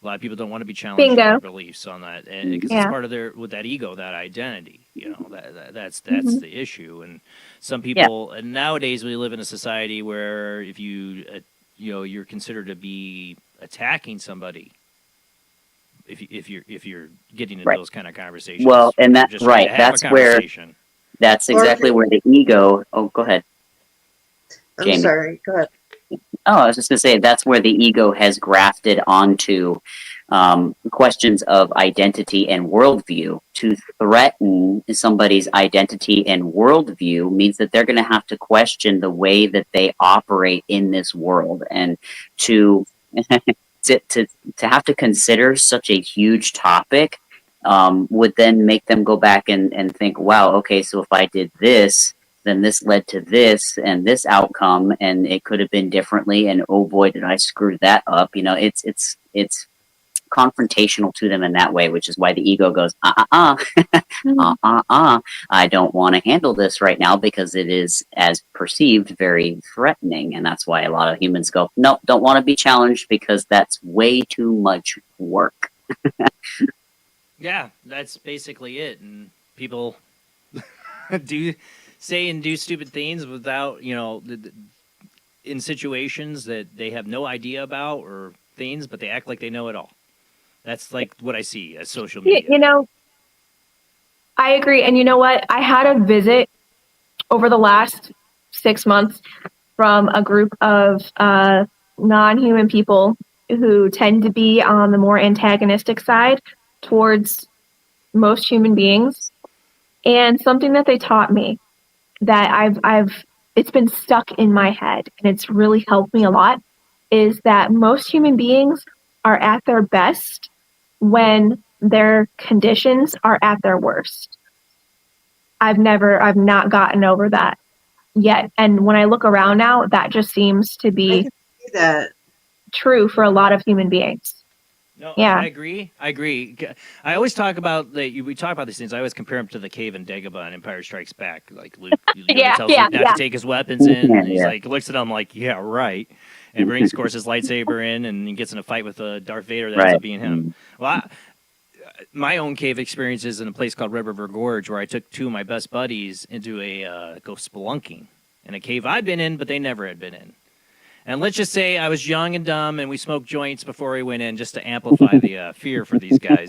A lot of people don't want to be challenged in their beliefs on that, because it's part of their, with that ego, that identity. You know, that's the issue. And some people, and nowadays we live in a society where if you, you know, you're considered to be attacking somebody. If you're getting into those kind of conversations. Well, and that's right. That's exactly where the ego. Oh, go ahead. I'm sorry. Go ahead. Oh, I was just going to say that's where the ego has grafted onto questions of identity and worldview. To threaten somebody's identity and worldview means that they're going to have to question the way that they operate in this world, and to have to consider such a huge topic would then make them go back and think, wow, okay, so if I did this, then this led to this and this outcome, and it could have been differently, and oh boy, did I screw that up. You know, it's confrontational to them in that way, which is why the ego goes, I don't want to handle this right now because it is, as perceived, very threatening. And that's why a lot of humans go, nope, don't want to be challenged because that's way too much work. Yeah, that's basically it. And people say and do stupid things without, you know, in situations that they have no idea about or things, but they act like they know it all. That's like what I see as social media. You know, I agree. And you know what? I had a visit over the last 6 months from a group of non-human people who tend to be on the more antagonistic side towards most human beings. And something that they taught me that it's been stuck in my head and it's really helped me a lot is that most human beings are at their best when their conditions are at their worst. I've not gotten over that yet. And when I look around now, that just seems to be true for a lot of human beings. No, yeah. I agree. I always talk about we talk about these things. I always compare them to the cave in Dagobah in Empire Strikes Back. Like Luke, tells Luke not to take his weapons in, and he's like looks at him like, yeah, right, and brings, of course, his lightsaber in, and he gets in a fight with Darth Vader that ends up being him. Well, my own cave experience is in a place called Red River Gorge, where I took two of my best buddies into go spelunking in a cave I'd been in, but they never had been in. And let's just say I was young and dumb, and we smoked joints before we went in just to amplify the fear for these guys.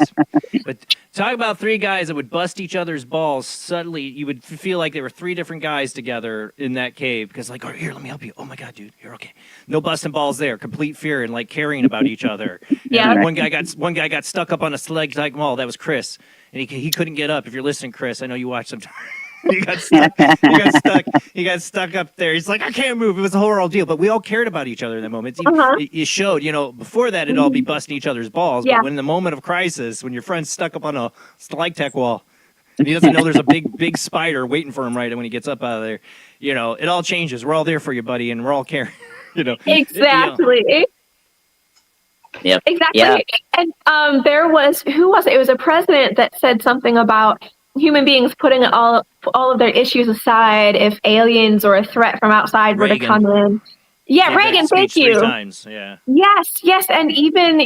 But talk about three guys that would bust each other's balls. Suddenly, you would feel like there were three different guys together in that cave. Because like, oh, here, let me help you. Oh, my God, dude, you're okay. No busting balls there. Complete fear and, like, caring about each other. Yeah. And one guy got stuck up on a stalactite wall. That was Chris. And he couldn't get up. If you're listening, Chris, I know you watch sometimes. He got stuck up there. He's like, I can't move. It was a whole ordeal, but we all cared about each other in that moment. It showed, before that, it'd all be busting each other's balls. Yeah. But when in the moment of crisis, when your friend's stuck up on a stalactite wall, and he doesn't know there's a big spider waiting for him right when he gets up out of there, it all changes. We're all there for you, buddy, and we're all caring. Exactly. Yep. Exactly. Yeah. And there was, who was it? It was a president that said something about human beings putting all of their issues aside if aliens or a threat from outside were to come in. Yeah, Reagan, thank you. 3 times, yeah. Yes, and even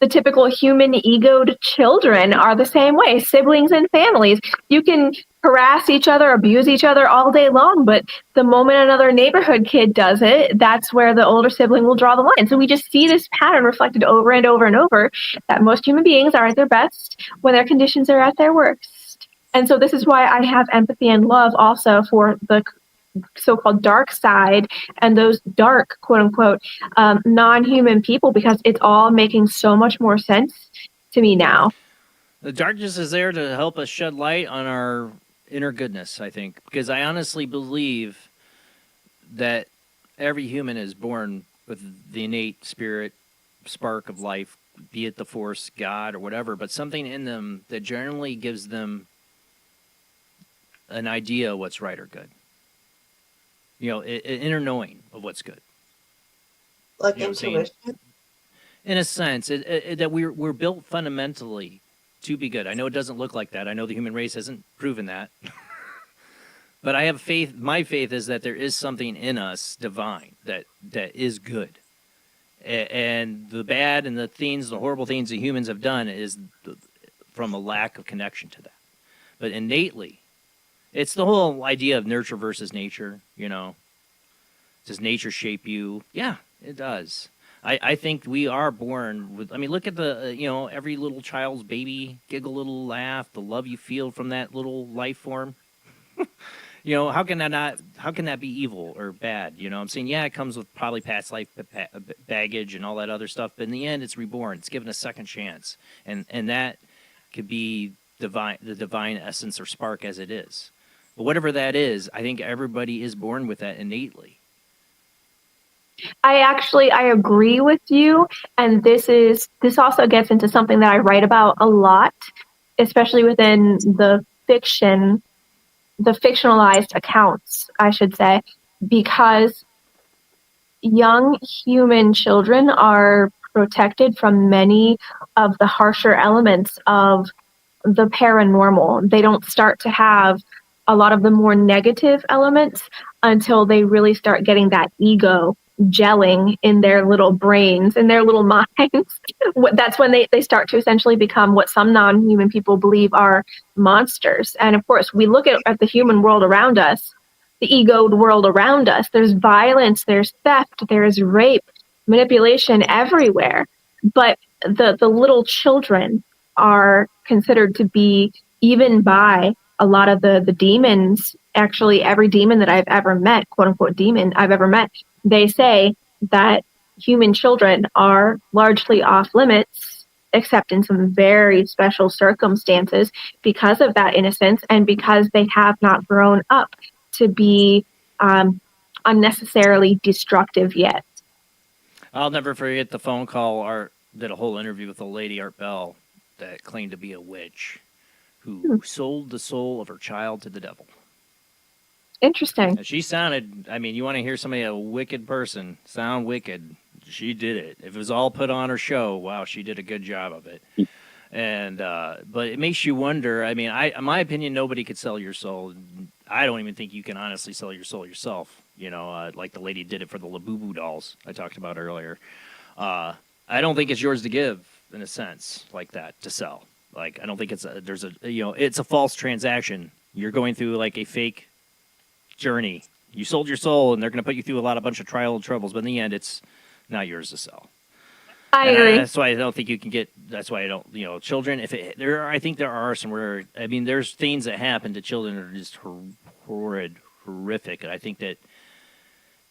the typical human egoed children are the same way. Siblings and families. You can harass each other, abuse each other all day long, but the moment another neighborhood kid does it, that's where the older sibling will draw the line. So we just see this pattern reflected over and over and over, that most human beings are at their best when their conditions are at their worst. And so this is why I have empathy and love also for the so-called dark side and those dark, quote unquote, non-human people, because it's all making so much more sense to me now. The darkness is there to help us shed light on our inner goodness, I think, because I honestly believe that every human is born with the innate spirit, spark of life, be it the force, God, or whatever, but something in them that generally gives them an idea of what's right or good. An inner knowing of what's good. Like intuition? In a sense, that we're built fundamentally to be good. I know it doesn't look like that. I know the human race hasn't proven that. But I have faith. My faith is that there is something in us divine that is good. And the bad and the horrible things that humans have done is from a lack of connection to that. But innately, it's the whole idea of nurture versus nature, Does nature shape you? Yeah, it does. I think we are born with, look at the, every little child's baby, giggle, little laugh, the love you feel from that little life form. How can that be evil or bad? I'm saying, yeah, it comes with probably past life baggage and all that other stuff, but in the end, it's reborn. It's given a second chance. And that could be the divine essence or spark as it is. But whatever that is, I think everybody is born with that innately. I agree with you, and this also gets into something that I write about a lot, especially within the fictionalized accounts, I should say, because young human children are protected from many of the harsher elements of the paranormal. They don't start to have a lot of the more negative elements until they really start getting that ego gelling in their little brains, in their little minds. That's when they start to essentially become what some non-human people believe are monsters. And of course, we look at the human world around us, the egoed world around us. There's violence, there's theft, there's rape, manipulation everywhere. But the little children are considered to be, even by a lot of the demons, actually every demon that I've ever met, quote unquote demon I've ever met, they say that human children are largely off limits, except in some very special circumstances, because of that innocence and because they have not grown up to be unnecessarily destructive yet. I'll never forget the phone call. Art did a whole interview with a lady, Art Bell, that claimed to be a witch who sold the soul of her child to the devil. Interesting. She sounded, you want to hear somebody, a wicked person, sound wicked, she did it. If it was all put on her show, wow, she did a good job of it. And, but it makes you wonder, in my opinion, nobody could sell your soul. I don't even think you can honestly sell your soul yourself, like the lady did it for the Labubu dolls I talked about earlier. I don't think it's yours to give, in a sense, like that, to sell. Like, I don't think it's it's a false transaction. You're going through like a fake journey, You sold your soul, and they're going to put you through a bunch of trial and troubles, but in the end, it's not yours to sell. I agree. That's why I don't think you can get. That's why I don't. Children. I think there are some rare. I mean, there's things that happen to children that are just horrific, and I think that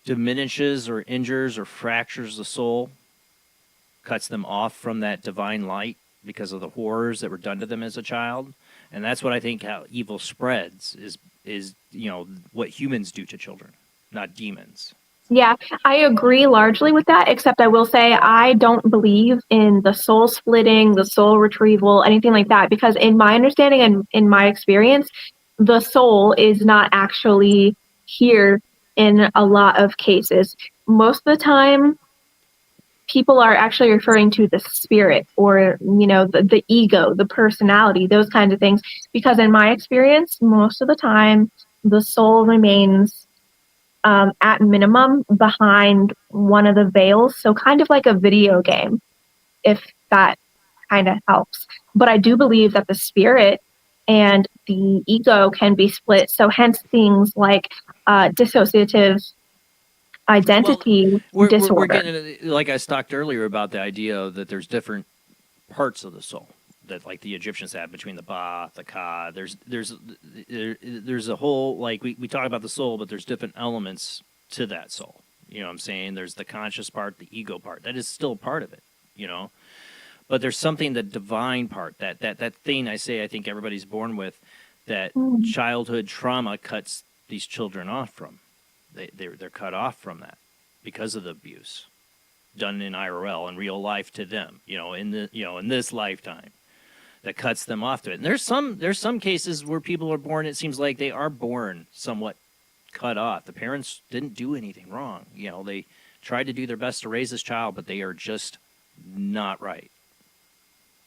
diminishes or injures or fractures the soul, cuts them off from that divine light because of the horrors that were done to them as a child. And that's what I think how evil spreads is what humans do to children, not demons. Yeah, I agree largely with that, except I will say I don't believe in the soul splitting, the soul retrieval, anything like that, because in my understanding and in my experience, the soul is not actually here in a lot of cases. Most of the time, people are actually referring to the spirit or, the ego, the personality, those kinds of things, because in my experience, most of the time, the soul remains at minimum behind one of the veils. So kind of like a video game, if that kind of helps. But I do believe that the spirit and the ego can be split. So hence things like dissociative identity disorder. We're getting, like I talked earlier about the idea that there's different parts of the soul that, like the Egyptians had between the Ba, the Ka. There's a whole, like we talk about the soul, but there's different elements to that soul. You know what I'm saying? There's the conscious part, the ego part. That is still part of it, But there's something, the divine part, that thing I think everybody's born with, that childhood trauma cuts these children off from. They're cut off from that because of the abuse done in IRL, in real life to them, in this lifetime. That cuts them off to it. And there's some cases where people are born, it seems like they are born somewhat cut off. The parents didn't do anything wrong. They tried to do their best to raise this child, but they are just not right.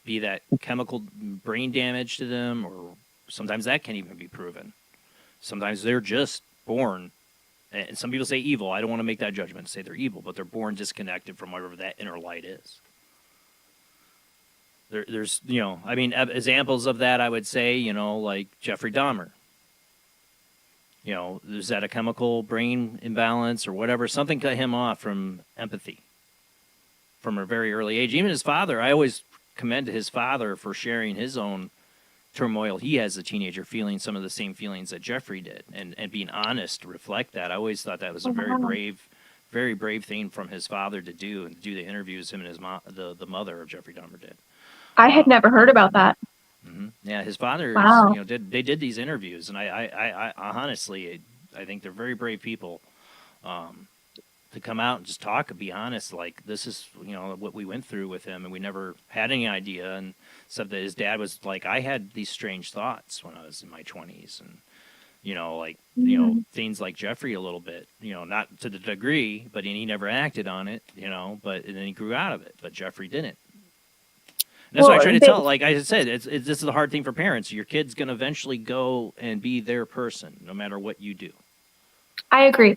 Be that chemical brain damage to them, or sometimes that can't even be proven. Sometimes they're just born, and some people say evil. I don't want to make that judgment, say they're evil, but they're born disconnected from whatever that inner light is. There's, examples of that, I would say, like Jeffrey Dahmer. Is that a chemical brain imbalance or whatever? Something cut him off from empathy from a very early age. Even his father, I always commend his father for sharing his own turmoil he has as a teenager, feeling some of the same feelings that Jeffrey did, and being honest to reflect that. I always thought that was a very brave thing from his father to do, and to do the interviews him and his mom, the mother of Jeffrey Dahmer did. I had never heard about that. Mm-hmm. Yeah, his father, wow. did these interviews, and I honestly, I think they're very brave people to come out and just talk and be honest. Like, this is, what we went through with him, and we never had any idea. And said that his dad was like, I had these strange thoughts when I was in my 20s, and things like Jeffrey a little bit, not to the degree, but he never acted on it, but and then he grew out of it. But Jeffrey didn't. And that's what I try to tell. Like I said, this is the hard thing for parents. Your kid's going to eventually go and be their person, no matter what you do. I agree.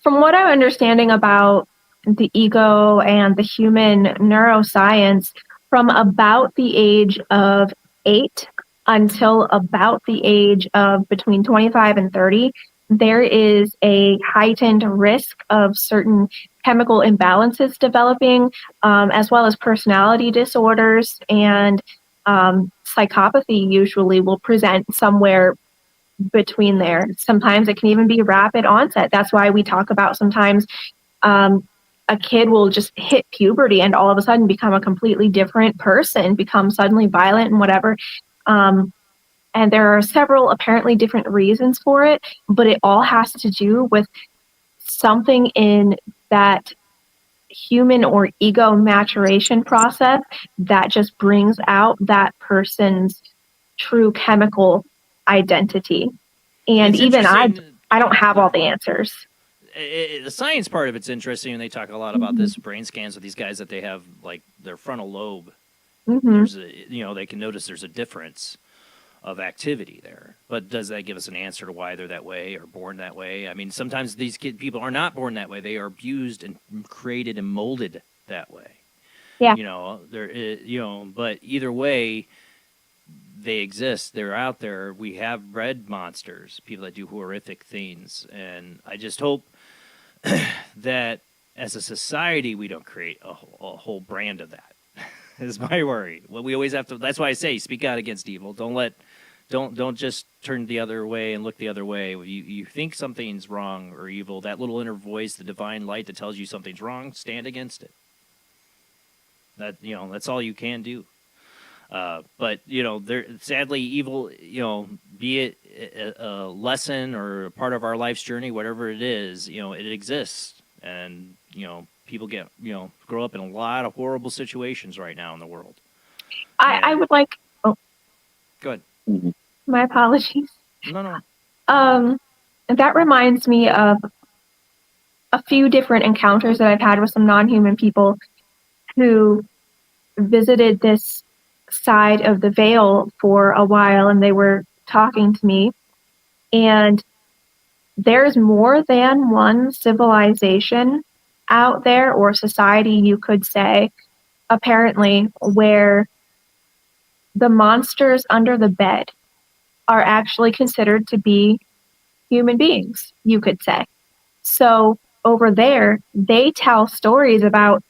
From what I'm understanding about the ego and the human neuroscience, from about the age of 8 until about the age of between 25 and 30, there is a heightened risk of certain chemical imbalances developing, as well as personality disorders, and psychopathy usually will present somewhere between there. Sometimes it can even be rapid onset. That's why we talk about sometimes a kid will just hit puberty and all of a sudden become a completely different person, become suddenly violent and whatever. And there are several apparently different reasons for it, but it all has to do with something in that human or ego maturation process that just brings out that person's true chemical identity. And even I don't have all the answers. The science part of it's interesting, and they talk a lot about this brain scans with these guys that they have, like, their frontal lobe. There's they can notice there's a difference of activity there. But does that give us an answer to why they're that way or born that way? I mean, sometimes these people are not born that way. They are abused and created and molded that way. Yeah. But either way, they exist. They're out there. We have read monsters, people that do horrific things, and I just hope that as a society we don't create a whole brand of that. Is my worry. Well, we always have to. That's why I say speak out against evil. Don't just turn the other way and look the other way. You think something's wrong or evil, that little inner voice, the divine light that tells you something's wrong, stand against it. That's all you can do. But sadly, evil, be it a lesson or a part of our life's journey, whatever it is, it exists, and people grow up in a lot of horrible situations right now in the world. I would like. Oh, go ahead. My apologies. No. That reminds me of a few different encounters that I've had with some non-human people who visited this side of the veil for a while, and they were talking to me. And there's more than one civilization out there, or society, you could say, apparently, where the monsters under the bed are actually considered to be human beings, you could say. So over there, they tell stories about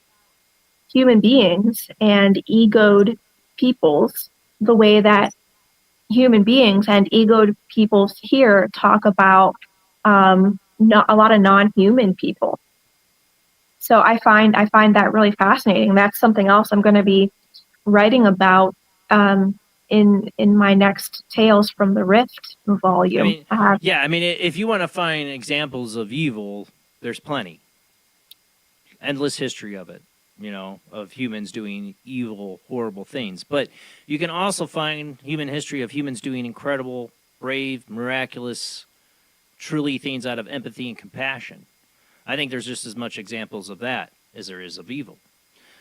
human beings and egoed peoples the way that human beings and egoed peoples here talk about not a lot of non-human people. So I find that really fascinating. That's something else I'm going to be writing about in my next Tales from the Rift volume. If you want to find examples of evil, there's plenty. Endless history of it, of humans doing evil, horrible things. But you can also find human history of humans doing incredible, brave, miraculous, truly things out of empathy and compassion. I think there's just as much examples of that as there is of evil.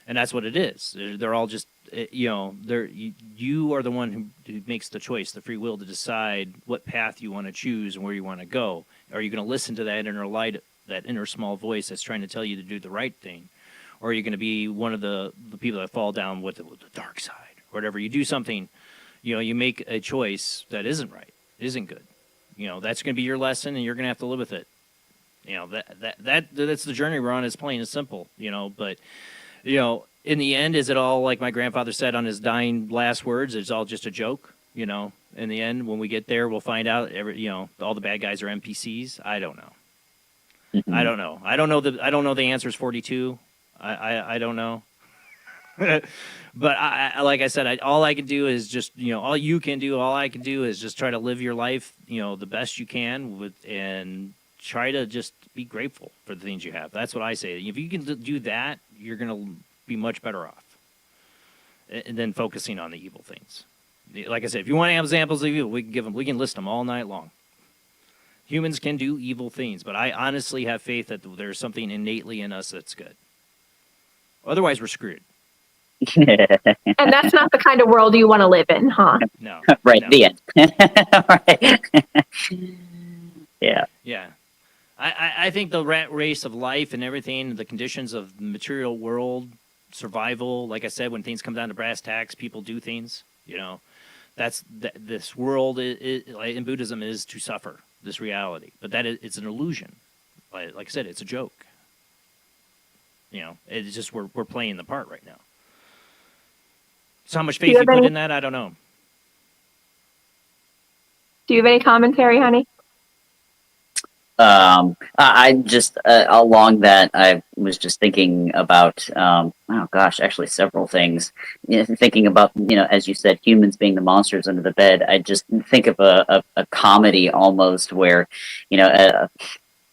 And that's what it is. They're all just, you are the one who makes the choice, the free will to decide what path you want to choose and where you want to go. Are you going to listen to that inner light, that inner small voice that's trying to tell you to do the right thing? Or are you going to be one of the people that fall down with the dark side? Or whatever. You do something, you make a choice that isn't right, isn't good. That's going to be your lesson, and you're going to have to live with it. That's the journey we're on. It's plain and simple, but... in the end, is it all like my grandfather said on his dying last words? It's all just a joke, In the end, when we get there, we'll find out. All the bad guys are NPCs. I don't know. Mm-hmm. I don't know. I don't know the answer is 42. I don't know. But like I said, all I can do is just all you can do. All I can do is just try to live your life the best you can and try to just be grateful for the things you have. That's what I say. If you can do that, you're going to be much better off than focusing on the evil things. Like I said, if you want to have examples of evil, we can list them all night long. Humans can do evil things, but I honestly have faith that there's something innately in us that's good. Otherwise, we're screwed. And that's not the kind of world you want to live in, huh? No. Right, no. the end. Right. Yeah. Yeah. I think the rat race of life and everything, the conditions of the material world, survival, like I said, when things come down to brass tacks, people do things, this world in Buddhism is to suffer, this reality. But it's an illusion. Like I said, it's a joke. It's just we're playing the part right now. So how much faith you put in that, I don't know. Do you have any commentary, honey? I just along that, I was just thinking about actually several things. Thinking about as you said, humans being the monsters under the bed. I just think of a comedy almost where the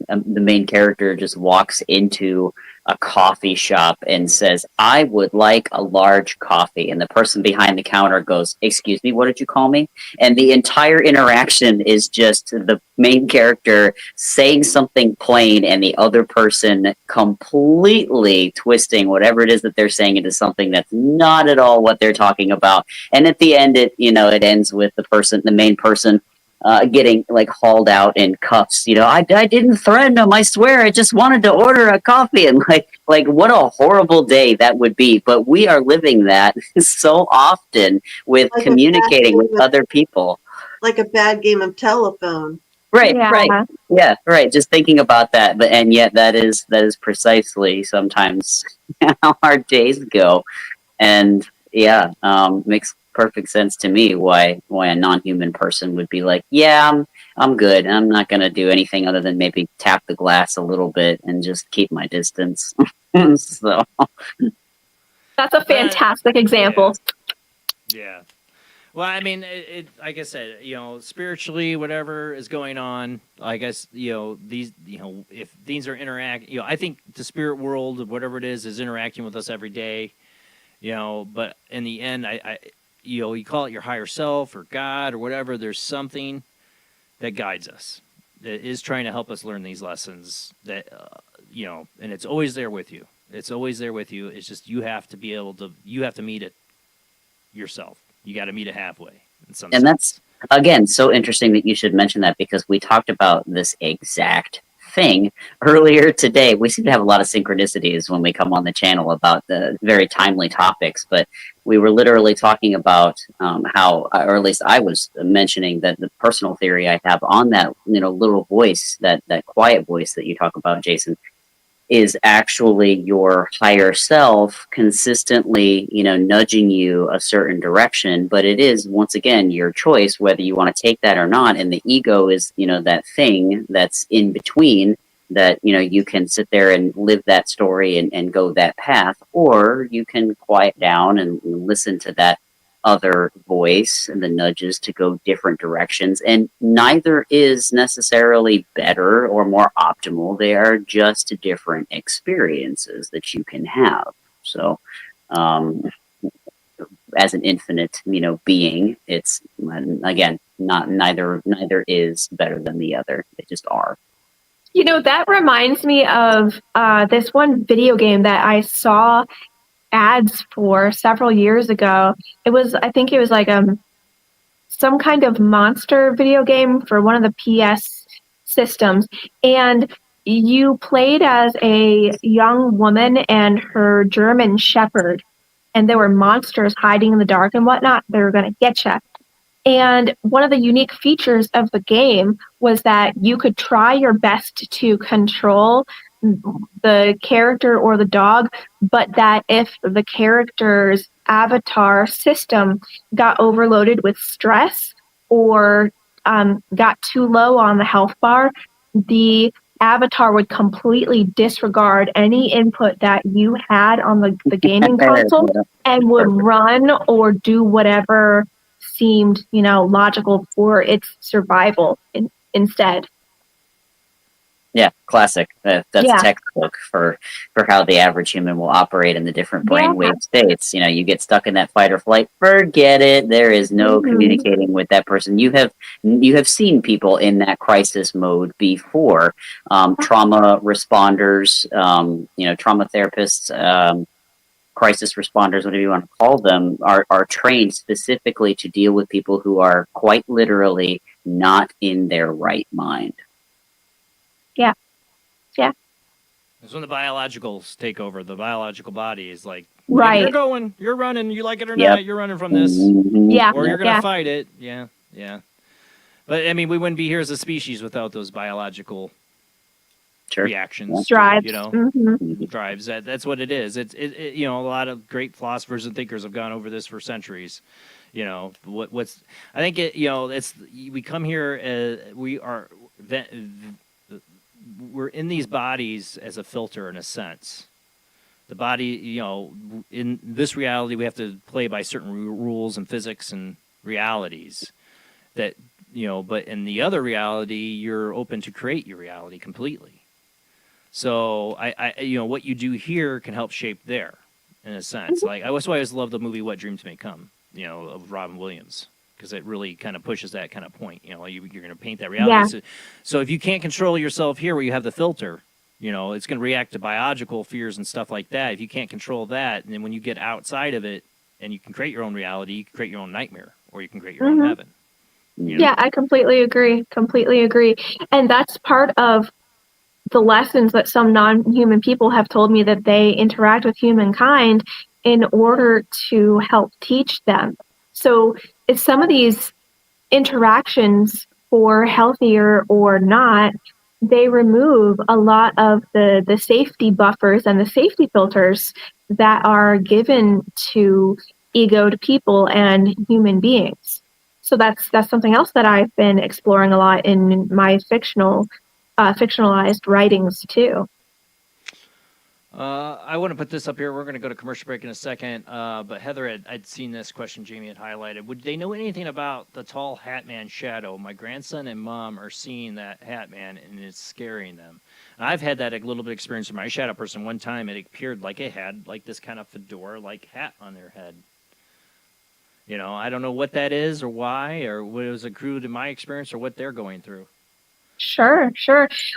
main character just walks into a coffee shop and says, "I would like a large coffee," and the person behind the counter goes, "Excuse me, what did you call me?" And the entire interaction is just the main character saying something plain and the other person completely twisting whatever it is that they're saying into something that's not at all what they're talking about. And at the end, it ends with the main person getting like hauled out in cuffs. You know, I didn't threaten him. I swear, I just wanted to order a coffee. And like what a horrible day that would be. But we are living that so often with Like communicating with other people. Like a bad game of telephone. Right, right, yeah, right. Just thinking about that, but and yet that is precisely sometimes how our days go, and yeah, makes perfect sense to me why a non-human person would be like, yeah, I'm good. I'm not gonna do anything other than maybe tap the glass a little bit and just keep my distance. So that's a fantastic example. Yeah. Well, I mean, it like I said, you know, spiritually, whatever is going on, I guess, you know, these, you know, if things are you know, I think the spirit world, whatever it is interacting with us every day, you know, but in the end, I you know, you call it your higher self or God or whatever, there's something that guides us, that is trying to help us learn these lessons that, you know, and it's always there with you. It's always there with you. It's just you have to be able to, you have to meet it yourself. You got to meet it halfway. And that's, again, so interesting that you should mention that because we talked about this exact thing earlier today. We seem to have a lot of synchronicities when we come on the channel about the very timely topics, but we were literally talking about how, or at least I was mentioning that the personal theory I have on that, you know, little voice, that quiet voice that you talk about, Jason, is actually your higher self consistently, you know, nudging you a certain direction. But it is, once again, your choice whether you want to take that or not. And the ego is, you know, that thing that's in between that, you know, you can sit there and live that story and go that path, or you can quiet down and listen to that other voice and the nudges to go different directions, and neither is necessarily better or more optimal. They are just different experiences that you can have. So as an infinite, you know, being, it's, again, neither is better than the other. They just are. You know, that reminds me of this one video game that I saw ads for several years ago. I think it was like some kind of monster video game for one of the PS systems, and you played as a young woman and her German shepherd, and there were monsters hiding in the dark and whatnot. They were going to get you. And one of the unique features of the game was that you could try your best to control the character or the dog, but that if the character's avatar system got overloaded with stress or got too low on the health bar, the avatar would completely disregard any input that you had on the gaming console and would run or do whatever seemed, you know, logical for its survival instead. Yeah, classic. That's textbook for how the average human will operate in the different brainwave states. You know, you get stuck in that fight or flight, forget it. There is no communicating with that person. You have seen people in that crisis mode before. Trauma responders, you know, trauma therapists, crisis responders, whatever you want to call them, are trained specifically to deal with people who are quite literally not in their right mind. Yeah. Yeah. It's when the biologicals take over. The biological body is like, right, you're going, you're running, you like it or not, you're running from this. Yeah. Or you're going to fight it. Yeah. Yeah. But, I mean, we wouldn't be here as a species without those biological reactions. Drives. You know, drives. That's what it is. It you know, a lot of great philosophers and thinkers have gone over this for centuries. You know, what's, I think it, you know, it's, we come here, we're in these bodies as a filter in a sense. The body, you know, in this reality, we have to play by certain rules and physics and realities that, you know, but in the other reality, you're open to create your reality completely. So I you know, what you do here can help shape there in a sense. Like, that's why I always love the movie What Dreams May Come, you know, of Robin Williams, because it really kind of pushes that kind of point. You know, you're going to paint that reality. Yeah. So if you can't control yourself here where you have the filter, you know, it's going to react to biological fears and stuff like that. If you can't control that, and then when you get outside of it and you can create your own reality, you can create your own nightmare, or you can create your own heaven. Yeah, I completely agree. Completely agree. And that's part of the lessons that some non-human people have told me, that they interact with humankind in order to help teach them. So if some of these interactions, for healthier or not, they remove a lot of the safety buffers and the safety filters that are given to egoed people and human beings. So that's something else that I've been exploring a lot in my fictionalized writings too. I want to put this up here. We're going to go to commercial break in a second. But Heather, I'd seen this question Jamie had highlighted. Would they know anything about the tall hat man shadow? My grandson and mom are seeing that hat man, and it's scaring them. And I've had that a little bit experience with my shadow person. One time it appeared like it had like this kind of fedora-like hat on their head. You know, I don't know what that is or why, or what it was accrued in my experience or what they're going through. Sure.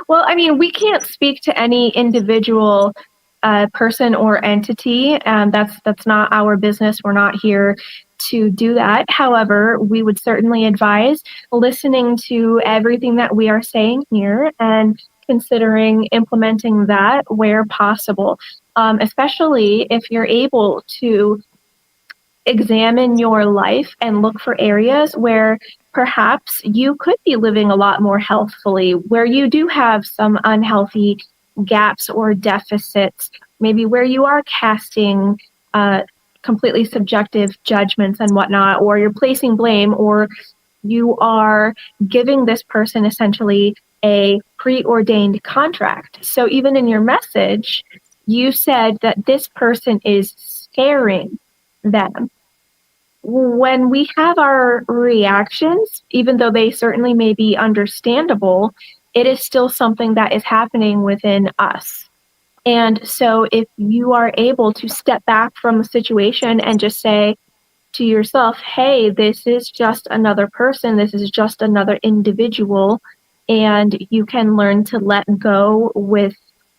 Well, I mean, we can't speak to any individual person or entity, and that's not our business. We're not here to do that. However, we would certainly advise listening to everything that we are saying here and considering implementing that where possible, especially if you're able to examine your life and look for areas where perhaps you could be living a lot more healthfully, where you do have some unhealthy gaps or deficits, maybe where you are casting completely subjective judgments and whatnot, or you're placing blame, or you are giving this person essentially a preordained contract. So even in your message, you said that this person is scaring them. When we have our reactions, even though they certainly may be understandable, it is still something that is happening within us. And so if you are able to step back from a situation and just say to yourself, hey, this is just another person, this is just another individual, and you can learn to let go with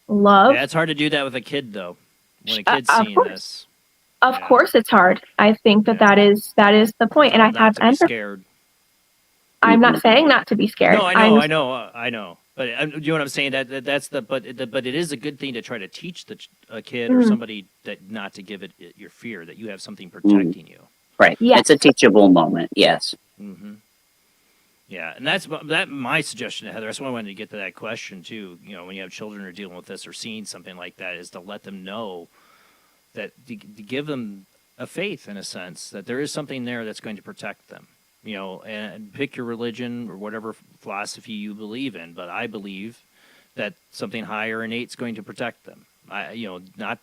love. Yeah, it's hard to do that with a kid, though, when a kid's seeing this. Of course it's hard. I think that is the point. And I have to be scared. I'm not saying not to be scared. No, I know. But you know what I'm saying? But it is a good thing to try to teach a kid or somebody that not to give it your fear, that you have something protecting you. Right. Yes. It's a teachable moment. Yes. Mm-hmm. Yeah, and that's my suggestion to Heather. That's why I wanted to get to that question too. You know, when you have children who are dealing with this or seeing something like that, is to let them know that to give them a faith, in a sense, that there is something there that's going to protect them. You know, and pick your religion or whatever philosophy you believe in, but I believe that something higher innate is going to protect them.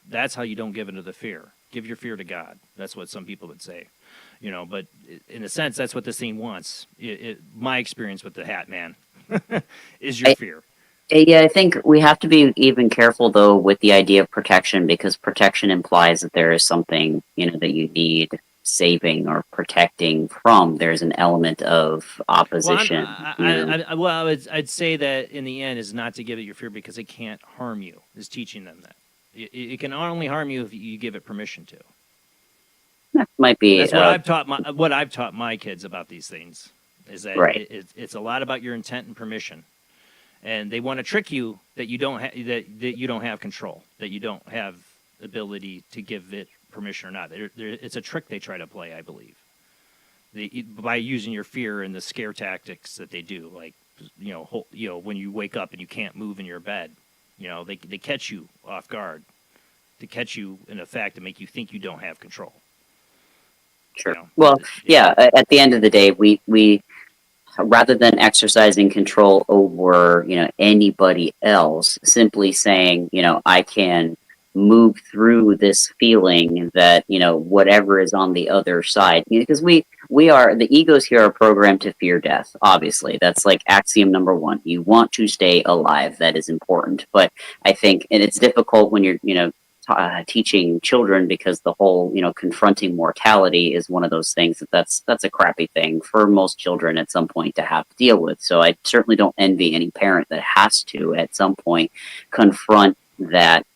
That's how you don't give into the fear. Give your fear to God. That's what some people would say. You know, but in a sense, that's what this thing wants. My experience with the Hat Man is your fear. Yeah, I think we have to be even careful, though, with the idea of protection, because protection implies that there is something, that you need saving or protecting from. There's an element of opposition. I'd say that in the end is not to give it your fear because it can't harm you, is teaching them that. It can only harm you if you give it permission to. That might be. That's what I've taught my kids about these things, is that it's a lot about your intent and permission. And they want to trick you that you don't have control, that you don't have ability to give it permission or not. It's a trick they try to play, I believe, by using your fear and the scare tactics that they do. Like, when you wake up and you can't move in your bed, they catch you off guard, to catch you in the fact to make you think you don't have control. Sure. Well, yeah. At the end of the day, we rather than exercising control over, anybody else, simply saying, I can move through this feeling that, whatever is on the other side, because the egos here are programmed to fear death. Obviously, that's like axiom number one. You want to stay alive. That is important. But I think, and it's difficult when you're, teaching children, because the whole, confronting mortality is one of those things that's a crappy thing for most children at some point to have to deal with. So I certainly don't envy any parent that has to at some point confront that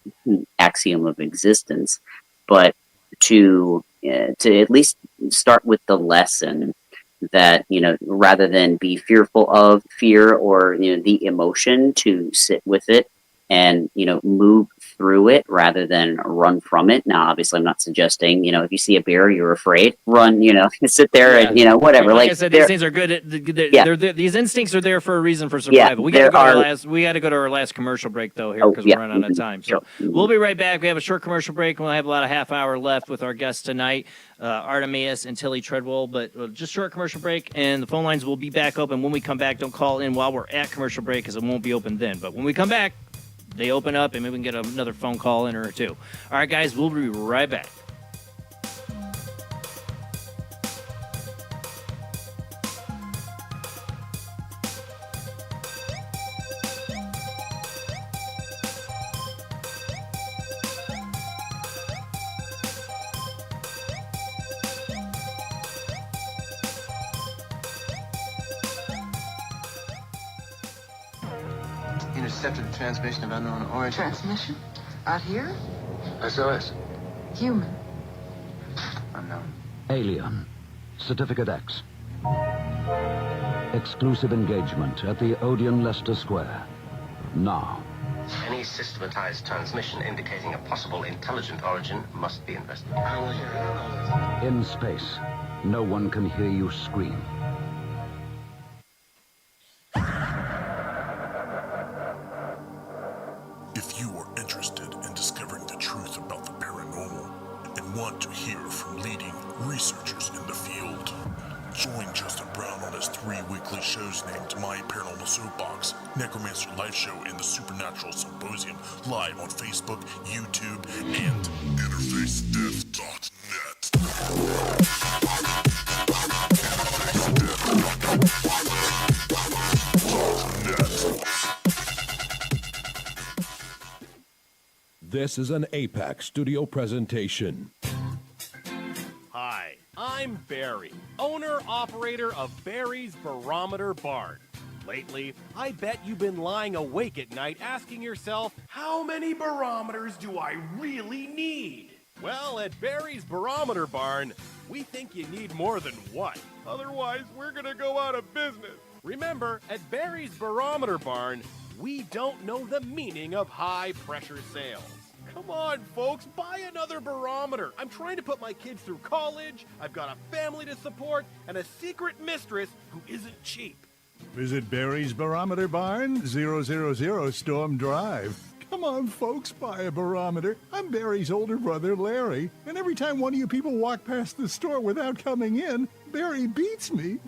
axiom of existence, but to at least start with the lesson that, rather than be fearful of fear or, the emotion, to sit with it and, move through it rather than run from it. Now, obviously, I'm not suggesting, if you see a bear, you're afraid, run, sit there and, whatever. Like I said, these things are good. These instincts are there for a reason for survival. We got to go to our last commercial break, though, here, because we're running out of time. So we'll be right back. We have a short commercial break. We'll have about a half hour left with our guests tonight, Artemaeus and Tillie Treadwell, but just short commercial break, and the phone lines will be back open. When we come back, don't call in while we're at commercial break, because it won't be open then. But when we come back, they open up, and maybe we can get another phone call in or two. All right, guys, we'll be right back. Intercepted the transmission of unknown origin. Transmission? Out here? SOS. Human. Unknown. Alien. Certificate X. Exclusive engagement at the Odeon Leicester Square. Now. Any systematized transmission indicating a possible intelligent origin must be investigated. I will hear it. In space, no one can hear you scream. If you are interested in discovering the truth about the paranormal and want to hear from leading researchers in the field, join Justin Brown on his 3 weekly shows named My Paranormal Soapbox, Necromancer Live Show, and the Supernatural Symposium, live on Facebook, YouTube, and InterfaceDeath.net. This is an APAC studio presentation. Hi, I'm Barry, owner-operator of Barry's Barometer Barn. Lately, I bet you've been lying awake at night asking yourself, how many barometers do I really need? Well, at Barry's Barometer Barn, we think you need more than one. Otherwise, we're gonna go out of business. Remember, at Barry's Barometer Barn, we don't know the meaning of high-pressure sales. Come on, folks, buy another barometer. I'm trying to put my kids through college, I've got a family to support, and a secret mistress who isn't cheap. Visit Barry's Barometer Barn, 000 Storm Drive. Come on, folks, buy a barometer. I'm Barry's older brother, Larry, and every time one of you people walk past the store without coming in, Barry beats me.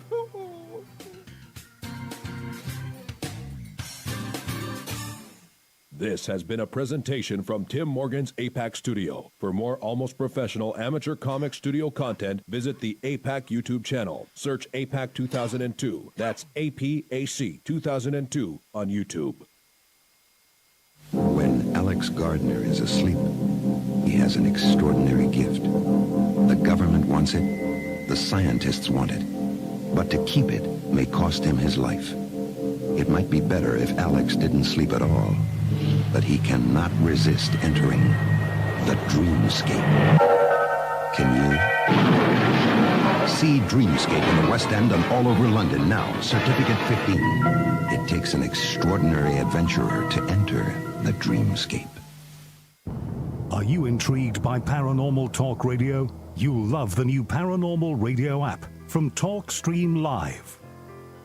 This has been a presentation from Tim Morgan's APAC Studio. For more almost professional amateur comic studio content, visit the APAC YouTube channel. Search APAC 2002. That's APAC 2002 on YouTube. When Alex Gardner is asleep, he has an extraordinary gift. The government wants it, the scientists want it, but to keep it may cost him his life. It might be better if Alex didn't sleep at all, but he cannot resist entering the dreamscape. Can you? See Dreamscape in the West End and all over London now. Certificate 15. It takes an extraordinary adventurer to enter the dreamscape. Are you intrigued by Paranormal Talk Radio? You'll love the new Paranormal Radio app from Talkstream Live.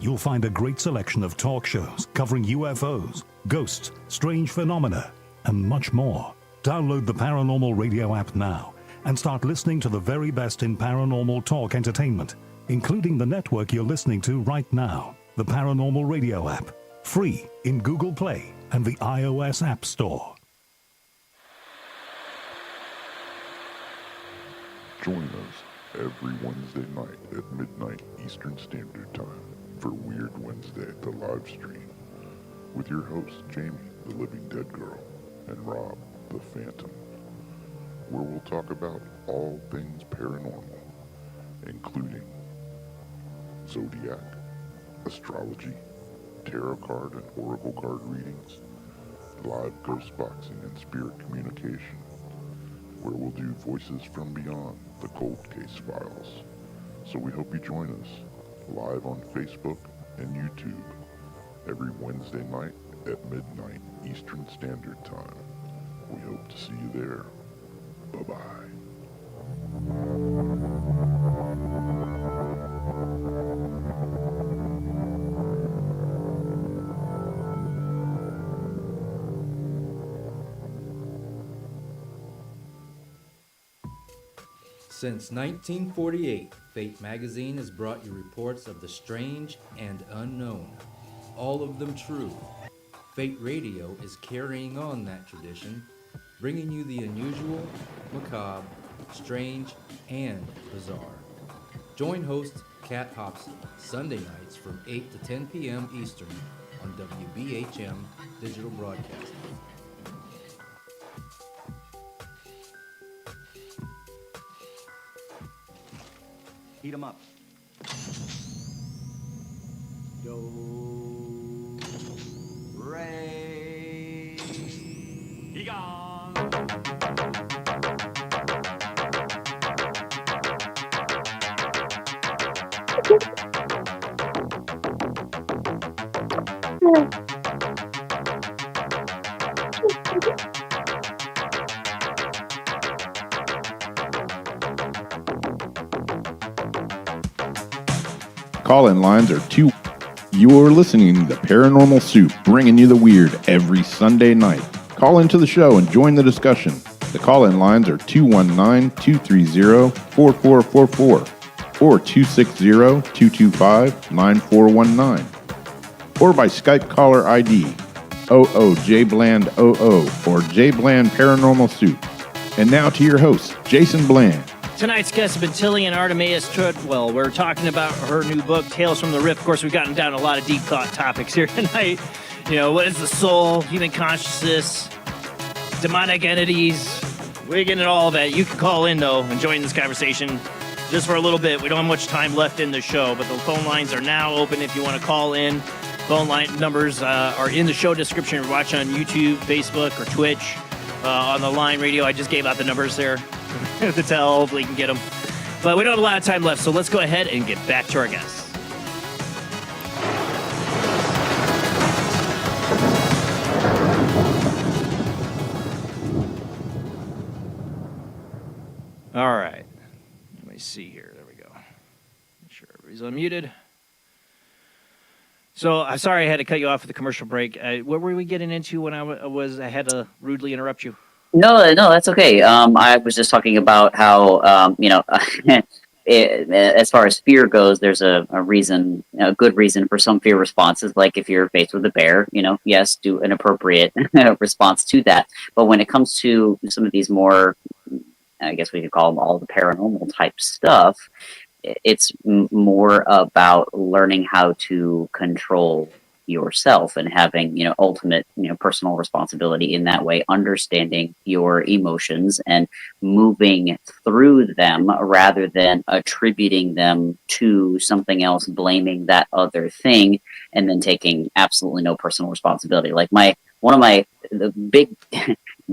You'll find a great selection of talk shows covering UFOs, ghosts, strange phenomena, and much more. Download the Paranormal Radio app now and start listening to the very best in paranormal talk entertainment, including the network you're listening to right now, the Paranormal Radio app, free in Google Play and the iOS App Store. Join us every Wednesday night at midnight Eastern Standard Time for Weird Wednesday, the live stream, with your hosts Jamie, the Living Dead Girl, and Rob, the Phantom, where we'll talk about all things paranormal, including zodiac, astrology, tarot card and oracle card readings, live ghost boxing and spirit communication, where we'll do voices from beyond the cold case files. So we hope you join us live on Facebook and YouTube every Wednesday night at midnight Eastern Standard Time. We hope to see you there. Bye-bye. Since 1948, Fate magazine has brought you reports of the strange and unknown, all of them true. Fate Radio is carrying on that tradition, bringing you the unusual, macabre, strange, and bizarre. Join host Kat Hobson Sunday nights from 8 to 10 p.m. Eastern on WBHM Digital Broadcasting. Heat 'em up. Do, re, he gone. Call-in lines are two. You're listening to the Paranormal Soup, bringing you the weird every Sunday night. Call into the show and join the discussion. The call-in lines are 219-230-4444 or 260-225-9419 or by Skype caller ID OOJBland00 or JBland Paranormal Soup. And now to your host, Jason Bland. Tonight's guests have been Tillie and Artemaeus Treadwell. We're talking about her new book, Tales from the Rift. Of course, we've gotten down a lot of deep thought topics here tonight. You know, what is the soul, human consciousness, demonic entities. We're getting all of that. You can call in, though, and join this conversation just for a little bit. We don't have much time left in the show, but the phone lines are now open if you want to call in. Phone line numbers are in the show description. If you're watching on YouTube, Facebook, or Twitch. On the line radio, I just gave out the numbers there to tell. Hopefully you can get them. But we don't have a lot of time left, so let's go ahead and get back to our guests. All right. Let me see here. There we go. Make sure everybody's unmuted. So, I'm sorry I had to cut you off at the commercial break. What were we getting into when I had to rudely interrupt you? No, that's okay. I was just talking about how, as far as fear goes, there's a good reason for some fear responses. Like if you're faced with a bear, yes, do an appropriate response to that. But when it comes to some of these more, I guess we could call them all the paranormal type stuff, it's more about learning how to control yourself and having, ultimate, personal responsibility in that way, understanding your emotions and moving through them rather than attributing them to something else, blaming that other thing, and then taking absolutely no personal responsibility. Like the big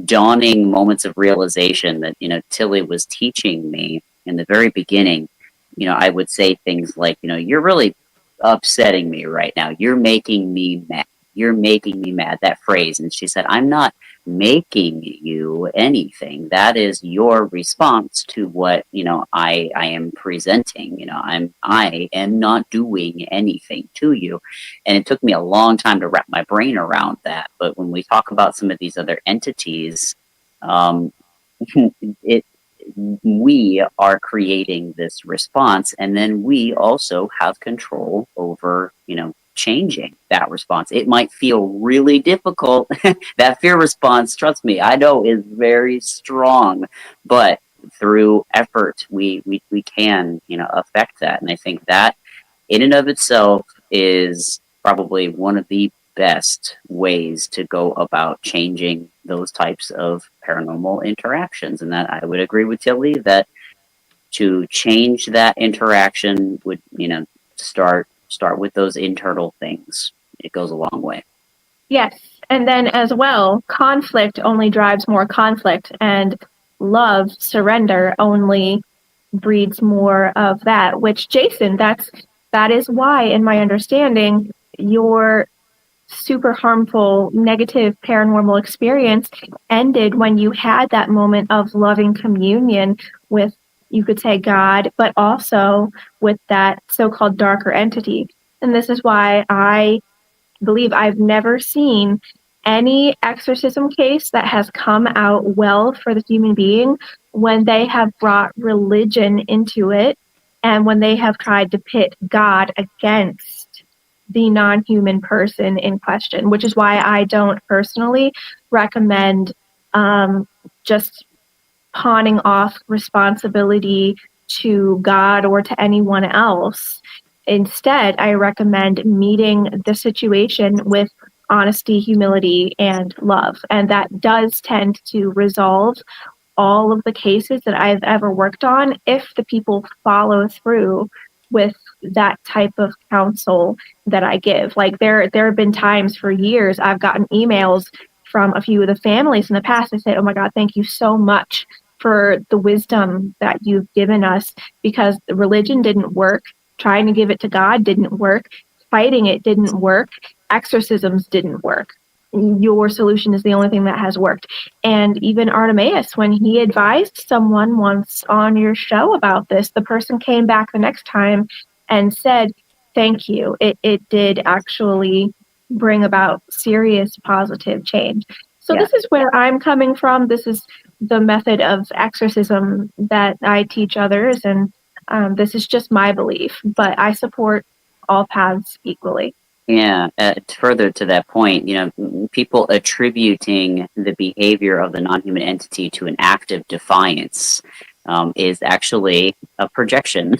dawning moments of realization that, Tillie was teaching me in the very beginning. I would say things like, you're really upsetting me right now. You're making me mad. You're making me mad. That phrase. And she said, I'm not making you anything. That is your response to what, I am presenting. I am not doing anything to you. And it took me a long time to wrap my brain around that. But when we talk about some of these other entities, we are creating this response, and then we also have control over, changing that response. It might feel really difficult. That fear response, trust me, I know is very strong, but through effort, we can, affect that. And I think that in and of itself is probably one of the best ways to go about changing those types of paranormal interactions. And that I would agree with Tillie that to change that interaction would, start with those internal things. It goes a long way. Yes. And then as well, conflict only drives more conflict, and love, surrender only breeds more of that, which, Jason, that's that is why, in my understanding, your super harmful, negative paranormal experience ended when you had that moment of loving communion with, you could say, God, but also with that so-called darker entity. And this is why I believe I've never seen any exorcism case that has come out well for the human being when they have brought religion into it and when they have tried to pit God against the non-human person in question, which is why I don't personally recommend just pawning off responsibility to God or to anyone else. Instead, I recommend meeting the situation with honesty, humility, and love. And that does tend to resolve all of the cases that I've ever worked on if the people follow through with that type of counsel that I give. Like there have been times for years I've gotten emails from a few of the families in the past that say, "Oh my God, thank you so much for the wisdom that you've given us, because the religion didn't work. Trying to give it to God didn't work. Fighting it didn't work. Exorcisms didn't work. Your solution is the only thing that has worked." And even Artemaeus, when he advised someone once on your show about this, the person came back the next time and said, "Thank you. It did actually bring about serious positive change." So this is where I'm coming from. This is the method of exorcism that I teach others, and this is just my belief, but I support all paths equally. Yeah, further to that point, people attributing the behavior of the non-human entity to an act of defiance is actually a projection.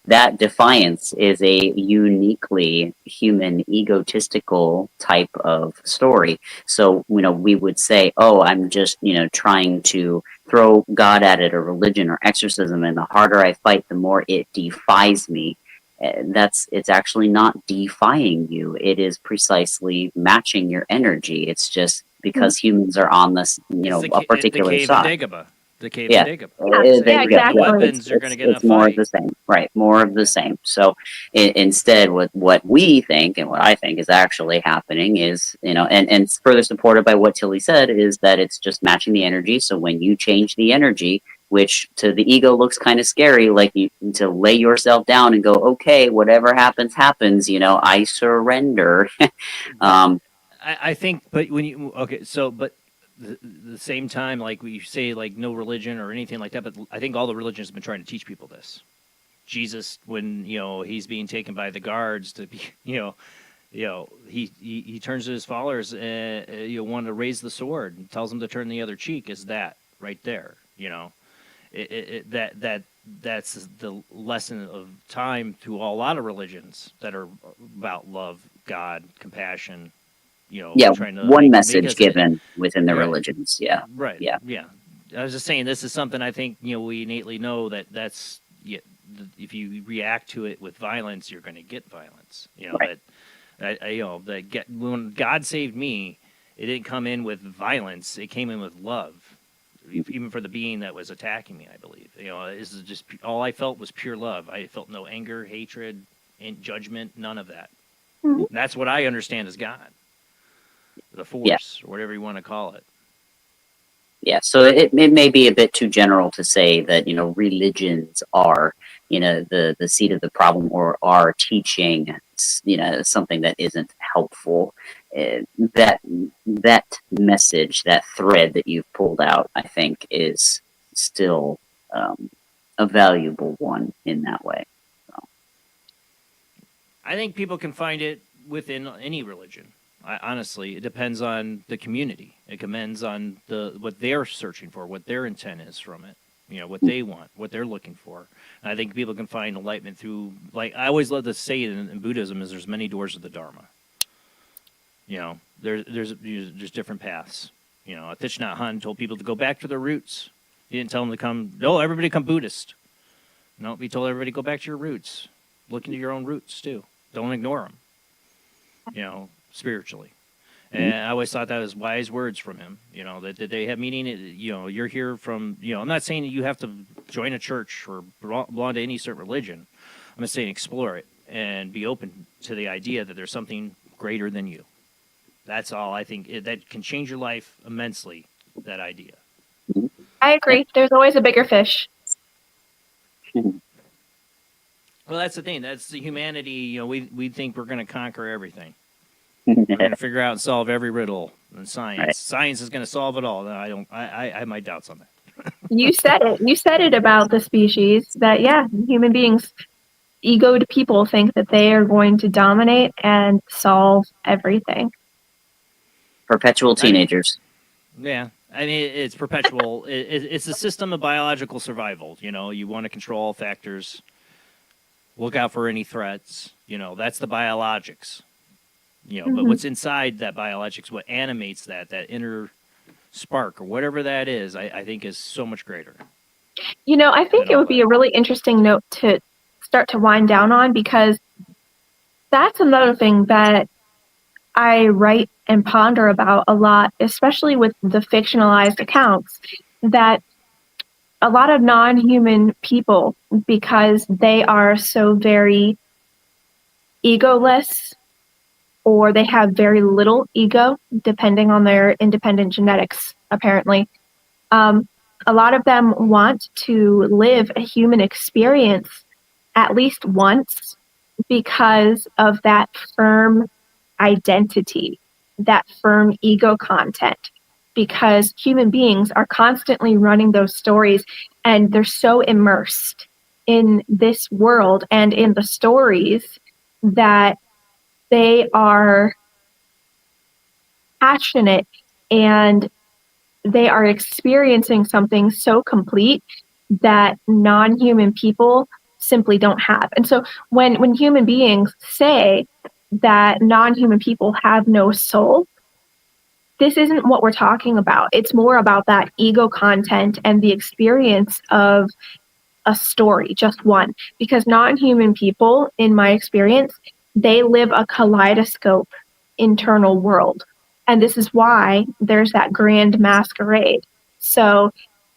That defiance is a uniquely human, egotistical type of story. So, we would say, "Oh, I'm just, trying to throw God at it, or religion, or exorcism, and the harder I fight, the more it defies me." It's actually not defying you. It is precisely matching your energy. It's just because humans are on this, a particular the cave side. of Dagobah. The cave Yeah. of Dagobah. Exactly. The weapons are going to get in a It's more fight. of the same, right? More of the same. So instead, what we think and what I think is actually happening is, and further supported by what Tillie said, is that it's just matching the energy. So when you change the energy, which to the ego looks kind of scary, like you to lay yourself down and go, "Okay, whatever happens, happens. I surrender." I think, but but the same time, like we say, like no religion or anything like that, but I think all the religions have been trying to teach people this. Jesus, when he's being taken by the guards to be, he turns to his followers, want to raise the sword and tells them to turn the other cheek. Is that right there? That's the lesson of time to a lot of religions that are about love, God, compassion. Trying to one message given within the religions. Yeah. Right. Yeah. Yeah. I was just saying, this is something I think we innately know that's if you react to it with violence, you're going to get violence. Right. When God saved me, it didn't come in with violence; it came in with love. Even for the being that was attacking me, I believe. This is just all I felt was pure love. I felt no anger, hatred, judgment, none of that. Mm-hmm. That's what I understand as God. The force, or whatever you want to call it. Yeah, so it may be a bit too general to say that religions are the seed of the problem, or are teaching something that isn't helpful. That message, that thread that you've pulled out, I think is still a valuable one in that way. So. I think people can find it within any religion. Honestly, it depends on the community. It depends on what they're searching for, what their intent is from it. What they want, what they're looking for. And I think people can find enlightenment through, like I always love to say in Buddhism, is there's many doors of the Dharma. There's different paths. Thich Nhat Hanh told people to go back to their roots. He didn't tell them to come. No, everybody come Buddhist. No, he told everybody go back to your roots. Look into your own roots too. Don't ignore them. Spiritually. And I always thought that was wise words from him, that they have meaning. You're here from, I'm not saying that you have to join a church or belong to any certain religion. I'm just saying explore it. and be open to the idea that there's something greater than you. That's all I think. That can change your life immensely, that idea. I agree. There's always a bigger fish. Well, that's the thing. That's the humanity. You know, we think we're going to conquer everything. We're going to figure out and solve every riddle in science. Right. Science is going to solve it all. No, I don't. I have my doubts on that. You said it. You said it about the species that, yeah, human beings, egoed people think that they are going to dominate and solve everything. Perpetual teenagers. Yeah. I mean, it's perpetual. It's a system of biological survival. You know, you want to control all factors, look out for any threats. You know, that's the biologics. You know, but what's inside that biologics, what animates that inner spark or whatever that is, I think is so much greater. You know, I think it would be a really interesting note to start to wind down on, because that's another thing that I write and ponder about a lot, especially with the fictionalized accounts, that a lot of non-human people, because they are so very egoless, or they have very little ego, depending on their independent genetics, apparently. A lot of them want to live a human experience at least once because of that firm identity, that firm ego content, because human beings are constantly running those stories, and they're so immersed in this world and in the stories that they are passionate and they are experiencing something so complete that non-human people simply don't have. And so when human beings say that non-human people have no soul, this isn't what we're talking about. It's more about that ego content and the experience of a story, just one. Because non-human people, in my experience, they live a kaleidoscope internal world. And this is why there's that grand masquerade. So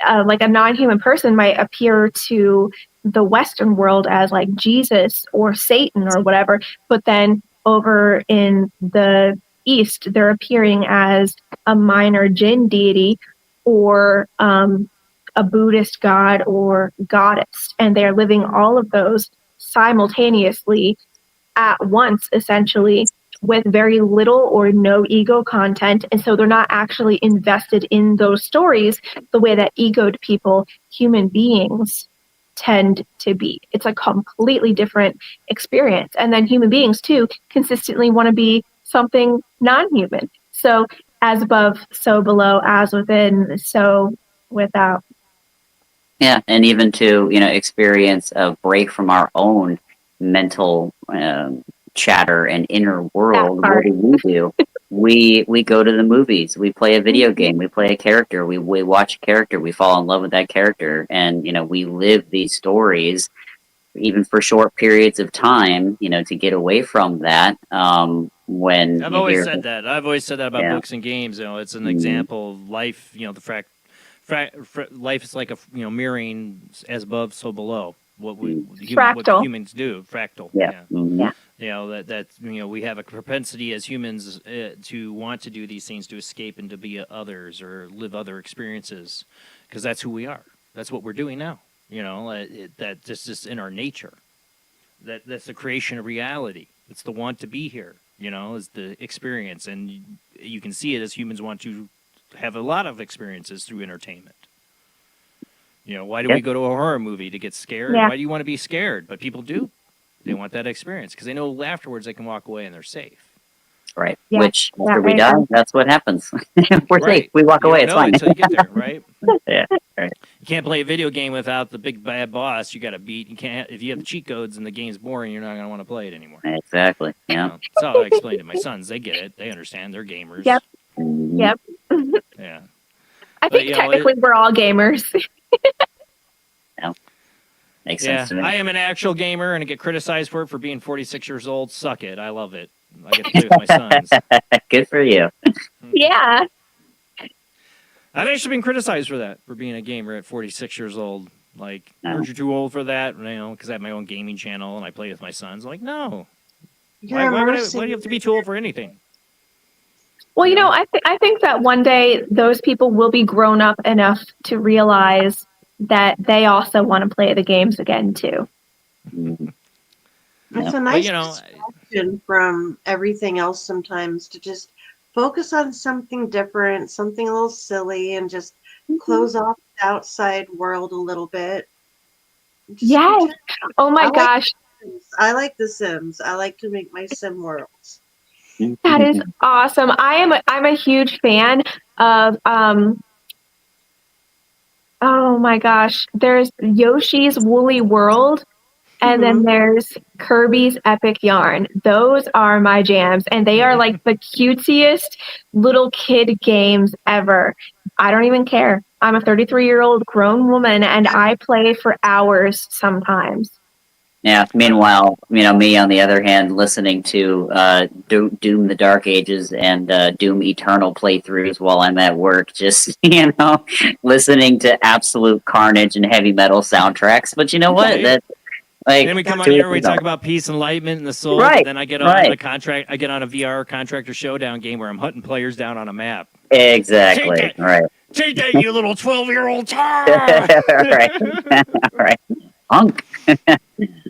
like a non-human person might appear to the Western world as like Jesus or Satan or whatever, but then over in the East, they're appearing as a minor jinn deity or a Buddhist god or goddess. And they're living all of those simultaneously at once, essentially, with very little or no ego content. And so they're not actually invested in those stories the way that egoed people, human beings, tend to be. It's a completely different experience. And then human beings, too, consistently want to be something non-human. So as above, so below, as within, so without. Yeah, and even to, experience a break from our own mental chatter and inner world. What do? We go to the movies, we play a video game, we play a character, we watch a character, we fall in love with that character, and we live these stories even for short periods of time, to get away from that. When I've always said that about books and games. It's an example of life. The life is like a mirroring, as above, so below. What humans do, fractal. Yeah. Yeah. We have a propensity as humans to want to do these things, to escape and to be others or live other experiences, because that's who we are. That's what we're doing now. That's just in our nature. That's the creation of reality. It's the want to be here. Is the experience, and you can see it as humans want to have a lot of experiences through entertainment. Why do we go to a horror movie? To get scared? Yeah. Why do you want to be scared? But people do. They want that experience because they know afterwards they can walk away and they're safe. Right. Yeah, Which, after we die, that's what happens. We're safe. We walk away. It's fine. Until you get there, right? Yeah. Right. You can't play a video game without the big bad boss you got to beat. You can't. If you have the cheat codes and the game's boring, you're not going to want to play it anymore. Exactly. Yeah. That's how I explain to my sons. They get it. They understand. They're gamers. Yep. Yep. Yeah. I think technically we're all gamers. Yeah. Makes sense to me. I am an actual gamer, and I get criticized for being 46 years old. Suck it. I love it. I get to play with my sons. Good for you. Yeah. I've actually been criticized for being a gamer at 46 years old. Like, No. aren't you too old for that? You know, because I have my own gaming channel and I play with my sons. Like, no. Why do you have to be too old for anything? Well, you know, I think that one day those people will be grown up enough to realize that they also want to play the games again too. It's a nice distraction from everything else sometimes to just focus on something different, something a little silly, and just close off the outside world a little bit. Just Yes. pretend- Oh my I like gosh. Sims. I like The Sims. I like to make my sim worlds. That is awesome. I'm a huge fan of oh my gosh. There's Yoshi's Woolly World and then there's Kirby's Epic Yarn. Those are my jams and they are like the cutesiest little kid games ever. I don't even care. I'm a 33-year-old grown woman and I play for hours sometimes. Yeah. Meanwhile, you know, me on the other hand, listening to Doom: The Dark Ages and Doom Eternal playthroughs while I'm at work, just listening to absolute carnage and heavy metal soundtracks. But you know what? Okay. That like Then we come on here and we talk about peace, enlightenment, and the soul. Right, But then I get on a contract. I get on a VR Contractor Showdown game where I'm hunting players down on a map. Exactly. Take that. Right. Take that, you little 12-year-old. Right. Hunk.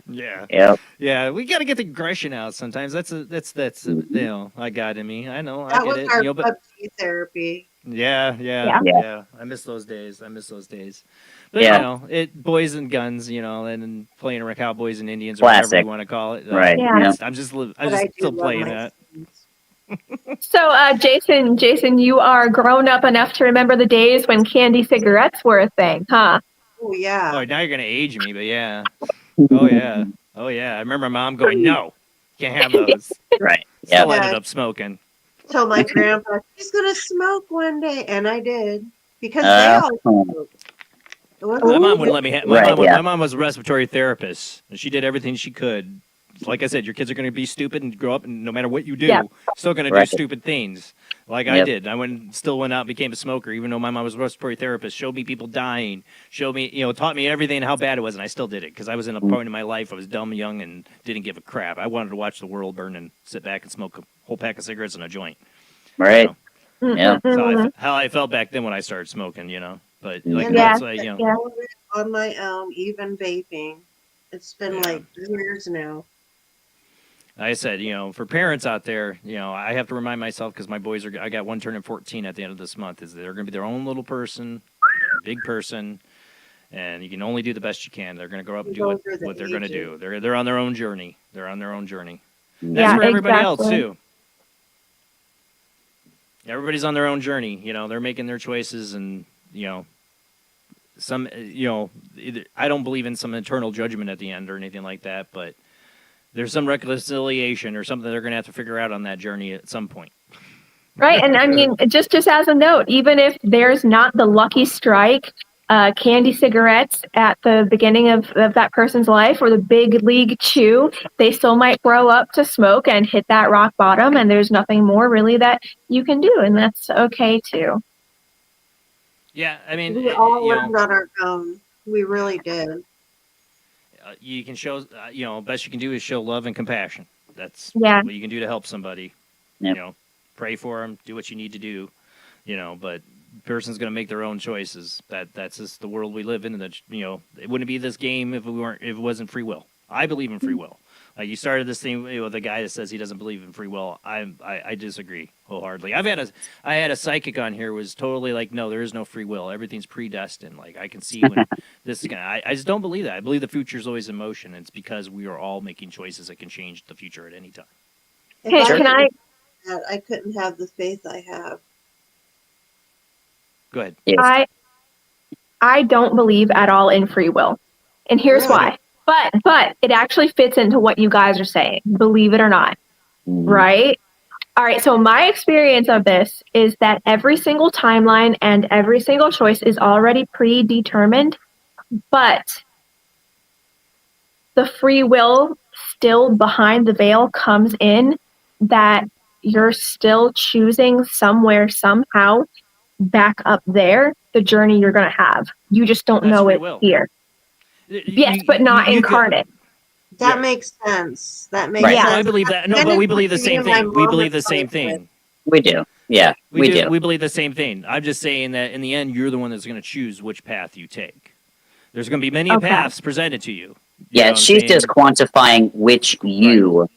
Yeah. Yep. Yeah, we got to get the aggression out sometimes. That's you know, I got in me. I know, I That get was it. our You know, but PUBG therapy. yeah. I miss those days. But Yeah. you know, boys and guns, you know, and playing around cowboys and Indians or Classic. whatever you want to call it. Right. Yeah. I'm just But I do still love playing my that. So, Jason, you are grown up enough to remember the days when candy cigarettes were a thing, huh? Oh yeah. Oh, now you're gonna age me, but yeah. Oh yeah. Oh yeah. I remember my mom going, "No, can't have those." Right. Still Yeah. ended up smoking. Told my grandpa he's gonna smoke one day, and I did because they all smoked. It wasn't My mom me. wouldn't let me. My mom was a respiratory therapist, and she did everything she could. Like I said, your kids are going to be stupid and grow up, and no matter what you do, Yeah. still going to do stupid things. Like I did. I still went out and became a smoker, even though my mom was a respiratory therapist. Showed me people dying. Showed me, taught me everything and how bad it was, and I still did it because I was in a point in my life I was dumb, young, and didn't give a crap. I wanted to watch the world burn and sit back and smoke a whole pack of cigarettes and a joint. Right. Yeah. Mm-hmm. How I felt back then when I started smoking, But like And that's I like, on my own, even vaping. It's been like years now. I said, for parents out there, I have to remind myself because my boys I got one turning 14 at the end of this month, is they're going to be their own little person, big person, and you can only do the best you can. They're going to grow up and do what they're going to do. They're on their own journey. They're on their own journey. That's for everybody else too. Everybody's on their own journey. They're making their choices, and some, I don't believe in some eternal judgment at the end or anything like that, but there's some reconciliation or something they're going to have to figure out on that journey at some point. Right. And I mean, just as a note, even if there's not the lucky strike, candy cigarettes at the beginning of that person's life or the big league chew, they still might grow up to smoke and hit that rock bottom. And there's nothing more really that you can do. And that's okay too. Yeah. I mean, We all learned on our own. We really did. You can show, best you can do is show love and compassion. That's what you can do to help somebody. Yep. Pray for them, do what you need to do, but person's going to make their own choices. That's just the world we live in. And that, it wouldn't be this game if it wasn't free will. I believe in free will. You started this thing with a guy that says he doesn't believe in free will. I disagree wholeheartedly. I had a psychic on here who was totally like, no, there is no free will. Everything's predestined. Like I can see when this is gonna. I just don't believe that. I believe the future is always in motion. It's because we are all making choices that can change the future at any time. If Can I? I couldn't have the faith I have. Go ahead. Yes. I don't believe at all in free will. And here's why. But it actually fits into what you guys are saying, believe it or not. Right? All right. So my experience of this is that every single timeline and every single choice is already predetermined, but the free will still behind the veil comes in that you're still choosing somewhere, somehow back up there, the journey you're going to have. You just don't know it here. Yes, but not incarnate. That makes sense. That makes Right. sense. No, I believe that. No, Kind but of we believe the like same me and my thing. We mom believe the are same fighting with. thing. We do. Yeah, we do. We believe the same thing. I'm just saying that in the end, you're the one that's going to choose which path you take. There's going to be many paths presented to you. You know Yeah, what I'm she's saying? just quantifying which you're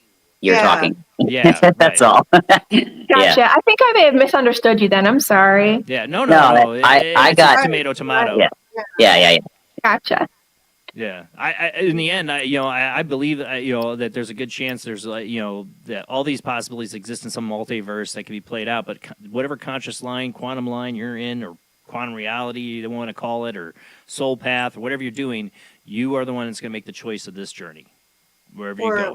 talking. Yeah, That's right. all. Gotcha. I think I may have misunderstood you then. I'm sorry. Yeah, no. I It's got just tomato. Yeah. Gotcha. Yeah, I in the end, I believe, that there's a good chance there's that all these possibilities exist in some multiverse that can be played out. But whatever conscious line, quantum line you're in, or quantum reality you want to call it, or soul path, or whatever you're doing, you are the one that's going to make the choice of this journey. Wherever you go,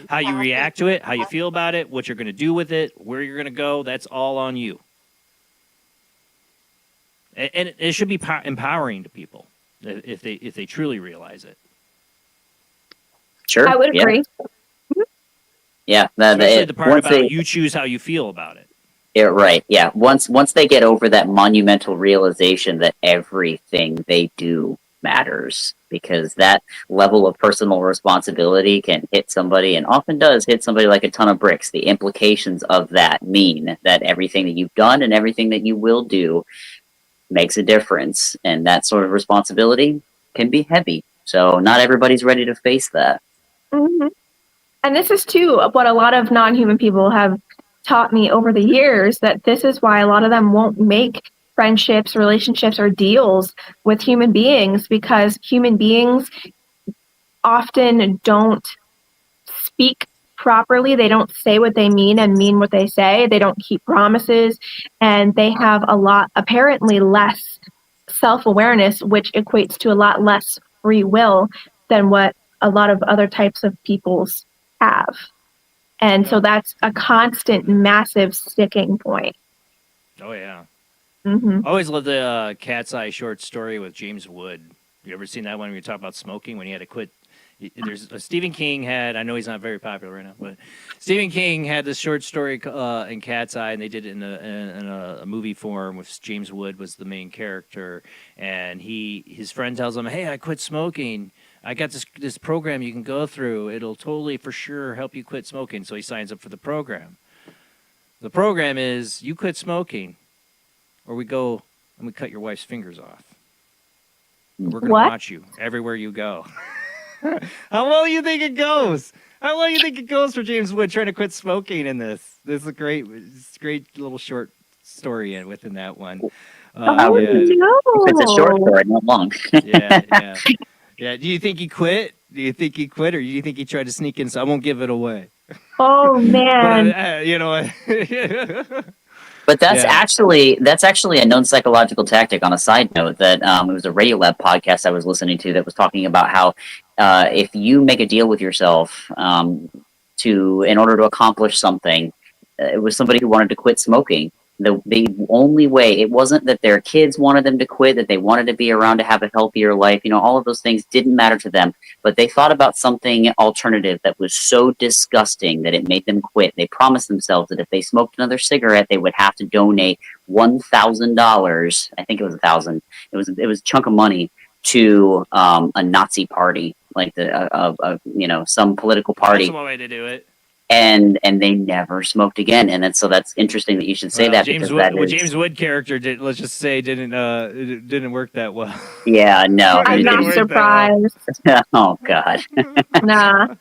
how you react to it, how you feel about it, what you're going to do with it, where you're going to go, that's all on you. And it should be empowering to people if they truly realize it. Sure. I would agree. Yeah. Especially the part about they, you choose how you feel about it. Yeah, right. Yeah. Once they get over that monumental realization that everything they do matters, because that level of personal responsibility can hit somebody, and often does hit somebody like a ton of bricks. The implications of that mean that everything that you've done and everything that you will do makes a difference, and that sort of responsibility can be heavy. So not everybody's ready to face that. Mm-hmm. And this is too what a lot of non-human people have taught me over the years, that this is why a lot of them won't make friendships, relationships, or deals with human beings, because human beings often don't speak properly. They don't say what they mean and mean what they say. They don't keep promises, and they have apparently less self-awareness, which equates to a lot less free will than what a lot of other types of peoples have. And so that's a constant, massive sticking point. Oh, yeah. Mm-hmm. I always loved the Cat's Eye short story with James Wood. You ever seen that one when you talk about smoking, when he had to quit? There's Stephen King had, I know he's not very popular right now, but Stephen King had this short story in Cat's Eye, and they did it in a movie form with James Wood was the main character, and his friend tells him, "Hey, I quit smoking. I got this program you can go through. It'll totally for sure help you quit smoking." So he signs up for the program. The program is you quit smoking, or we go and we cut your wife's fingers off. We're going to watch you everywhere you go. How well do you think it goes? How well do you think it goes for James Wood trying to quit smoking in this? This is a great little short story within that one. It's a short story, not long. Yeah. Do you think he quit? Or do you think he tried to sneak in? So I won't give it away. Oh man! But, But that's actually a known psychological tactic. On a side note, that it was a Radiolab podcast I was listening to that was talking about how if you make a deal with yourself in order to accomplish something, it was somebody who wanted to quit smoking. The only way, it wasn't that their kids wanted them to quit, that they wanted to be around to have a healthier life. All of those things didn't matter to them, but they thought about something alternative that was so disgusting that it made them quit. They promised themselves that if they smoked another cigarette, they would have to donate $1,000. I think it was $1,000. It was a chunk of money to a Nazi party, like some political party. That's one way to do it. And they never smoked again, and so that's interesting that you should say that. James Wood character let's just say didn't work that well. Yeah, no, I'm not surprised. Oh God, nah.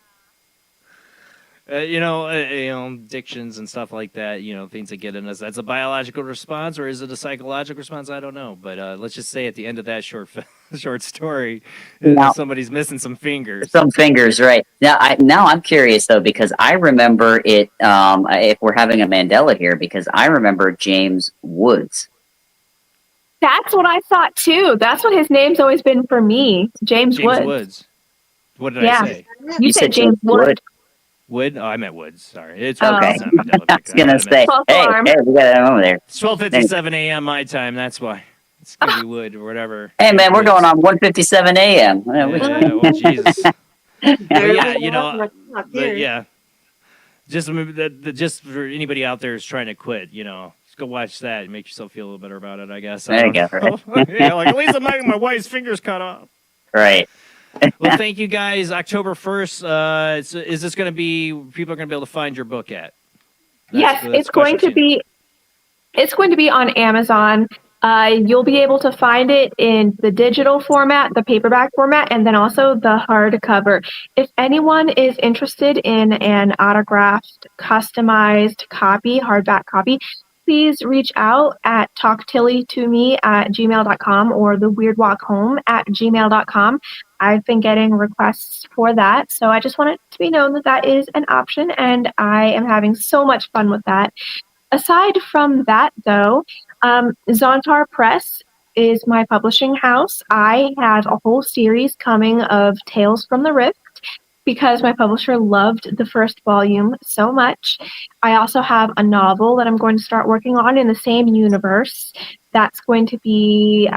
Addictions and stuff like that, things that get in us. That's a biological response, or is it a psychological response? I don't know. But let's just say at the end of that short story, somebody's missing some fingers. Some fingers, right. Now I'm curious, though, because I remember it, if we're having a Mandela here, because I remember James Woods. That's what I thought, too. That's what his name's always been for me, James Woods. What did I say? You said James Wood. Wood? Oh, I meant Woods. Sorry. It's okay. I was going to say, hey, we got it over there. It's 12:57 a.m. my time. That's why. It's going to be Wood or whatever. Hey, man, we're going on 1:57 a.m. Well, Jesus. Just remember that just for anybody out there who's trying to quit, just go watch that and make yourself feel a little better about it, I guess. There you go. Right? Like, at least I'm not getting my wife's fingers cut off. Right. Well, thank you guys. October 1st. Is this going to be, people are going to be able to find your book at? Yes, it's going to be. It's going to be on Amazon. You'll be able to find it in the digital format, the paperback format, and then also the hardcover. If anyone is interested in an autographed, customized copy, hardback copy, please reach out at talktillie@gmail.com or theweirdwalkhome@gmail.com. I've been getting requests for that, so I just want it to be known that that is an option, and I am having so much fun with that. Aside from that, though, Zontar Press is my publishing house. I have a whole series coming of Tales from the Rift because my publisher loved the first volume so much. I also have a novel that I'm going to start working on in the same universe. That's going to be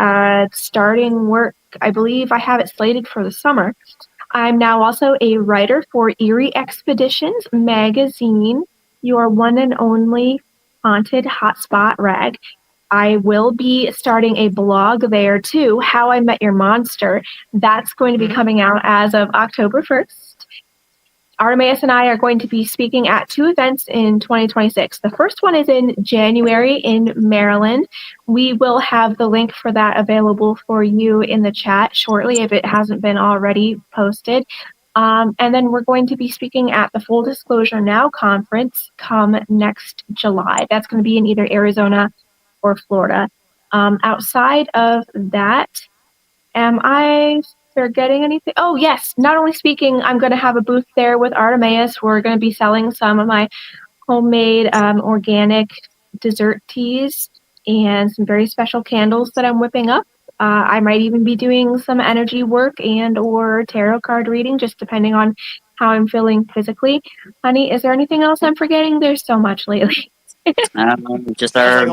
starting work. I believe I have it slated for the summer. I'm now also a writer for Eerie Expeditions magazine, your one and only haunted hotspot rag. I will be starting a blog there too, How I Met Your Monster. That's going to be coming out as of October 1st. Artemaeus and I are going to be speaking at 2 events in 2026. The first one is in January in Maryland. We will have the link for that available for you in the chat shortly if it hasn't been already posted. And then we're going to be speaking at the Full Disclosure Now conference come next July. That's going to be in either Arizona or Florida. Outside of that, am I forgetting anything? Oh, yes. Not only speaking, I'm going to have a booth there with Artemaeus. We're going to be selling some of my homemade organic dessert teas and some very special candles that I'm whipping up. I might even be doing some energy work and or tarot card reading, just depending on how I'm feeling physically. Honey, is there anything else I'm forgetting? There's so much lately. Just our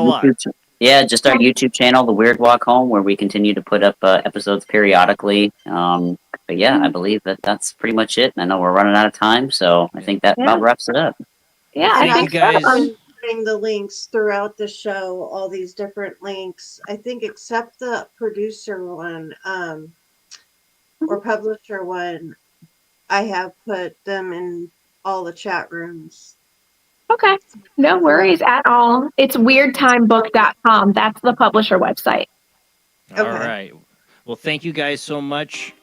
just our YouTube channel, The Weird Walk Home, where we continue to put up episodes periodically. But yeah, I believe that's pretty much it. I know we're running out of time, so I think that about wraps it up. Yeah, I think guys. Putting the links throughout the show, all these different links. I think except the producer one, or publisher one, I have put them in all the chat rooms. Okay, no worries at all. It's weirdtimebook.com. That's the publisher website. All right. Well, thank you guys so much.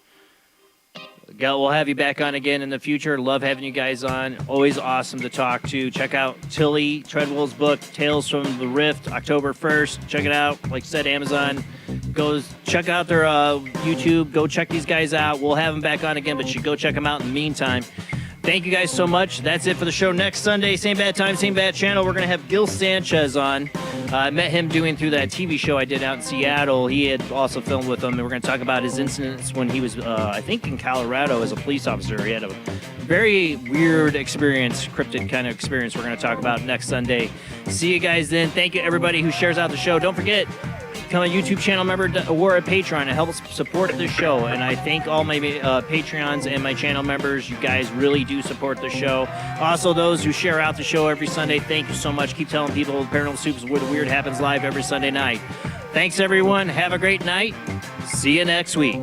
We'll have you back on again in the future. Love having you guys on. Always awesome to talk to. Check out Tillie Treadwell's book, Tales from the Rift, October 1st. Check it out. Like I said, Amazon. Go check out their YouTube. Go check these guys out. We'll have them back on again, but you should go check them out in the meantime. Thank you guys so much. That's it for the show. Next Sunday, same bad time, same bad channel. We're going to have Gil Sanchez on. I met him doing through that TV show I did out in Seattle. He had also filmed with them, and we're going to talk about his incidents when he was, I think, in Colorado as a police officer. He had a very weird experience, cryptid kind of experience we're going to talk about next Sunday. See you guys then. Thank you, everybody who shares out the show. Don't forget, become a YouTube channel member or a Patreon. It helps support the show. And I thank all my Patreons and my channel members. You guys really do support the show. Also, those who share out the show every Sunday, thank you so much. Keep telling people Paranormal Soup is where the weird happens live every Sunday night. Thanks, everyone. Have a great night. See you next week.